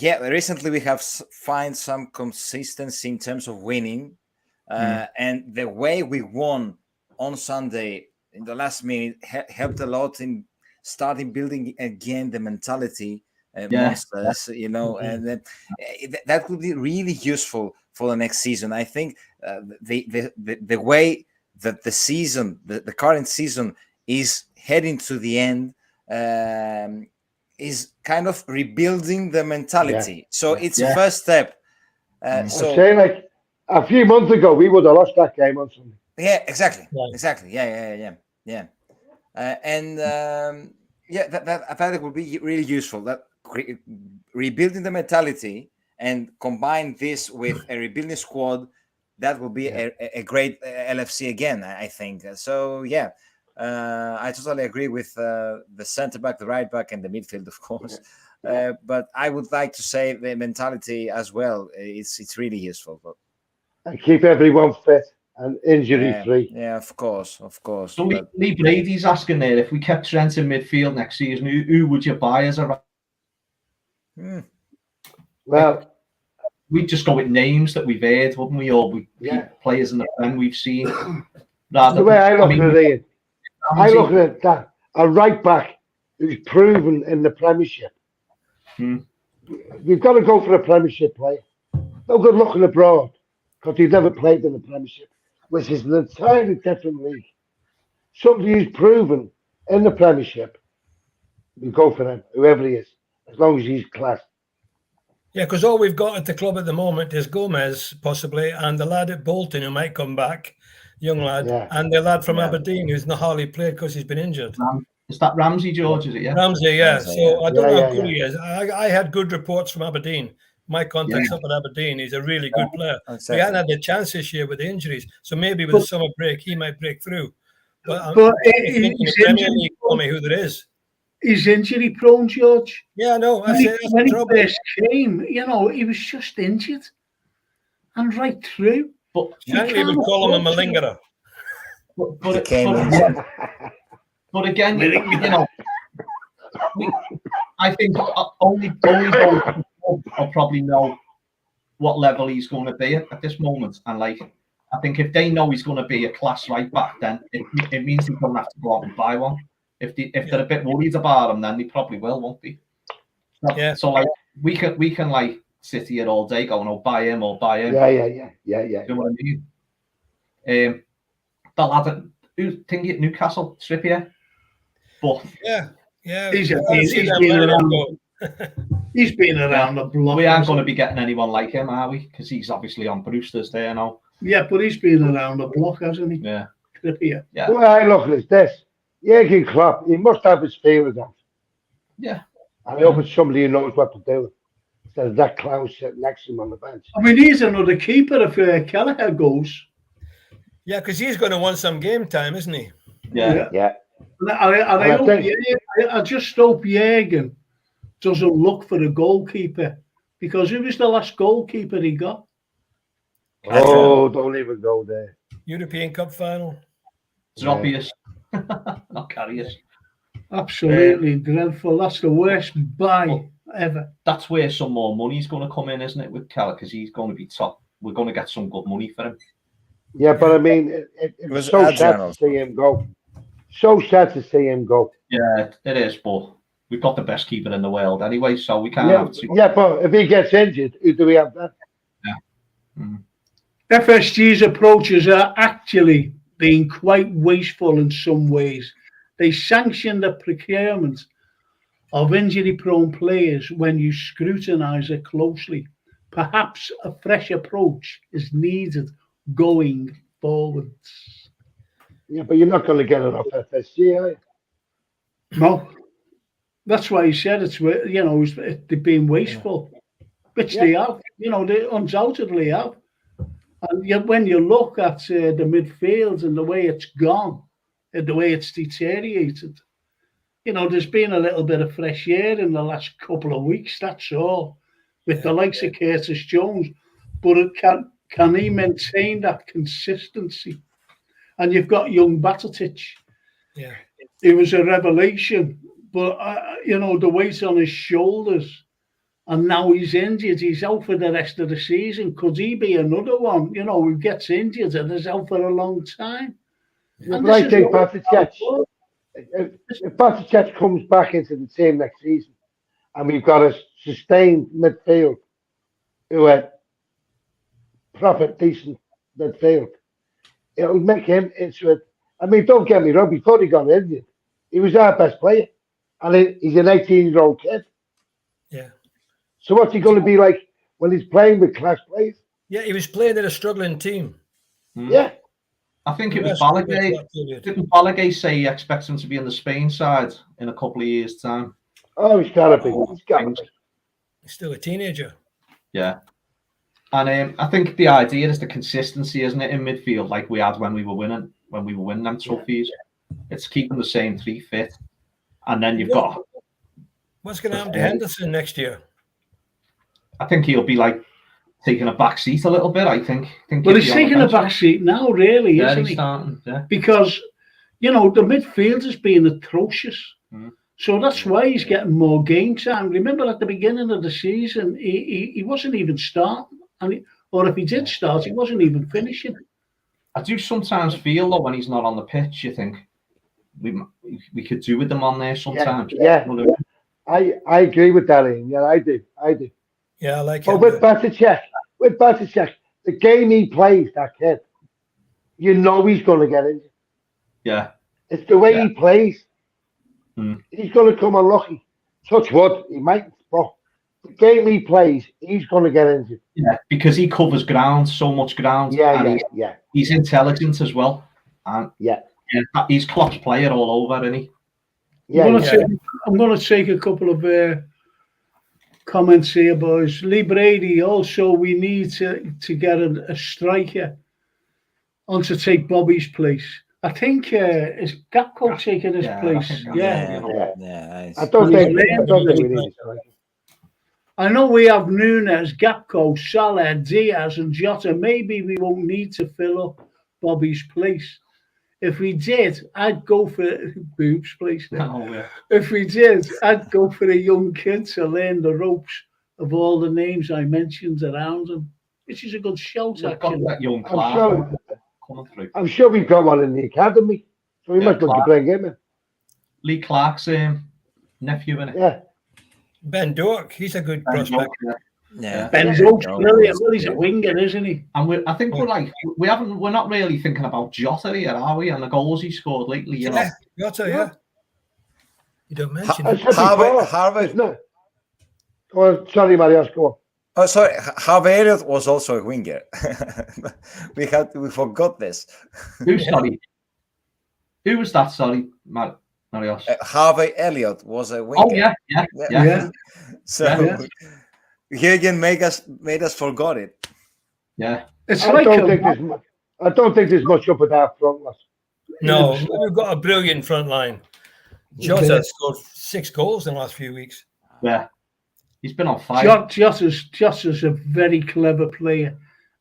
Recently we have find some consistency in terms of winning, and the way we won on Sunday in the last minute helped a lot in starting building again the mentality monsters, and that would be really useful for the next season. I think the way that the season, the current season, is heading to the end. Is kind of rebuilding the mentality. So it's the first step. I'm saying, like, a few months ago, we would have lost that game on Sunday. Yeah, exactly. Exactly. Yeah. That I thought it would be really useful. That rebuilding the mentality and combine this with a rebuilding squad, that will be a great LFC again, I think. So, I totally agree with the centre back, the right back, and the midfield, of course. But I would like to say the mentality as well. It's really useful. And keep everyone fit and injury free. Yeah, of course. So Lee Brady's asking there, if we kept Trent in midfield next season, who would you buy as a? Well, we'd just go with names that we've heard, wouldn't we? Or players in the Prem we've seen. The way I look at it. I look at that, a right back who's proven in the Premiership. We've got to go for a Premiership player. No good looking abroad because he's never played in the Premiership, which is an entirely different league. Somebody who's proven in the Premiership, we go for him, whoever he is, as long as he's class. Yeah, because all we've got at the club at the moment is Gomez, possibly, and the lad at Bolton who might come back. Young lad, and the lad from Aberdeen who's not hardly played because he's been injured. Is that Ramsey, George? Is it? Yeah, Ramsey. So I don't know how good he is. I had good reports from Aberdeen. My contacts up at Aberdeen. He's a really good player. He hadn't had the chance this year with the injuries, so maybe with the summer break he might break through. But in the Premier League, tell me who there is. He's injury prone, George. Yeah, no. When he first came, he was just injured and right through. But Shankly would call him a malingerer. But again, I think only those will probably know what level he's going to be at this moment. And like, I think if they know he's going to be a class right back, then it means they don't have to go out and buy one. If they're a bit worried about him, then they probably will, won't they? Yeah. So like we can like sit here all day going, "Oh, buy him or buy him." Yeah. You know what I mean? The lad who thingy at Newcastle, Trippier, but Yeah. He's I've been seen them around. go. He's been around the block. we aren't going to be getting anyone like him, are we? Because he's obviously on Brewster's there now. Yeah, but he's been around the block, hasn't he? Yeah. Trippier. Yeah. Well, I look at this. Jurgen Klopp, he must have his feelings out. Yeah. And I hope it's somebody who knows what to do. Instead of that clown sitting next to him on the bench. I mean, he's another keeper if Kelleher goes. Yeah, because he's going to want some game time, isn't he? Yeah. And I just hope Jurgen doesn't look for a goalkeeper, because who was the last goalkeeper he got? Oh, don't even go there. European Cup final. It's obvious. Not Carriers. Absolutely dreadful. That's the worst buy ever. That's where some more money's going to come in, isn't it, with Keller? Because he's going to be top. We're going to get some good money for him. Yeah, but I mean, it was so sad to see him go. So sad to see him go. Yeah, it is, but we've got the best keeper in the world anyway, so we can't have to. Yeah, but if he gets injured, who do we have then? Yeah. FSG's approaches are actually being quite wasteful in some ways. They sanction the procurement of injury-prone players when you scrutinise it closely. Perhaps a fresh approach is needed going forwards. Yeah, but you're not going to get it off FSG, are you? No. That's why he said they've been wasteful, which they have. They undoubtedly have. And yet when you look at the midfield and the way it's gone, and the way it's deteriorated, there's been a little bit of fresh air in the last couple of weeks, that's all, with the likes of Curtis Jones. But can he maintain that consistency? And you've got young Batatic. Yeah. He was a revelation, but, the weight on his shoulders. And now he's injured. He's out for the rest of the season. Could he be another one, who gets injured and is out for a long time? Yeah, but I think if Batatic comes back into the team next season and we've got a sustained midfield who are proper, decent midfield, it'll make him into it. I mean, don't get me wrong, before he got injured, he was our best player. And he's an 18-year-old kid. Yeah. So what's he going to be like when he's playing with class players? Yeah, he was playing in a struggling team. Yeah. I think it was Balogun. Didn't Balogun say he expects him to be in the Spain side in a couple of years' time? Oh, he's got to be. He's got to be. He's still a teenager. Yeah. And I think the idea is the consistency, isn't it, in midfield, like we had when we were winning them trophies. It's keeping the same three fit. And then you've got... What's going to happen to Henderson next year? I think he'll be like taking a back seat a little bit, I think. Well, he's taking a back seat now, really, isn't he? Starting, yeah. Because, the midfield has been atrocious. So that's why he's getting more game time. Remember at the beginning of the season, he wasn't even starting. Or if he did start, he wasn't even finishing. I do sometimes feel, though, when he's not on the pitch, you think we could do with him on there sometimes. Yeah. I agree with that, Ian. Yeah, I do. Yeah, I like it. But with Batatic, the game he plays, that kid, he's going to get injured. Yeah. It's the way he plays. He's going to come unlucky. Touch wood, he might, but the game he plays, he's going to get injured. Yeah, because he covers ground, so much ground. Yeah. He's intelligent as well. And he's Klopp's player all over, isn't he? Yeah, I'm going to take a couple of comments here, boys. Lee Brady, also, we need to get a striker on to take Bobby's place. I think is Gakpo taking his place? Yeah. I don't think we need a striker. I know we have Núñez, Gakpo, Salah, Diaz, and Jota. Maybe we won't need to fill up Bobby's place. If we did, I'd go for boobs, please. Oh, yeah. If we did, I'd go for a young kid to learn the ropes of all the names I mentioned around him, which is a good shout, We've got actually. that young I'm Clark sure, coming through. I'm sure we've got one in the academy, so we Yeah, must look to Clark. bring him in. Lee Clark's nephew, innit? Yeah, Ben Doak, he's a good prospect. Yeah. Ben Yeah. Doak's No, brilliant. it's- Well, he's a winger, isn't he? And I think we're not really thinking about Jota here, are we? And the goals he scored lately, you know. Yeah, Jota, yeah. You don't mention I it. said before, Harvey. it's not. Oh, sorry, Marius, go on. Oh, sorry. Harvey Elliott was also a winger. we forgot this. Sorry? Who was that? Sorry, Marius. Harvey Elliott was a winger. Oh yeah. Yeah. So Yeah. Jürgen made us forgot it. Yeah. It's I like don't a- think there's much. I don't think there's much up at our front, lads. No, we've got a brilliant front line. Jota Yeah. scored 6 goals in the last few weeks. Yeah. He's been on fire. Jota's a very clever player,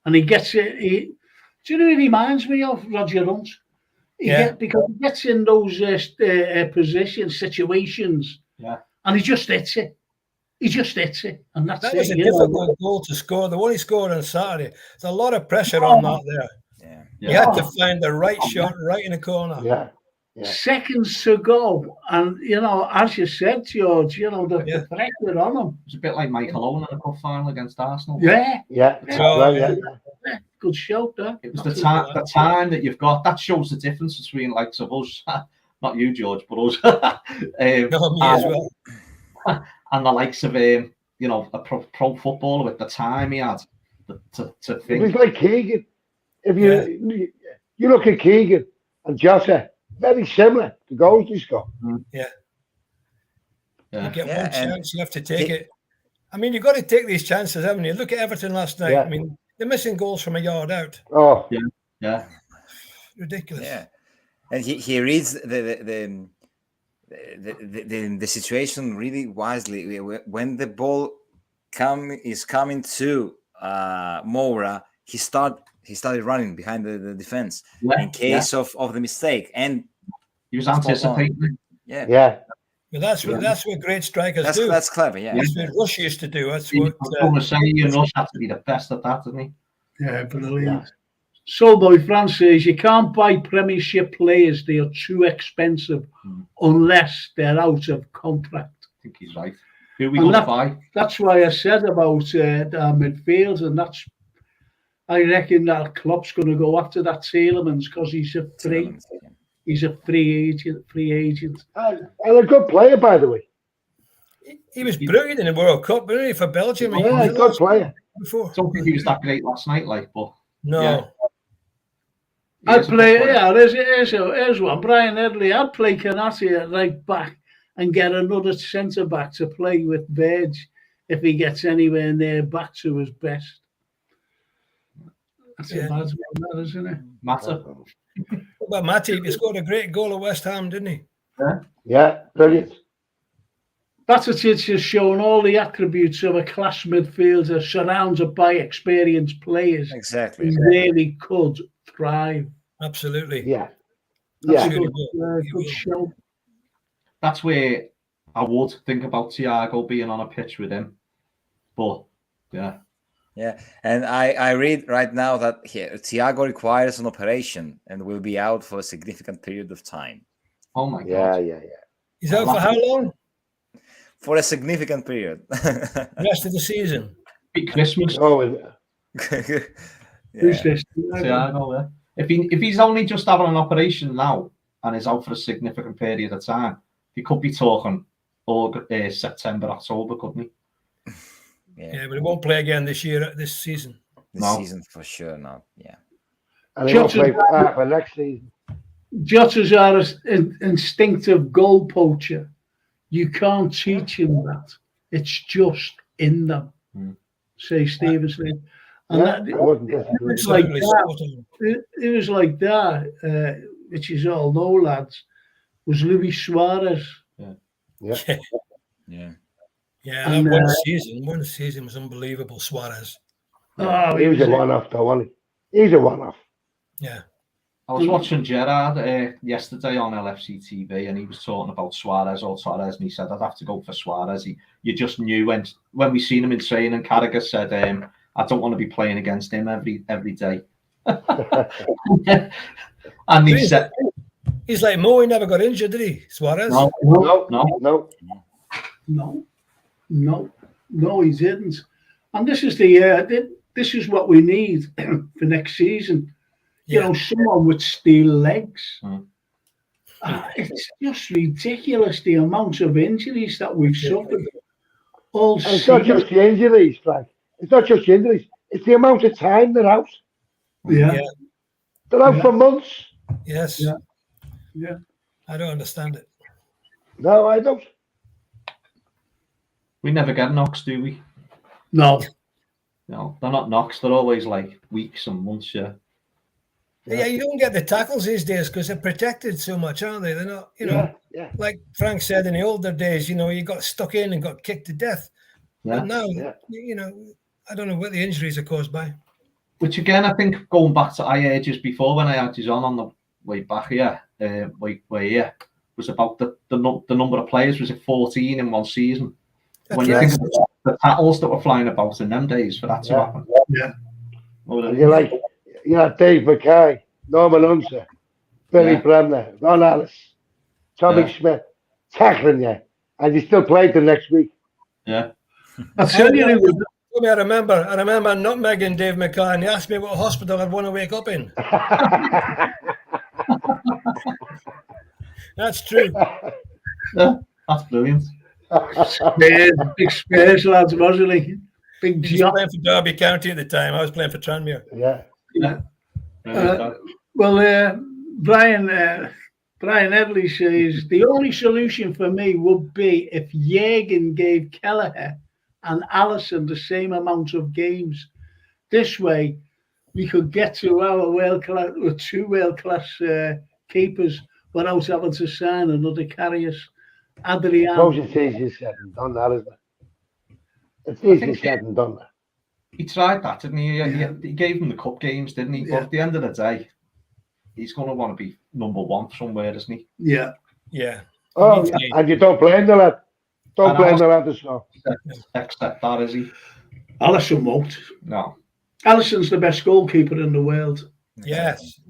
and he gets it. Do you know who he reminds me of? Roger Hunt. Because he gets in those positions, situations, and he just hits it. He just hits it, and that's That it. was a you know. difficult goal to score. The one he scored on Saturday. There's a lot of pressure on that there. Yeah. You had to find the right shot right in the corner. Yeah. Seconds to go, and as you said, George, the pressure on him. It's a bit like Michael Owen in the cup final against Arsenal. Yeah, Yeah. Oh, Right, yeah. yeah. good shout there. It was the time that you've got. That shows the difference between likes of us, not you, George, but us, No, me as well. and the likes of a pro footballer with the time he had to It think. was like Keegan. If you look at Keegan and Jota, very similar. The goals he scored. You Yeah. get Yeah, one and chance, you have to take it. I mean, you've got to take these chances, haven't you? Look at Everton last night. Yeah. I mean, they're missing goals from a yard out. Oh, Yeah. Ridiculous. Yeah, and he reads the situation really wisely. When the ball is coming to Moura, he started running behind the defense in case of the mistake, and He was anticipating. yeah. But that's what great strikers do. That's clever. Yeah, That's what Rush used to do. That's I what. was going to say, Ian Rush had to be the best at that, didn't he? Yeah, brilliant. Yeah. Soulboy France says you can't buy Premiership players; they are too expensive unless they're out of contract. I think he's right. Who we And going to buy? That's why I said about our midfield, and I reckon that Klopp's going to go after that Tielemans because he's a free agent. And a good player, by the way. He was brilliant in the World Cup, wasn't he, for Belgium? Yeah, a good player. Before. I don't think he was that great last night, but No. Yeah. I'd play, here's one. Brian Edley, I'd play Canati at right back and get another centre back to play with Verge if he gets anywhere near back to his best. That's a bad one, isn't it? Matter. But Matip, he scored a great goal at West Ham, didn't he? Yeah, brilliant. Batic has shown all the attributes of a class midfielder surrounded by experienced players. exactly. He really could thrive. Absolutely. Yeah. That's Yeah. a good show. That's where I would think about Thiago being on a pitch with him. But yeah. Yeah, and I read right now that Thiago requires an operation and will be out for a significant period of time. Oh my Yeah, God. yeah. He's out for how long? For a significant period. Rest of the season. Be Christmas. Oh, Who's this? Thiago, yeah. If he's only just having an operation now and is out for a significant period of time, he could be talking September, October, couldn't he? Yeah, but he won't play again this season. This season for sure not. Yeah. and he'll play for next season. Jota's are an instinctive goal poacher. You can't teach him that. It's just in them, say Stevenson. And Yeah, I wasn't it was like Absolutely that. spot on. It was like that, which is all know, lads, was Luis Suarez. Yeah. Yeah. Yeah, And, that one season was unbelievable, Suarez. Oh, He was a one-off, though, wasn't he? He's a one-off. Yeah. I was watching Gerrard yesterday on LFC TV, and he was talking about Suarez or Torres, and he said, I'd have to go for Suarez. You just knew when we seen him in training, and Carragher said, I don't want to be playing against him every day. And he said... He's like Mo, he never got injured, did he, Suarez? No, he didn't. And this is this is what we need for next season. You know, someone with steel legs. It's just ridiculous the amount of injuries that we've suffered. And it's not just the injuries, Frank. It's not just the injuries. It's the amount of time they're out. Yeah. They're out for months. Yes. Yeah. I don't understand it. No, I don't. We never get knocks, do we? No. No, they're not knocks. They're always like weeks and months, Yeah, you don't get the tackles these days because they're protected so much, aren't they? They're not, you know, like Frank said in the older days, you know, you got stuck in and got kicked to death. But now, you know, I don't know what the injuries are caused by. Which again, I think going back to our ages before when I had you on the way back here, was about the number of players. Was it 14 in one season? When you think of the tackles that were flying about in them days for that to happen. Yeah. You're like Dave Mackay, Norman Unser, Billy Bremner, Ron Ellis, Tommy Schmidt, tackling you, and you still played the next week. Yeah. I remember nutmegging Dave Mackay, and he asked me what hospital I'd want to wake up in. That's true. Yeah, that's brilliant. Big Spurs lads, wasn't he? Big He was playing for Derby County at the time. I was playing for Tranmere. Yeah. Brian Edley says the only solution for me would be if Jürgen gave Kelleher and Allison the same amount of games. This way, we could get to our two world-class keepers without having to sign another carriers. Adrian. I suppose it's easier said than done, that, isn't it? It's easier said than done. He tried that, didn't he? He gave him the cup games, didn't he? But at the end of the day, he's going to want to be number one somewhere, isn't he? Yeah. Yeah. Oh, and you don't blame the lad. Don't blame the lad as well. Accept that, is he? Alisson won't. No. Alisson's the best goalkeeper in the world. Yes.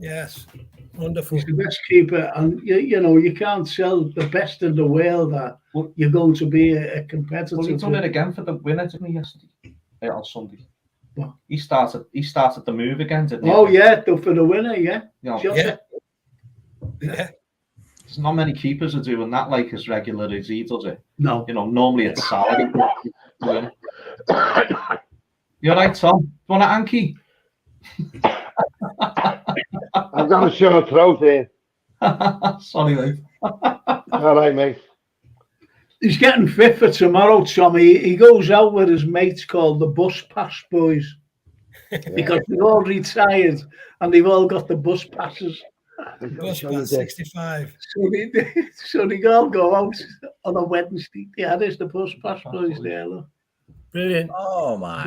Wonderful. He's the best keeper, and you know you can't sell the best in the world that you're going to be a competitor. Well, he done it again for the winner, didn't he? Yesterday, on Sunday. What? He started the move again, didn't he? Oh yeah, for the winner, yeah. Yeah. There's not many keepers are doing that like as regular as he does it. No. You know, normally it's salary. You all right, Tom? Do you want an Anki? I've got a short throat here. Sorry, mate. All right, mate. He's getting fit for tomorrow, Tommy. He goes out with his mates called the Bus Pass Boys because they're all retired and they've all got the bus passes. Bus Pass 65. So they all go out on a Wednesday. Yeah, there's the Bus Pass Boys there, look. Brilliant. Oh my.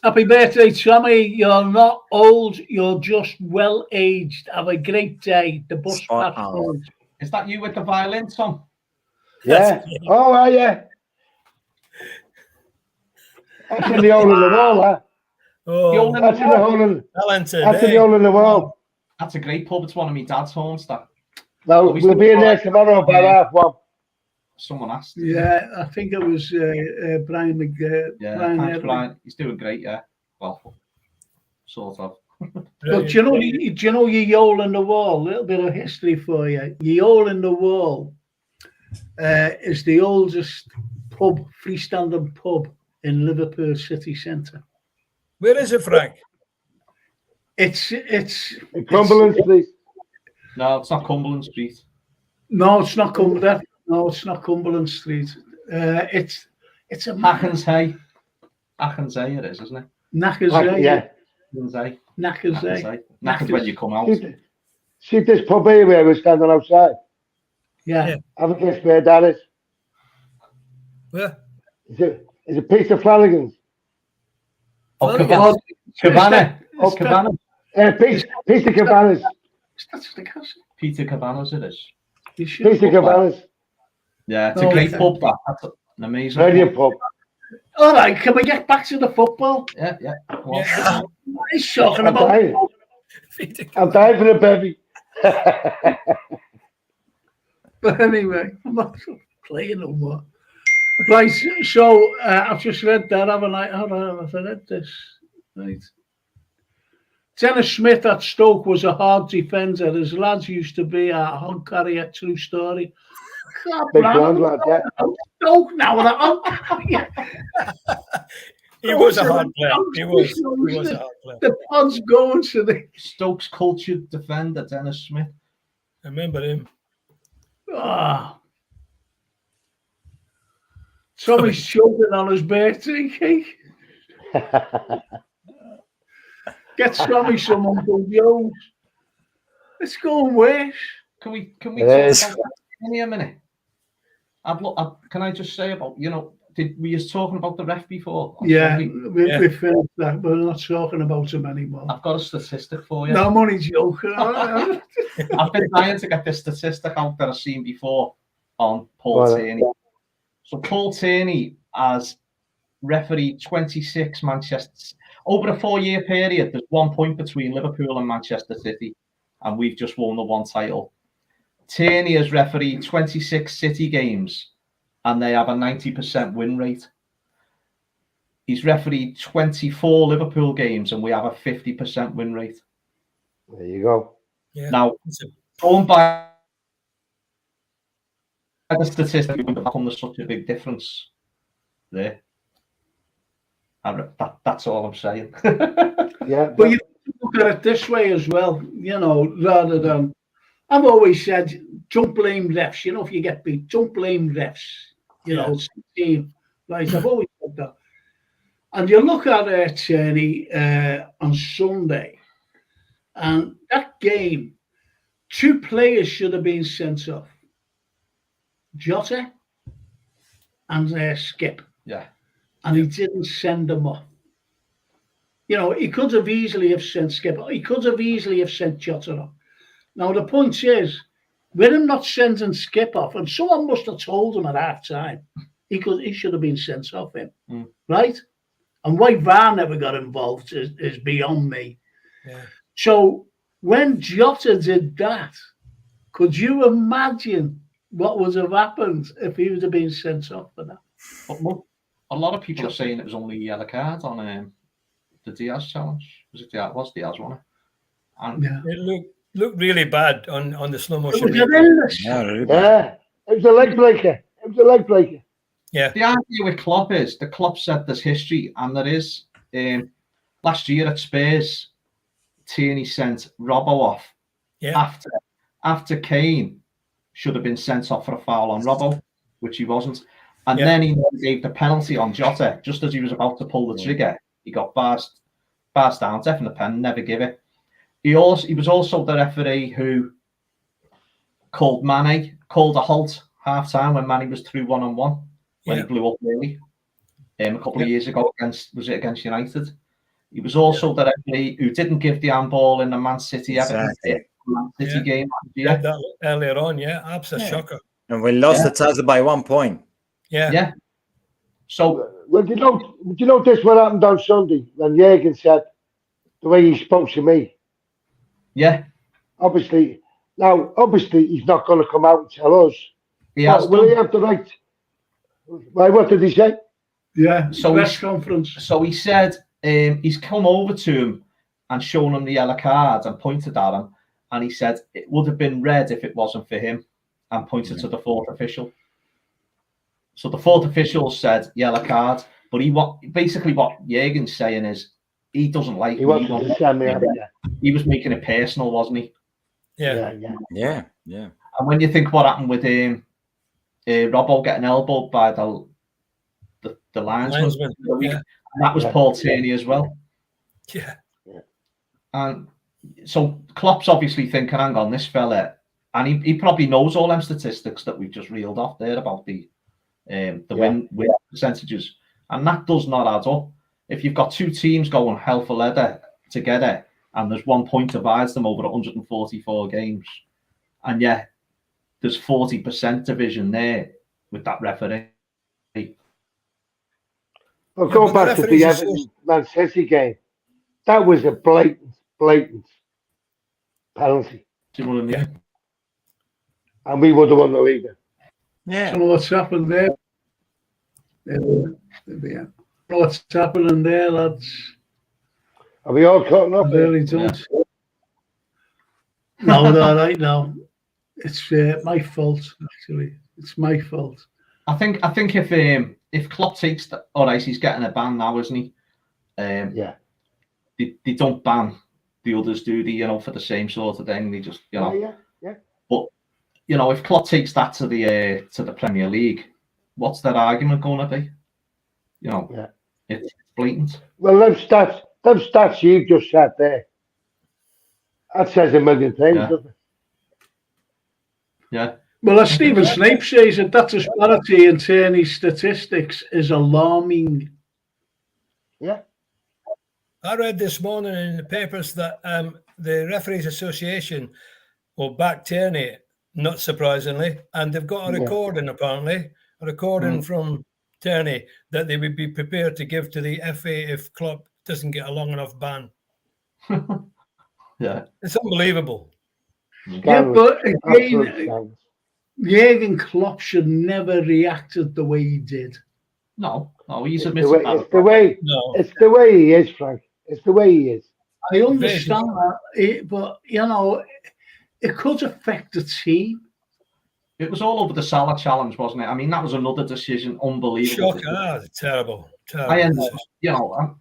Happy birthday, Tommy. You're not old, you're just well aged. Have a great day. The Bus Pass Boys. Is that you with the violin, Tom? Yeah. Oh, yeah. That's in the hole in the wall, huh? Oh, that's in the hole in the wall. That's a great pub. It's one of my dad's homes, that. No, we'll be in there tomorrow about 1:30. Someone asked. Yeah, I think it was Brian thanks, Brian. He's doing great, yeah. Well, sort of. But do you know your hole in the wall? A little bit of history for you. Your hole in the wall is the oldest freestanding pub in Liverpool city centre. Where is it, Frank? It's Cumberland Street. No, it's not Cumberland Street. No, it's not Cumberland. No, it's not Cumberland Street. It's a Nackensay. Nackensay it is, isn't it? Nackensay. Yeah. Nackensay. Knackered when you come out. See this pub here where we're standing outside? Yeah. Have a guess where that is. Where? Is it Peter Flanagan's? Oh, Cabana. Oh, Cabana. Peter Cabana's. That's the castle. Peter Cabanas it is. You should. Peter Cabanas, Yeah, it's No, a great yeah. pub. That's an amazing brilliant pub. pub. All right, can we get back to the football? Yeah, yeah. Go on. Yeah. He's talking I'm about. dying. Peter I'm Cabanas. dying for a bevy. But anyway, I'm not playing no more. Right, so I've just read that, haven't I? Hold on, I've read this. Right. Dennis Smith at Stoke was a hard defender. His lads used to be a hog carrier, true story. God, Big man, ground lad, yeah. Stoke now, that hog carrier. He was a hard player. He was a hard player. The pod's going to the. Stokes cultured defender Dennis Smith. I remember him. Ah. Tommy's choking on his birthday cake. Get Tommy some Uncle Joe's. It's going worse. Can we It talk is. about that in a minute? Can I just say about, we was talking about the ref before? on Yeah, Sunday? we finished that. We're not talking about him anymore. I've got a statistic for you. No, I'm only joking. I've been trying to get this statistic out that I've seen before on Paul Right. Tierney. So Paul Tierney has refereed 26 Manchester. Over a 4-year period, there's 1 point between Liverpool and Manchester City, and we've just won the one title. Tierney has refereed 26 City games, and they have a 90% win rate. He's refereed 24 Liverpool games, and we have a 50% win rate. There you go. Yeah. Now, going by the statistic, how come there's such a big difference there? That's all I'm saying. Yeah, But you look at it this way as well, rather than. I've always said, don't blame refs. If you get beat, don't blame refs. It's the team. Right, I've always said that. And you look at Tierney on Sunday, and that game, 2 players should have been sent off. Jota and Skip. Yeah. And he didn't send them off. He could have easily have sent Skip. He could have easily have sent Jota off. Now, the point is, with him not sending Skip off, and someone must have told him at half time, he should have been sent off him, right? And why VAR never got involved is beyond me. Yeah. So when Jota did that, could you imagine what would have happened if he would have been sent off for that? But a lot of people are saying it was only a yellow card on the Diaz challenge. Was it Diaz? Was Diaz, wasn't it? And Yeah. It looked really bad on the slow It motion. was horrendous. Yeah, really bad. Yeah, it was a leg breaker. Yeah. the idea with Klopp is the Klopp said there's history, and there is. Last year at Spurs, Tierney sent Robbo off after Kane should have been sent off for a foul on Robbo, which he wasn't. And then he gave the penalty on Jota just as he was about to pull the trigger. He got bars down, definite pen, never give it. He was also the referee who called a halt half time when Manny was through 1-on-1 when he blew up early. A couple of years ago against United. He was also the referee who didn't give the handball in the Man City game. Yeah, that earlier on, absolute shocker. And we lost the title by 1 point. Yeah. So, Well, do you know this what happened on Sunday when Jürgen said the way he spoke to me? yeah, Obviously he's not going to come out and tell us. he has Will done. he have the right? Why? What did he say? Yeah, So press conference. So he said he's come over to him and shown him the yellow card and pointed at him, and he said it would have been red if it wasn't for him, and pointed to the 4th official. So the 4th official said yellow card, but basically what Jürgen's saying is he doesn't like. He wants to send me out. He was making it personal, wasn't he? Yeah. Yeah. And when you think what happened with Robbo getting elbowed by the linesman, Yeah. that was Paul Tierney as well. Yeah. And so Klopp's obviously thinking, hang on, this fella, and he probably knows all them statistics that we've just reeled off there about the win percentages, and that does not add up. If you've got 2 teams going hell for leather together and there's 1 point divides them over 144 games, and yet there's 40% division there with that referee. Well, go back to the Everton Man City game. That was a blatant penalty. Do you know what I mean? Yeah. And we would have won the league. Yeah. So what's happened there? What's happening there, lads? Are we all caught up? I really don't. No, all right now. It's my fault, actually. It's my fault. I think if Klopp takes the, all right, he's getting a ban now, isn't he? Yeah. They don't ban the others, do they? You know, for the same sort of thing. They just, you know. Yeah. But you know, if Klopp takes that to the Premier League, what's their argument going to be? You know, it's blatant. Well, them stats you've just said there, that says a million things, doesn't it? Yeah. Well, as Stephen Snape says, that disparity in Tierney's statistics is alarming. Yeah. I read this morning in the papers that the Referees Association will back Tierney, not surprisingly, and they've got a recording, apparently, from Tierney that they would be prepared to give to the FA if Klopp doesn't get a long enough ban. Yeah. It's unbelievable. Yeah, but again, Jurgen Klopp should never reacted the way he did. No, he's admitted that. It's the way he is, Frank. It's the way he is. I understand that, but you know, it could affect the team. It was all over the Salah challenge, wasn't it? I mean, that was another decision, unbelievable. Terrible. I ended, you know,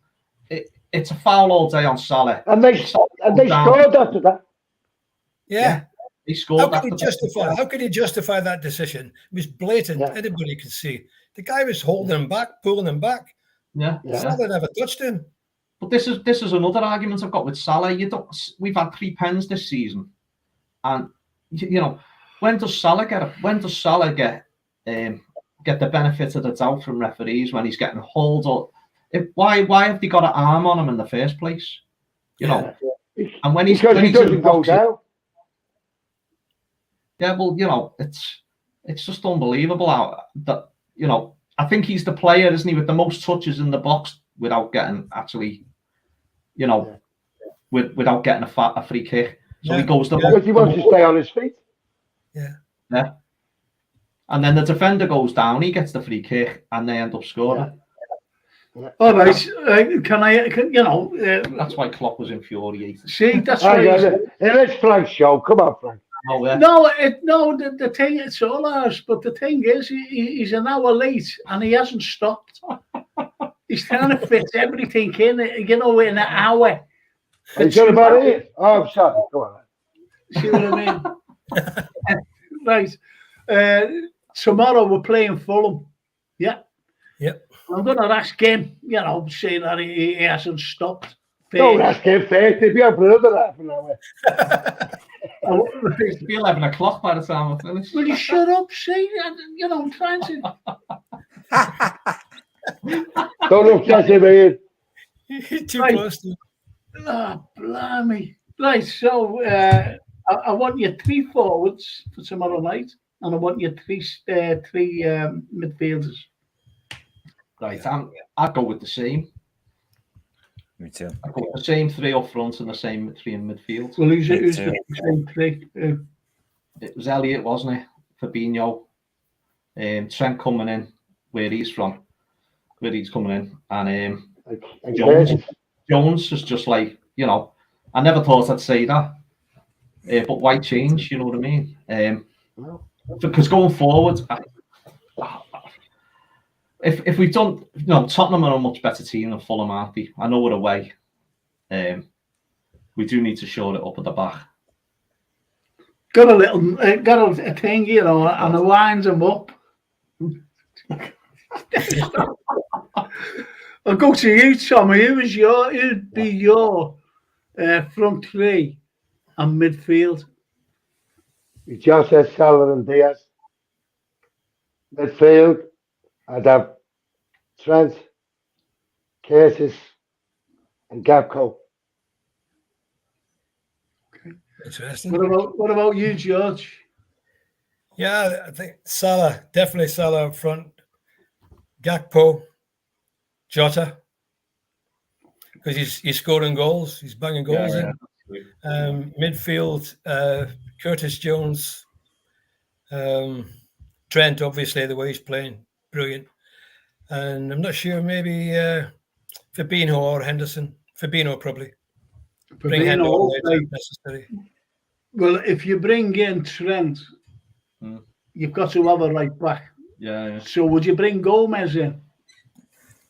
it's a foul all day on Salah, and they scored after that. Yeah. He scored. How could he justify that decision? It was blatant. Yeah. Anybody could see. The guy was holding him back, pulling him back. Yeah. Salah never touched him. But this is another argument I've got with Salah. We've had 3 pens this season, and you know, when does Salah get the benefit of the doubt from referees when he's getting hauled up? Why have they got an arm on him in the first place? You know, and when he doesn't go down. Yeah, well, you know, it's just unbelievable how that, you know, I think he's the player, isn't he, with the most touches in the box without getting actually, you know, without getting a free kick. So he goes because he wants to stay on his feet. Yeah. And then the defender goes down, he gets the free kick, and they end up scoring. Yeah. All right, can you know? That's why Klopp was infuriated. See, that's why. It's Frank's show. Come on, Frank. Oh, yeah. The thing, it's all ours, but the thing is, he's an hour late and he hasn't stopped. He's trying to fit everything in, you know, in an hour. Are you sure about it? Oh, I'm sorry. Go on. See what I mean? Right. Tomorrow we're playing Fulham. Yeah. Yep. I'm going to ask him, you know, saying that he hasn't stopped. Don't ask him first. He'll be on for another half an hour. It'll be 11 o'clock by the time I finish. Will you shut up? See, you know, I'm trying to. Don't upset him, Ian. Too close to. Oh, blimey. Right, so I want you 3 forwards for tomorrow night, and I want you three midfielders. Right, I'd go with the same. Me too. I'd go with the same 3 up front and the same 3 in midfield. Well, who's the same 3? It was Elliott, wasn't it? Fabinho. Trent coming in where he's coming in. And Jones is just like, you know, I never thought I'd say that. But why change? You know what I mean? Because going forward, if we've done, you know, Tottenham are a much better team than Fulham, aren't they? I know we're away. We do need to shore it up at the back. Got a thing, you know, and it winds them up. I'll go to you, Tommy. Who'd be your front 3 and midfield? You just said Salah and Diaz. Midfield, I'd have Trent, Curtis, and Gakpo. Interesting. What about you, George? Yeah, I think Salah, definitely Salah up front. Gakpo, Jota, because he's scoring goals, he's banging goals in. Midfield, Curtis Jones, Trent, obviously the way he's playing, brilliant. And I'm not sure, maybe Fabinho or Henderson. Fabinho probably. Bring Hendo on later if necessary. Well, if you bring in Trent, you've got to have a right back. Yeah. So would you bring Gomez in?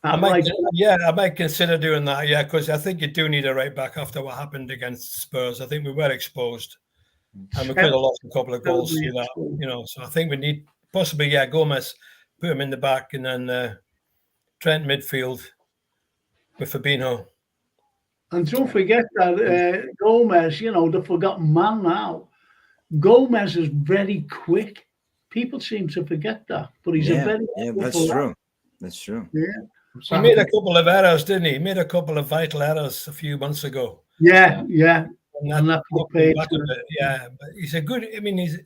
I might consider doing that. Yeah, because I think you do need a right back after what happened against Spurs. I think we were exposed, and we could have lost a couple of goals through that. You know, so I think we need possibly Gomez, put him in the back, and then Trent midfield with Fabinho. And don't forget that Gomez, the forgotten man now. Gomez is very quick. People seem to forget that, but he's a very that's true. That's true. Yeah. He made a couple of errors, didn't he? He made a couple of vital errors a few months ago. Yeah. And that's what paid. Yeah, but he's a good. I mean, he's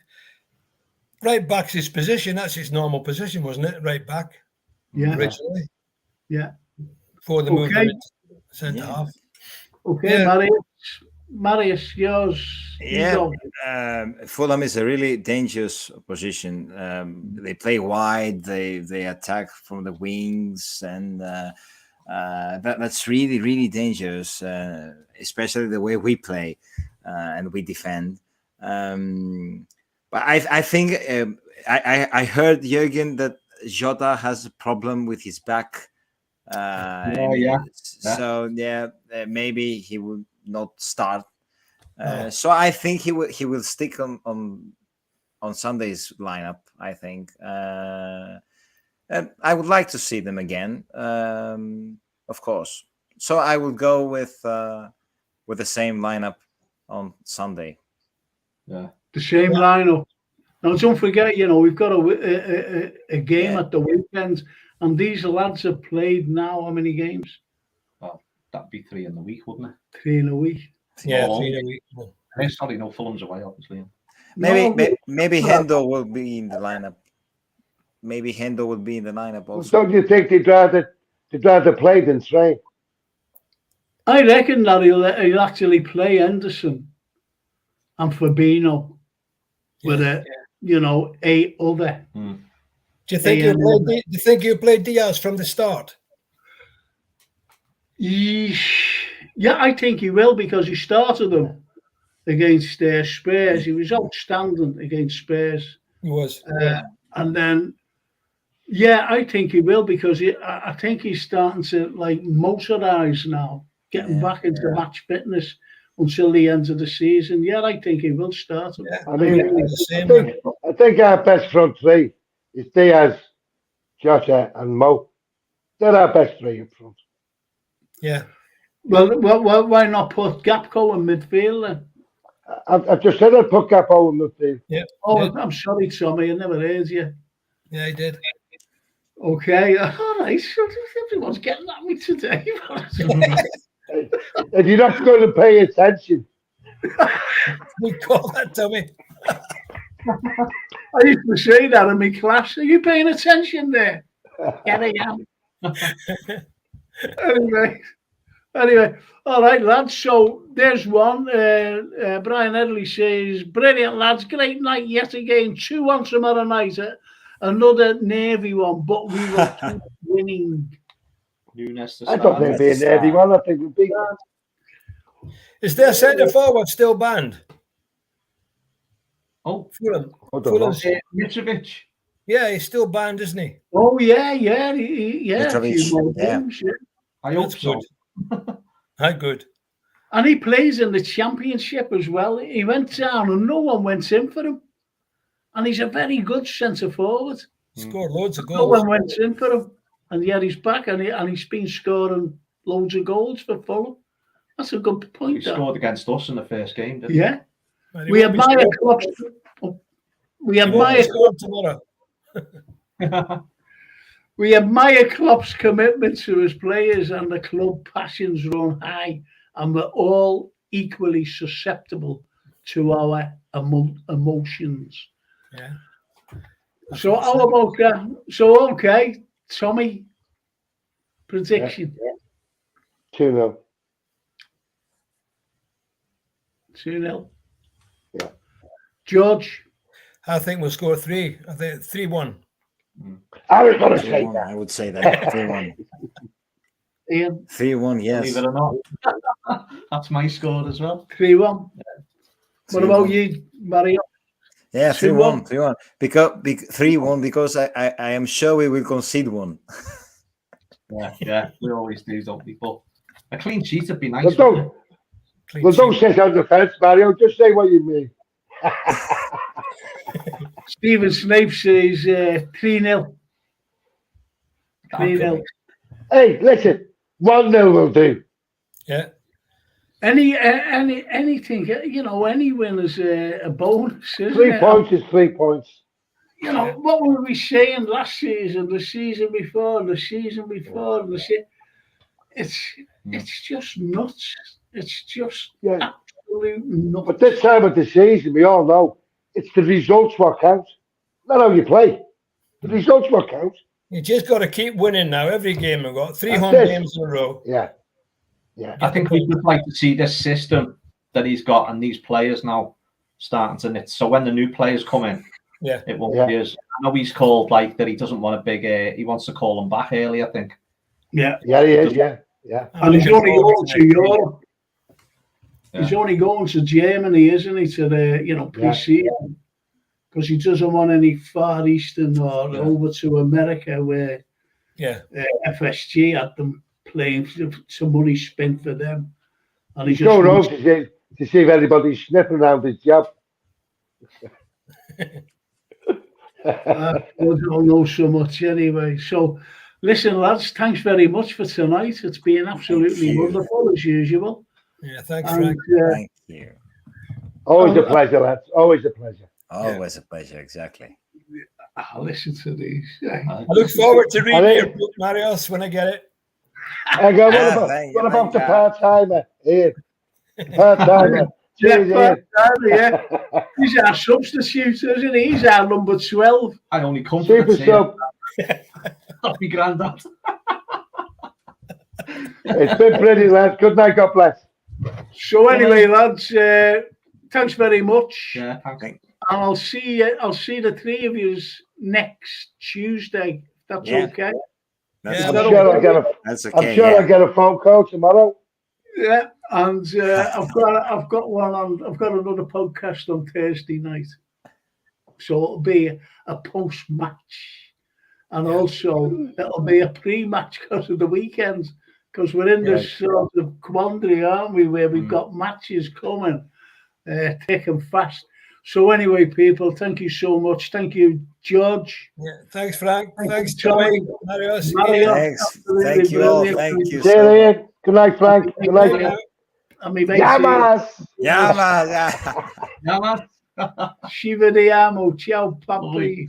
right back's his position. That's his normal position, wasn't it? Right back. Yeah. Originally. Yeah. For the movement centre half. Okay, Marius, yours. Yeah, Fulham is a really dangerous position. They play wide, they attack from the wings, and that's really, really dangerous, especially the way we play and we defend. But I think I heard, Jürgen, that Jota has a problem with his back. So maybe he will not start. So I think he will stick on Sunday's lineup. I think, and I would like to see them again, of course. So I will go with the same lineup on Sunday. Yeah, the same lineup. Now don't forget, we've got a game at the weekend. And these lads have played now how many games? Well, that'd be 3 in the week, wouldn't it? 3 in a week. Yeah, 3 in a week. Sorry, no, Fulham's away, obviously. Maybe Hendo will be in the lineup. Maybe Hendo will be in the lineup also. Don't you think they'd rather play than train? I reckon that he'll actually play Henderson and Fabinho with a other. Do you think he'll play Diaz from the start? Yeah, I think he will, because he started them against Spurs. He was outstanding against Spurs. He was. And then, I think he will, because I think he's starting to motorise now, getting back into match fitness until the end of the season. Yeah, I think he will start him. I think our best front three is Diaz, Jota, and Mo. They're our best three up front. Yeah. Well, why not put Gakpo in midfield then? I've just said I'd put Gakpo in midfield. Yeah. Oh, yeah. I'm sorry, Tommy. I never heard you. Yeah, I did. Okay. All right. Everyone's getting at me today. And you're not going to pay attention. We call that, Tommy. I used to say that in my class. Are you paying attention there? Yeah, I am. Anyway, all right, lads. So there's one. Brian Edley says, "Brilliant, lads. Great night yet again. 2-1 tomorrow night. Another nervy one, but we will keep winning." I don't think it'll be a nervy one. I think it'll be. Is their centre forward still banned? Oh, Fulham. Mitrovic. Yeah, he's still banned, isn't he? Oh yeah. Games, yeah. I hope so. How good. And he plays in the Championship as well. He went down and no one went in for him. And he's a very good centre forward. Scored loads of goals. No one went in for him. And yet he's back and he's been scoring loads of goals for Fulham. That's a good point. He scored against us in the first game, didn't he? Yeah. We admire Klopp's. We admire Klopp's commitment to his players, and the club passions run high, and we're all equally susceptible to our emotions. Yeah. So how about that? So okay, Tommy, prediction 2-0. 2-0. Yeah. George, I think we'll score 3. I think 3-1. I was going to say 3-1, that. I would say that. 3-1. Ian, 3-1, yes. Believe it or not. That's my score as well. 3-1. What about 3-1. you, Mario? Yeah, 3-1. 3-1. Because 3-1 because I am sure we will concede one. Yeah, we always do, don't we? But a clean sheet would be nice. Well, don't, Clean well, don't sheet. sit on the fence, Mario. Just say what you mean. Stephen Snape says 3-0. 3-0. Hey, listen. 1-0 will do. Yeah. Anything, you know, any win is a bonus, isn't 3 it? points is 3 points. You know, what were we saying last season, the season before, it's just nuts. It's just Yeah. absolute nuts. But this time of the season, we all know it's the results what count. Not how you play. The results what count. You just got to keep winning now. Every game we've got 3 That's home it. games in a row. Yeah. Yeah. I think we would like to see this system that he's got and these players now starting to knit. So when the new players come in, Yeah. it won't Yeah. be as. I know he's called like that. He doesn't want a big. He wants to call them back early. I think. Yeah. Yeah, he is. Yeah. Yeah. And he's only going to Europe. Yeah. He's only going to Germany, isn't he, to the, you know, pre-season. Because he doesn't want any Far Eastern or over to America where FSG had them playing for some money spent for them. And He's going home to see if anybody's sniffing around his job. I don't know so much anyway. So, listen, lads, thanks very much for tonight. It's been absolutely wonderful as usual. Yeah, thanks, And, Frank. Thank you. Always a pleasure, lads. Always a pleasure. Always a pleasure, exactly. I'll listen to these. I look forward to reading your book, Marios, when I get it. I go, what about the part-timer? Here. Part-timer. Yeah. He's our substitute, isn't he? He's our number 12. I only come for Super the sub. Happy granddad. It's been brilliant, lads. Good night. God bless. So anyway, lads, thanks very much. Yeah, thanks. And I'll see the 3 of you next Tuesday. That's okay. That's I'm okay. sure I'll get That's I'm okay. sure Yeah. I'll get a phone call tomorrow. Yeah, and I've got one on. I've got another podcast on Thursday night, so it'll be a post-match, and also it'll be a pre-match because of the weekend. Because we're in this sort of quandary, aren't we, where we've got matches coming thick and fast. So anyway, people, thank you so much. Thank you, George. Yeah, thanks, Frank. Thanks, Tommy. Marios. Mario, Thanks. absolutely Thank you all. brilliant. Thank you See you so much. later. Good night, Frank. Good night. And me mate, Yamas. Yeah, man. Yeah, man. Ci vediamo. Ciao, papi.